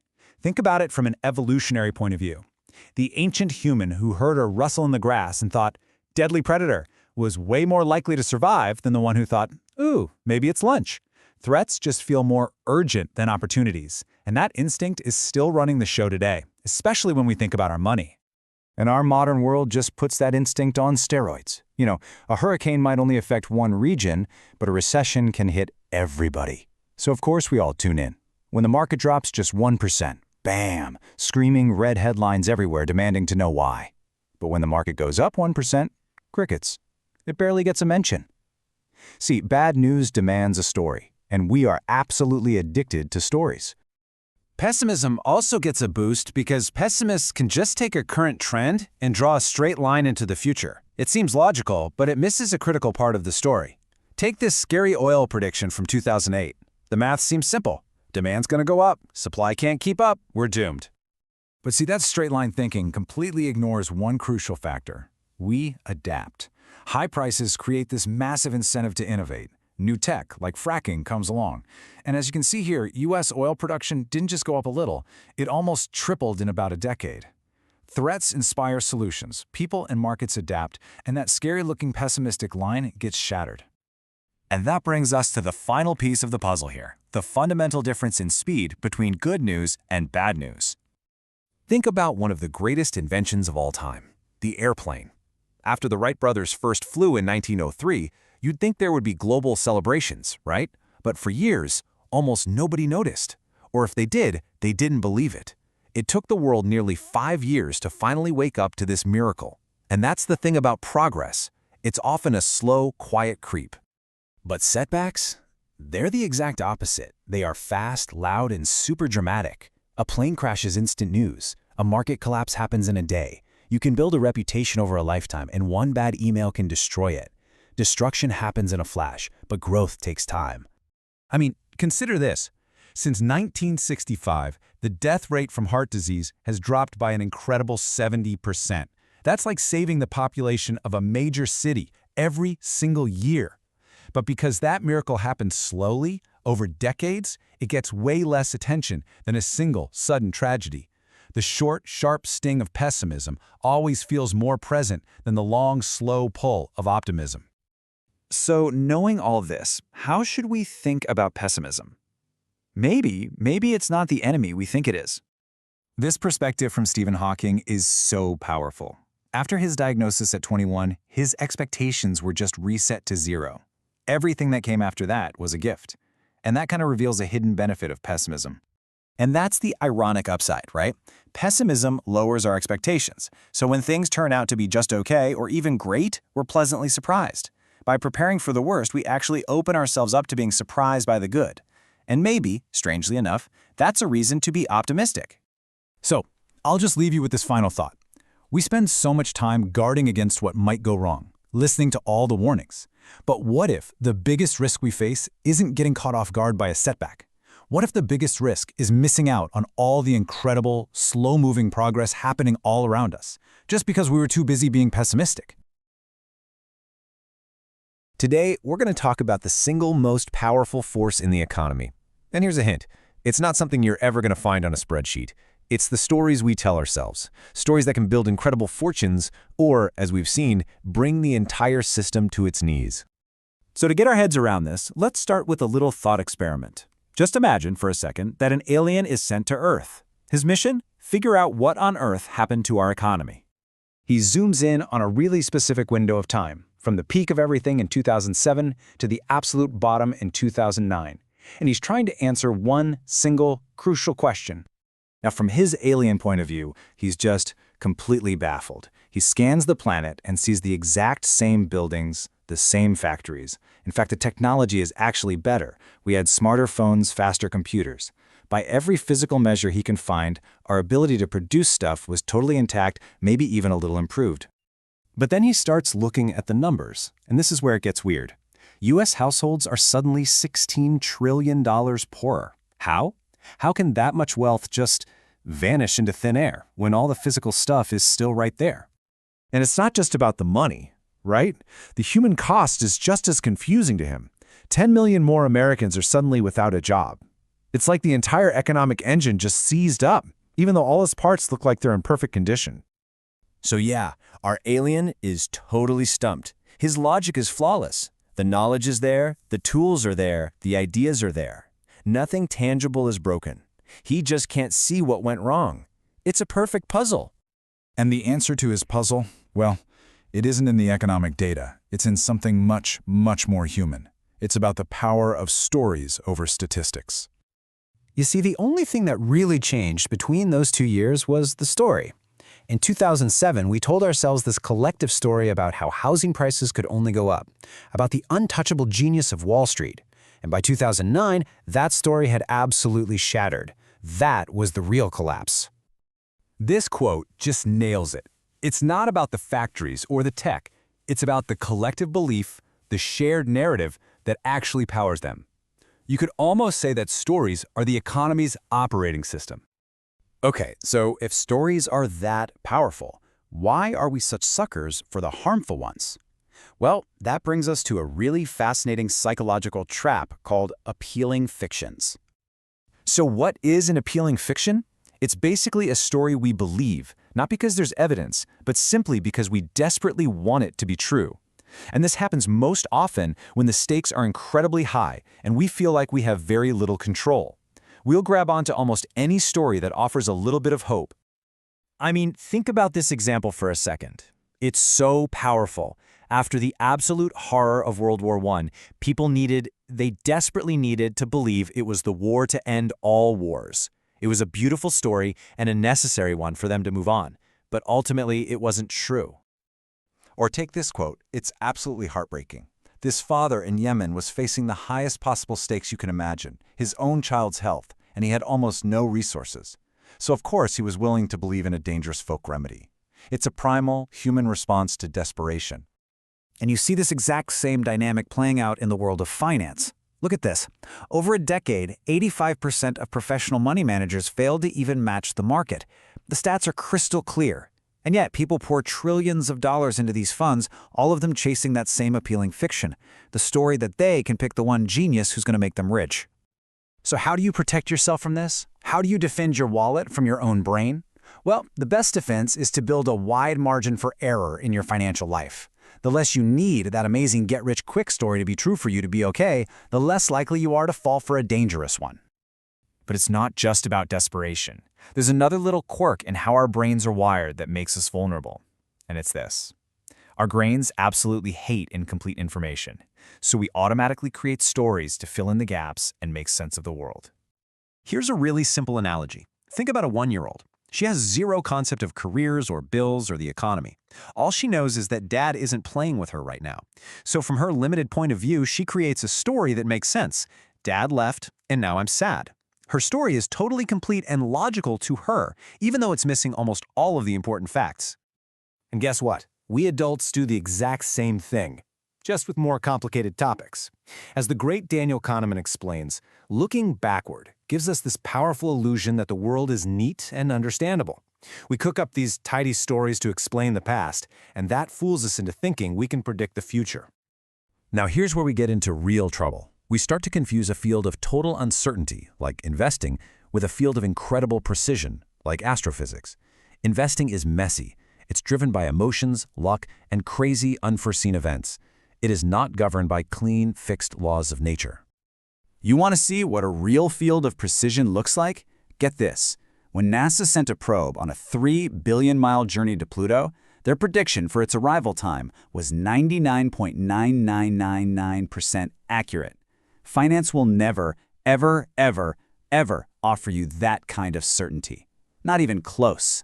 Think about it from an evolutionary point of view. The ancient human who heard a rustle in the grass and thought, deadly predator, was way more likely to survive than the one who thought, ooh, maybe it's lunch. Threats just feel more urgent than opportunities, and that instinct is still running the show today, especially when we think about our money. And our modern world just puts that instinct on steroids. You know, a hurricane might only affect one region, but a recession can hit everybody. So of course we all tune in. When the market drops just 1%, bam, screaming red headlines everywhere demanding to know why. But when the market goes up 1%, crickets. It barely gets a mention. See, bad news demands a story, and we are absolutely addicted to stories. Pessimism also gets a boost because pessimists can just take a current trend and draw a straight line into the future. It seems logical, but it misses a critical part of the story. Take this scary oil prediction from 2008. The math seems simple. Demand's going to go up, supply can't keep up, we're doomed. But see, that straight line thinking completely ignores one crucial factor. We adapt. High prices create this massive incentive to innovate. New tech, like fracking, comes along. And as you can see here, U.S. oil production didn't just go up a little, it almost tripled in about a decade. Threats inspire solutions, people and markets adapt, and that scary-looking pessimistic line gets shattered. And that brings us to the final piece of the puzzle here, the fundamental difference in speed between good news and bad news. Think about one of the greatest inventions of all time, the airplane. After the Wright brothers first flew in 1903, you'd think there would be global celebrations, right? But for years, almost nobody noticed. Or if they did, they didn't believe it. It took the world nearly 5 years to finally wake up to this miracle. And that's the thing about progress. It's often a slow, quiet creep. But setbacks? They're the exact opposite. They are fast, loud, and super dramatic. A plane crash is instant news. A market collapse happens in a day. You can build a reputation over a lifetime, and one bad email can destroy it. Destruction happens in a flash, but growth takes time. I mean, consider this. Since 1965, the death rate from heart disease has dropped by an incredible 70%. That's like saving the population of a major city every single year. But because that miracle happened slowly, over decades, it gets way less attention than a single, sudden tragedy. The short, sharp sting of pessimism always feels more present than the long, slow pull of optimism. So, knowing all this, how should we think about pessimism? Maybe it's not the enemy we think it is. This perspective from Stephen Hawking is so powerful. After his diagnosis at 21, his expectations were just reset to zero. Everything that came after that was a gift. And that kind of reveals a hidden benefit of pessimism. And that's the ironic upside, right? Pessimism lowers our expectations. So when things turn out to be just okay or even great, we're pleasantly surprised. By preparing for the worst, we actually open ourselves up to being surprised by the good. And maybe, strangely enough, that's a reason to be optimistic. So, I'll just leave you with this final thought. We spend so much time guarding against what might go wrong, listening to all the warnings. But what if the biggest risk we face isn't getting caught off guard by a setback? What if the biggest risk is missing out on all the incredible, slow-moving progress happening all around us, just because we were too busy being pessimistic? Today, we're going to talk about the single most powerful force in the economy. And here's a hint. It's not something you're ever going to find on a spreadsheet. It's the stories we tell ourselves. Stories that can build incredible fortunes or, as we've seen, bring the entire system to its knees. So to get our heads around this, let's start with a little thought experiment. Just imagine for a second that an alien is sent to Earth. His mission? Figure out what on Earth happened to our economy. He zooms in on a really specific window of time, from the peak of everything in 2007 to the absolute bottom in 2009. And he's trying to answer one single, crucial question. Now, from his alien point of view, he's just completely baffled. He scans the planet and sees the exact same buildings, the same factories. In fact, the technology is actually better. We had smarter phones, faster computers. By every physical measure he can find, our ability to produce stuff was totally intact, maybe even a little improved. But then he starts looking at the numbers, and this is where it gets weird. U.S. households are suddenly $16 trillion poorer. How? How can that much wealth just vanish into thin air when all the physical stuff is still right there? And it's not just about the money, right? The human cost is just as confusing to him. 10 million more Americans are suddenly without a job. It's like the entire economic engine just seized up, even though all its parts look like they're in perfect condition. So yeah, our alien is totally stumped. His logic is flawless. The knowledge is there, the tools are there, the ideas are there. Nothing tangible is broken. He just can't see what went wrong. It's a perfect puzzle. And the answer to his puzzle? Well, it isn't in the economic data. It's in something much, much more human. It's about the power of stories over statistics. You see, the only thing that really changed between those 2 years was the story. In 2007, we told ourselves this collective story about how housing prices could only go up, about the untouchable genius of Wall Street. And by 2009, that story had absolutely shattered. That was the real collapse. This quote just nails it. It's not about the factories or the tech. It's about the collective belief, the shared narrative that actually powers them. You could almost say that stories are the economy's operating system. Okay, so if stories are that powerful, why are we such suckers for the harmful ones? Well, that brings us to a really fascinating psychological trap called appealing fictions. So what is an appealing fiction? It's basically a story we believe, not because there's evidence, but simply because we desperately want it to be true. And this happens most often when the stakes are incredibly high and we feel like we have very little control. We'll grab onto almost any story that offers a little bit of hope. I mean, think about this example for a second. It's so powerful. After the absolute horror of World War I, they desperately needed to believe it was the war to end all wars. It was a beautiful story and a necessary one for them to move on, but ultimately it wasn't true. Or take this quote, it's absolutely heartbreaking. This father in Yemen was facing the highest possible stakes you can imagine, his own child's health, and he had almost no resources. So of course he was willing to believe in a dangerous folk remedy. It's a primal, human response to desperation. And you see this exact same dynamic playing out in the world of finance. Look at this. Over a decade, 85% of professional money managers failed to even match the market. The stats are crystal clear. And yet, people pour trillions of dollars into these funds, all of them chasing that same appealing fiction, the story that they can pick the one genius who's going to make them rich. So how do you protect yourself from this? How do you defend your wallet from your own brain? Well, the best defense is to build a wide margin for error in your financial life. The less you need that amazing get-rich-quick story to be true for you to be okay, the less likely you are to fall for a dangerous one. But it's not just about desperation. There's another little quirk in how our brains are wired that makes us vulnerable. And it's this. Our brains absolutely hate incomplete information, so we automatically create stories to fill in the gaps and make sense of the world. Here's a really simple analogy. Think about a 1-year-old. She has zero concept of careers or bills or the economy. All she knows is that dad isn't playing with her right now. So from her limited point of view, she creates a story that makes sense. Dad left, and now I'm sad. Her story is totally complete and logical to her, even though it's missing almost all of the important facts. And guess what? We adults do the exact same thing, just with more complicated topics. As the great Daniel Kahneman explains, looking backward gives us this powerful illusion that the world is neat and understandable. We cook up these tidy stories to explain the past, and that fools us into thinking we can predict the future. Now here's where we get into real trouble. We start to confuse a field of total uncertainty, like investing, with a field of incredible precision, like astrophysics. Investing is messy. It's driven by emotions, luck, and crazy, unforeseen events. It is not governed by clean, fixed laws of nature. You want to see what a real field of precision looks like? Get this. When NASA sent a probe on a 3 billion-mile journey to Pluto, Their prediction for its arrival time was 99.9999% accurate. Finance will never, ever, ever, ever offer you that kind of certainty. Not even close.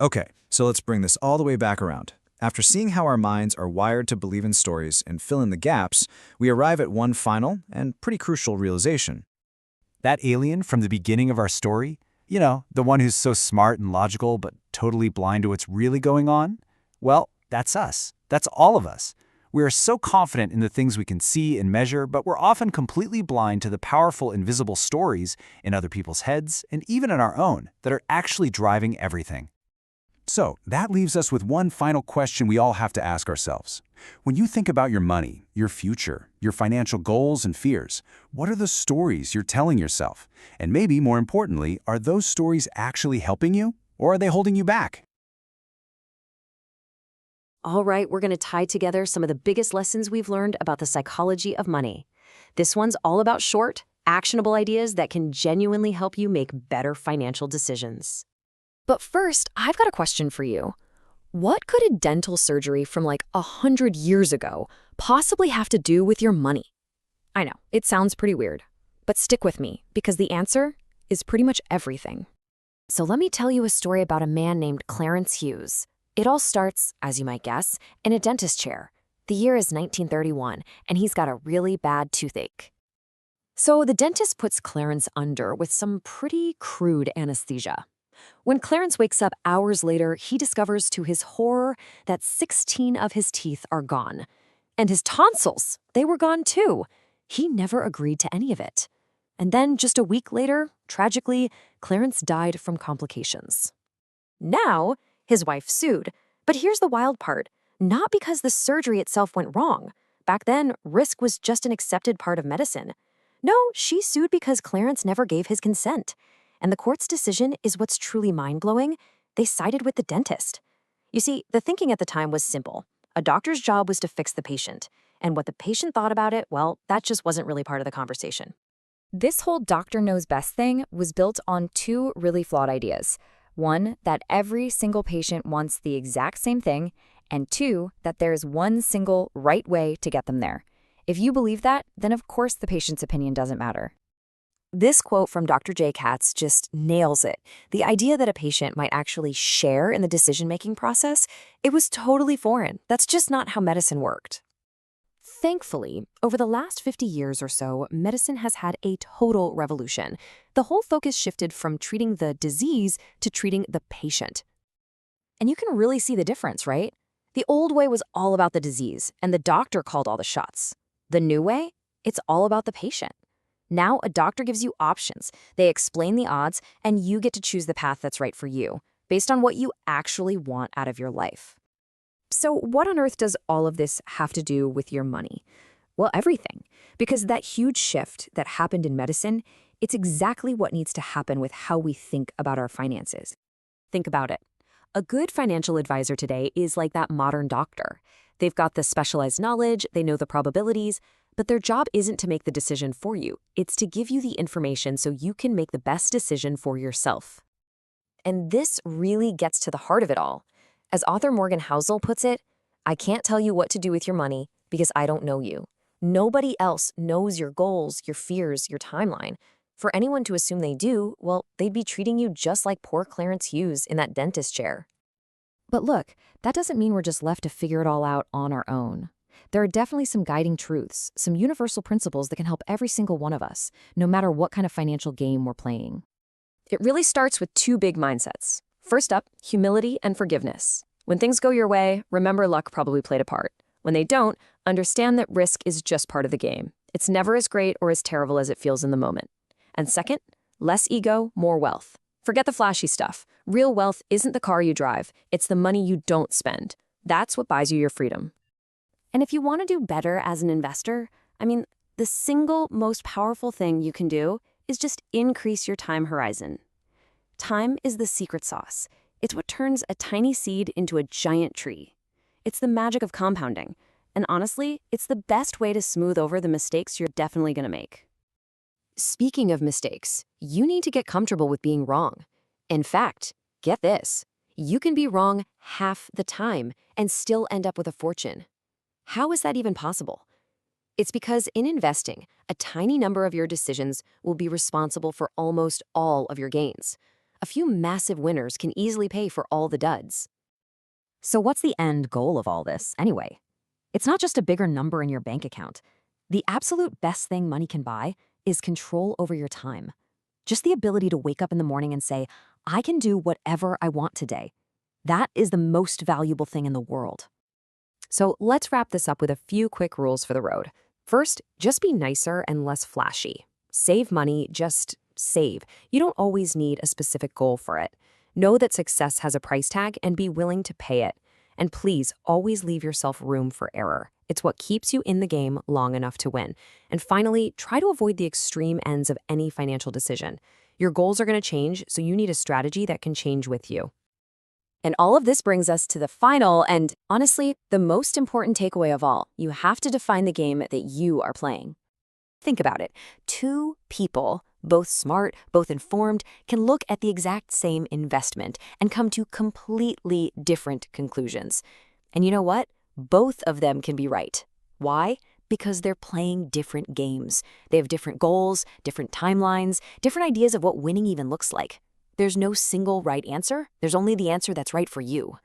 Okay, so let's bring this all the way back around. After seeing how our minds are wired to believe in stories and fill in the gaps, we arrive at one final and pretty crucial realization. That alien from the beginning of our story, the one who's so smart and logical but totally blind to what's really going on? Well, that's us. That's all of us. We are so confident in the things we can see and measure, but we're often completely blind to the powerful invisible stories in other people's heads and even in our own that are actually driving everything. So that leaves us with one final question we all have to ask ourselves. When you think about your money, your future, your financial goals and fears, what are the stories you're telling yourself? And maybe more importantly, are those stories actually helping you, or are they holding you back? All right, we're going to tie together some of the biggest lessons we've learned about the psychology of money. This one's all about short, actionable ideas that can genuinely help you make better financial decisions. But first, I've got a question for you. What could a dental surgery from like 100 years ago possibly have to do with your money? I know, it sounds pretty weird, but stick with me because the answer is pretty much everything. So let me tell you a story about a man named Clarence Hughes. It all starts, as you might guess, in a dentist chair. The year is 1931, and he's got a really bad toothache. So the dentist puts Clarence under with some pretty crude anesthesia. When Clarence wakes up hours later, he discovers to his horror that 16 of his teeth are gone. And his tonsils, they were gone too. He never agreed to any of it. And then just a week later, tragically, Clarence died from complications. Now, his wife sued. But here's the wild part. Not because the surgery itself went wrong. Back then, risk was just an accepted part of medicine. No, she sued because Clarence never gave his consent. And the court's decision is what's truly mind-blowing. They sided with the dentist. You see, the thinking at the time was simple. A doctor's job was to fix the patient. And what the patient thought about it, well, that just wasn't really part of the conversation. This whole doctor knows best thing was built on two really flawed ideas. One, that every single patient wants the exact same thing, and two, that there's one single right way to get them there. If you believe that, then of course the patient's opinion doesn't matter. This quote from Dr. J. Katz just nails it. The idea that a patient might actually share in the decision-making process, it was totally foreign. That's just not how medicine worked. Thankfully, over the last 50 years or so, medicine has had a total revolution. The whole focus shifted from treating the disease to treating the patient. And you can really see the difference, right? The old way was all about the disease, and the doctor called all the shots. The new way? It's all about the patient. Now, a doctor gives you options. They explain the odds, and you get to choose the path that's right for you, based on what you actually want out of your life. So what on earth does all of this have to do with your money? Well, everything. Because that huge shift that happened in medicine, it's exactly what needs to happen with how we think about our finances. Think about it. A good financial advisor today is like that modern doctor. They've got the specialized knowledge, they know the probabilities, but their job isn't to make the decision for you. It's to give you the information so you can make the best decision for yourself. And this really gets to the heart of it all. As author Morgan Housel puts it, I can't tell you what to do with your money because I don't know you. Nobody else knows your goals, your fears, your timeline. For anyone to assume they do, well, they'd be treating you just like poor Clarence Hughes in that dentist chair. But look, that doesn't mean we're just left to figure it all out on our own. There are definitely some guiding truths, some universal principles that can help every single one of us, no matter what kind of financial game we're playing. It really starts with two big mindsets. First up, humility and forgiveness. When things go your way, remember luck probably played a part. When they don't, understand that risk is just part of the game. It's never as great or as terrible as it feels in the moment. And second, less ego, more wealth. Forget the flashy stuff. Real wealth isn't the car you drive, it's the money you don't spend. That's what buys you your freedom. And if you want to do better as an investor, the single most powerful thing you can do is just increase your time horizon. Time is the secret sauce. It's what turns a tiny seed into a giant tree. It's the magic of compounding. And honestly, it's the best way to smooth over the mistakes you're definitely going to make. Speaking of mistakes, you need to get comfortable with being wrong. In fact, get this. you can be wrong half the time and still end up with a fortune. How is that even possible? It's because in investing, a tiny number of your decisions will be responsible for almost all of your gains. A few massive winners can easily pay for all the duds. So what's the end goal of all this, anyway? It's not just a bigger number in your bank account. The absolute best thing money can buy is control over your time. Just the ability to wake up in the morning and say, I can do whatever I want today. That is the most valuable thing in the world. So let's wrap this up with a few quick rules for the road. First, just be nicer and less flashy. Save money, just save. You don't always need a specific goal for it. Know that success has a price tag and be willing to pay it. And please, always leave yourself room for error. It's what keeps you in the game long enough to win. And finally, try to avoid the extreme ends of any financial decision. Your goals are going to change, so you need a strategy that can change with you. And all of this brings us to the final and, honestly, the most important takeaway of all. You have to define the game that you are playing. Think about it. Two people, both smart, both informed, can look at the exact same investment and come to completely different conclusions. And you know what? Both of them can be right. Why? Because they're playing different games. They have different goals, different timelines, different ideas of what winning even looks like. There's no single right answer. There's only the answer that's right for you.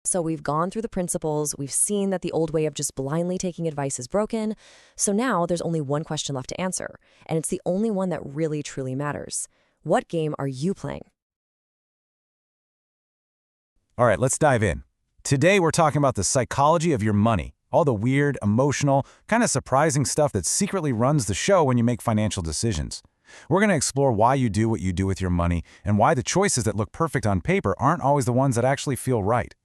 So we've gone through the principles, we've seen that the old way of just blindly taking advice is broken, so now there's only one question left to answer, and it's the only one that really truly matters. What game are you playing? All right, let's dive in. Today we're talking about the psychology of your money, all the weird, emotional, kind of surprising stuff that secretly runs the show when you make financial decisions. We're going to explore why you do what you do with your money and why the choices that look perfect on paper aren't always the ones that actually feel right.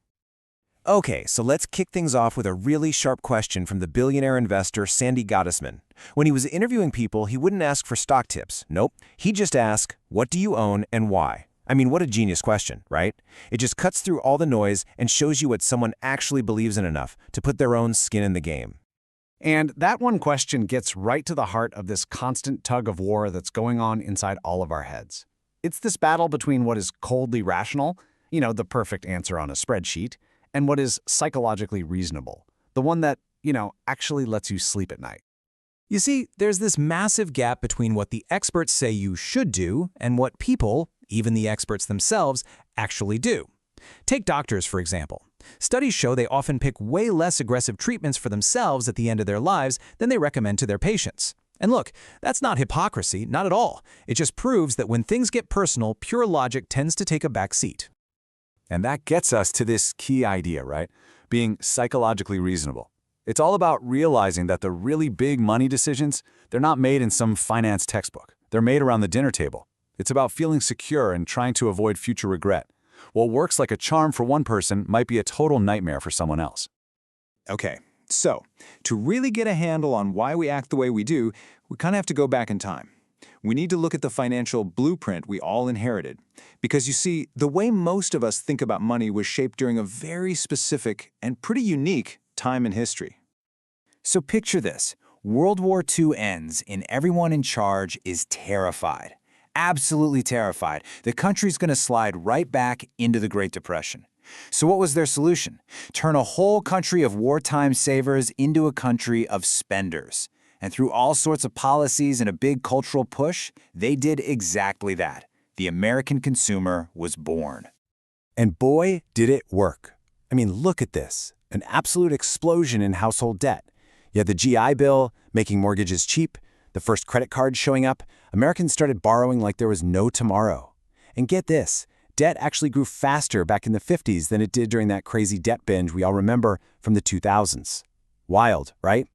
Okay, so let's kick things off with a really sharp question from the billionaire investor Sandy Gottesman. When he was interviewing people, he wouldn't ask for stock tips. Nope, he'd just ask, what do you own and why? I mean, what a genius question, right? It just cuts through all the noise and shows you what someone actually believes in enough to put their own skin in the game. And that one question gets right to the heart of this constant tug of war that's going on inside all of our heads. It's this battle between what is coldly rational, the perfect answer on a spreadsheet, and what is psychologically reasonable, the one that, actually lets you sleep at night. You see, there's this massive gap between what the experts say you should do and what people, even the experts themselves, actually do. Take doctors, for example. Studies show they often pick way less aggressive treatments for themselves at the end of their lives than they recommend to their patients. And look, that's not hypocrisy, not at all. It just proves that when things get personal, pure logic tends to take a back seat. And that gets us to this key idea, right? Being psychologically reasonable. It's all about realizing that the really big money decisions, they're not made in some finance textbook. They're made around the dinner table. It's about feeling secure and trying to avoid future regret. What works like a charm for one person might be a total nightmare for someone else. Okay, so to really get a handle on why we act the way we do, we kind of have to go back in time. We need to look at the financial blueprint we all inherited. Because you see, the way most of us think about money was shaped during a very specific and pretty unique time in history. So picture this. World War II ends and everyone in charge is terrified. Absolutely terrified. The country's going to slide right back into the Great Depression. So what was their solution? Turn a whole country of wartime savers into a country of spenders. And through all sorts of policies and a big cultural push, they did exactly that. The American consumer was born. And boy, did it work. I mean, look at this. An absolute explosion in household debt. You had the GI Bill, making mortgages cheap, the first credit cards showing up. Americans started borrowing like there was no tomorrow. And get this, debt actually grew faster back in the 50s than it did during that crazy debt binge we all remember from the 2000s. Wild, right?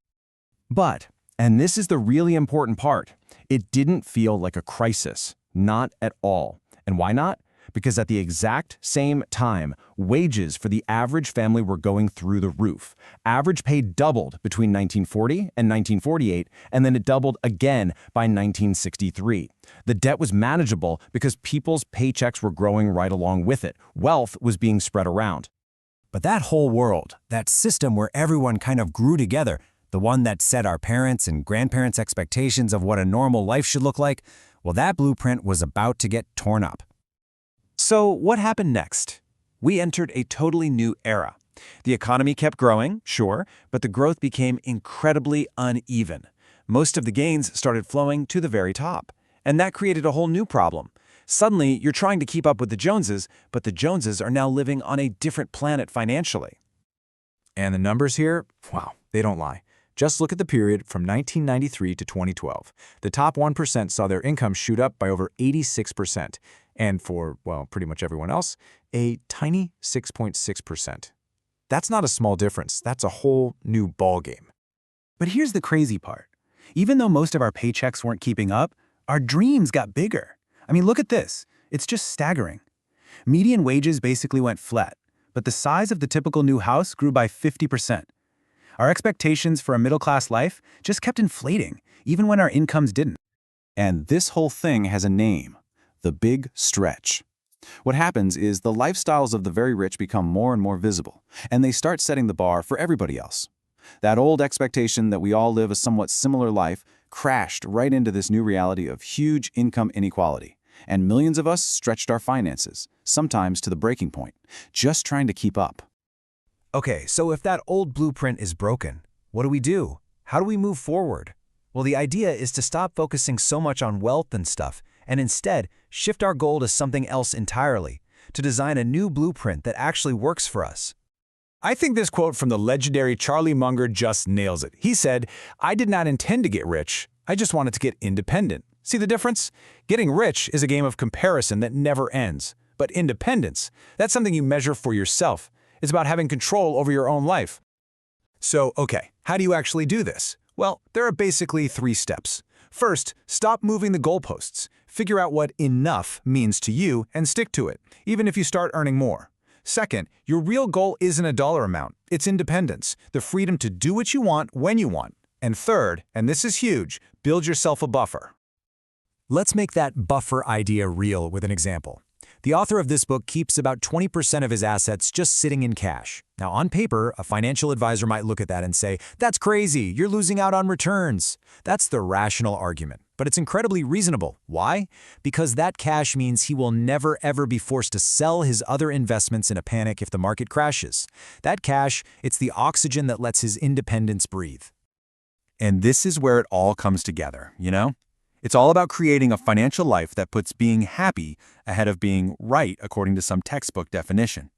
But, and this is the really important part, it didn't feel like a crisis. Not at all. And why not? Because at the exact same time, wages for the average family were going through the roof. Average pay doubled between 1940 and 1948, and then it doubled again by 1963. The debt was manageable because people's paychecks were growing right along with it. Wealth was being spread around. But that whole world, that system where everyone kind of grew together, the one that set our parents' and grandparents' expectations of what a normal life should look like, well, that blueprint was about to get torn up. So what happened next? We entered a totally new era. The economy kept growing, sure, but the growth became incredibly uneven. Most of the gains started flowing to the very top. And that created a whole new problem. Suddenly, you're trying to keep up with the Joneses, but the Joneses are now living on a different planet financially. And the numbers here, wow, they don't lie. Just look at the period from 1993 to 2012. The top 1% saw their income shoot up by over 86%, and for, well, pretty much everyone else, a tiny 6.6%. That's not a small difference. That's a whole new ballgame. But here's the crazy part. Even though most of our paychecks weren't keeping up, our dreams got bigger. I mean, look at this. It's just staggering. Median wages basically went flat, but the size of the typical new house grew by 50%. Our expectations for a middle-class life just kept inflating, even when our incomes didn't. And this whole thing has a name: the big stretch. What happens is the lifestyles of the very rich become more and more visible, and they start setting the bar for everybody else. That old expectation that we all live a somewhat similar life crashed right into this new reality of huge income inequality, and millions of us stretched our finances, sometimes to the breaking point, just trying to keep up. Okay, so if that old blueprint is broken, what do we do? How do we move forward? Well, the idea is to stop focusing so much on wealth and stuff, and instead shift our goal to something else entirely, to design a new blueprint that actually works for us. I think this quote from the legendary Charlie Munger just nails it. He said, "I did not intend to get rich. I just wanted to get independent." See the difference? Getting rich is a game of comparison that never ends. But independence, that's something you measure for yourself. It's about having control over your own life. So, okay, how do you actually do this? Well, there are basically 3 steps. First, stop moving the goalposts. Figure out what enough means to you and stick to it, even if you start earning more. Second, your real goal isn't a dollar amount. It's independence, the freedom to do what you want when you want. And third, and this is huge, build yourself a buffer. Let's make that buffer idea real with an example. The author of this book keeps about 20% of his assets just sitting in cash. Now, on paper, a financial advisor might look at that and say, "That's crazy, you're losing out on returns." That's the rational argument, but it's incredibly reasonable. Why? Because that cash means he will never ever be forced to sell his other investments in a panic if the market crashes. That cash, it's the oxygen that lets his independence breathe. And this is where it all comes together, you know? It's all about creating a financial life that puts being happy ahead of being right according to some textbook definition.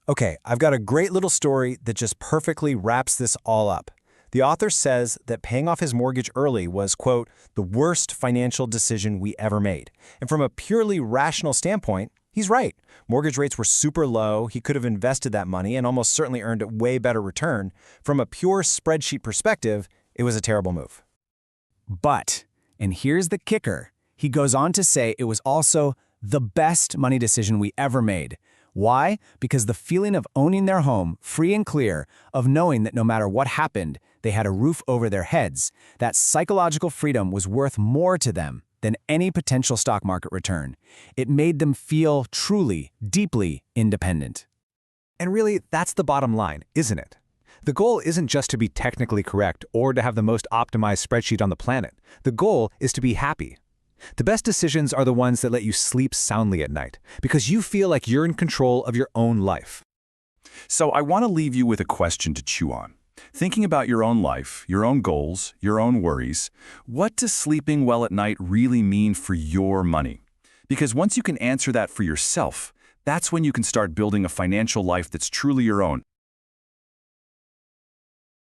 Okay, I've got a great little story that just perfectly wraps this all up. The author says that paying off his mortgage early was, quote, "the worst financial decision we ever made." And from a purely rational standpoint, he's right. Mortgage rates were super low. He could have invested that money and almost certainly earned a way better return. From a pure spreadsheet perspective, it was a terrible move. But, and here's the kicker, he goes on to say it was also the best money decision we ever made. Why? Because the feeling of owning their home, free and clear, of knowing that no matter what happened, they had a roof over their heads, that psychological freedom was worth more to them than any potential stock market return. It made them feel truly, deeply independent. And really, that's the bottom line, isn't it? The goal isn't just to be technically correct or to have the most optimized spreadsheet on the planet. The goal is to be happy. The best decisions are the ones that let you sleep soundly at night, because you feel like you're in control of your own life. So I want to leave you with a question to chew on. Thinking about your own life, your own goals, your own worries, what does sleeping well at night really mean for your money? Because once you can answer that for yourself, that's when you can start building a financial life that's truly your own,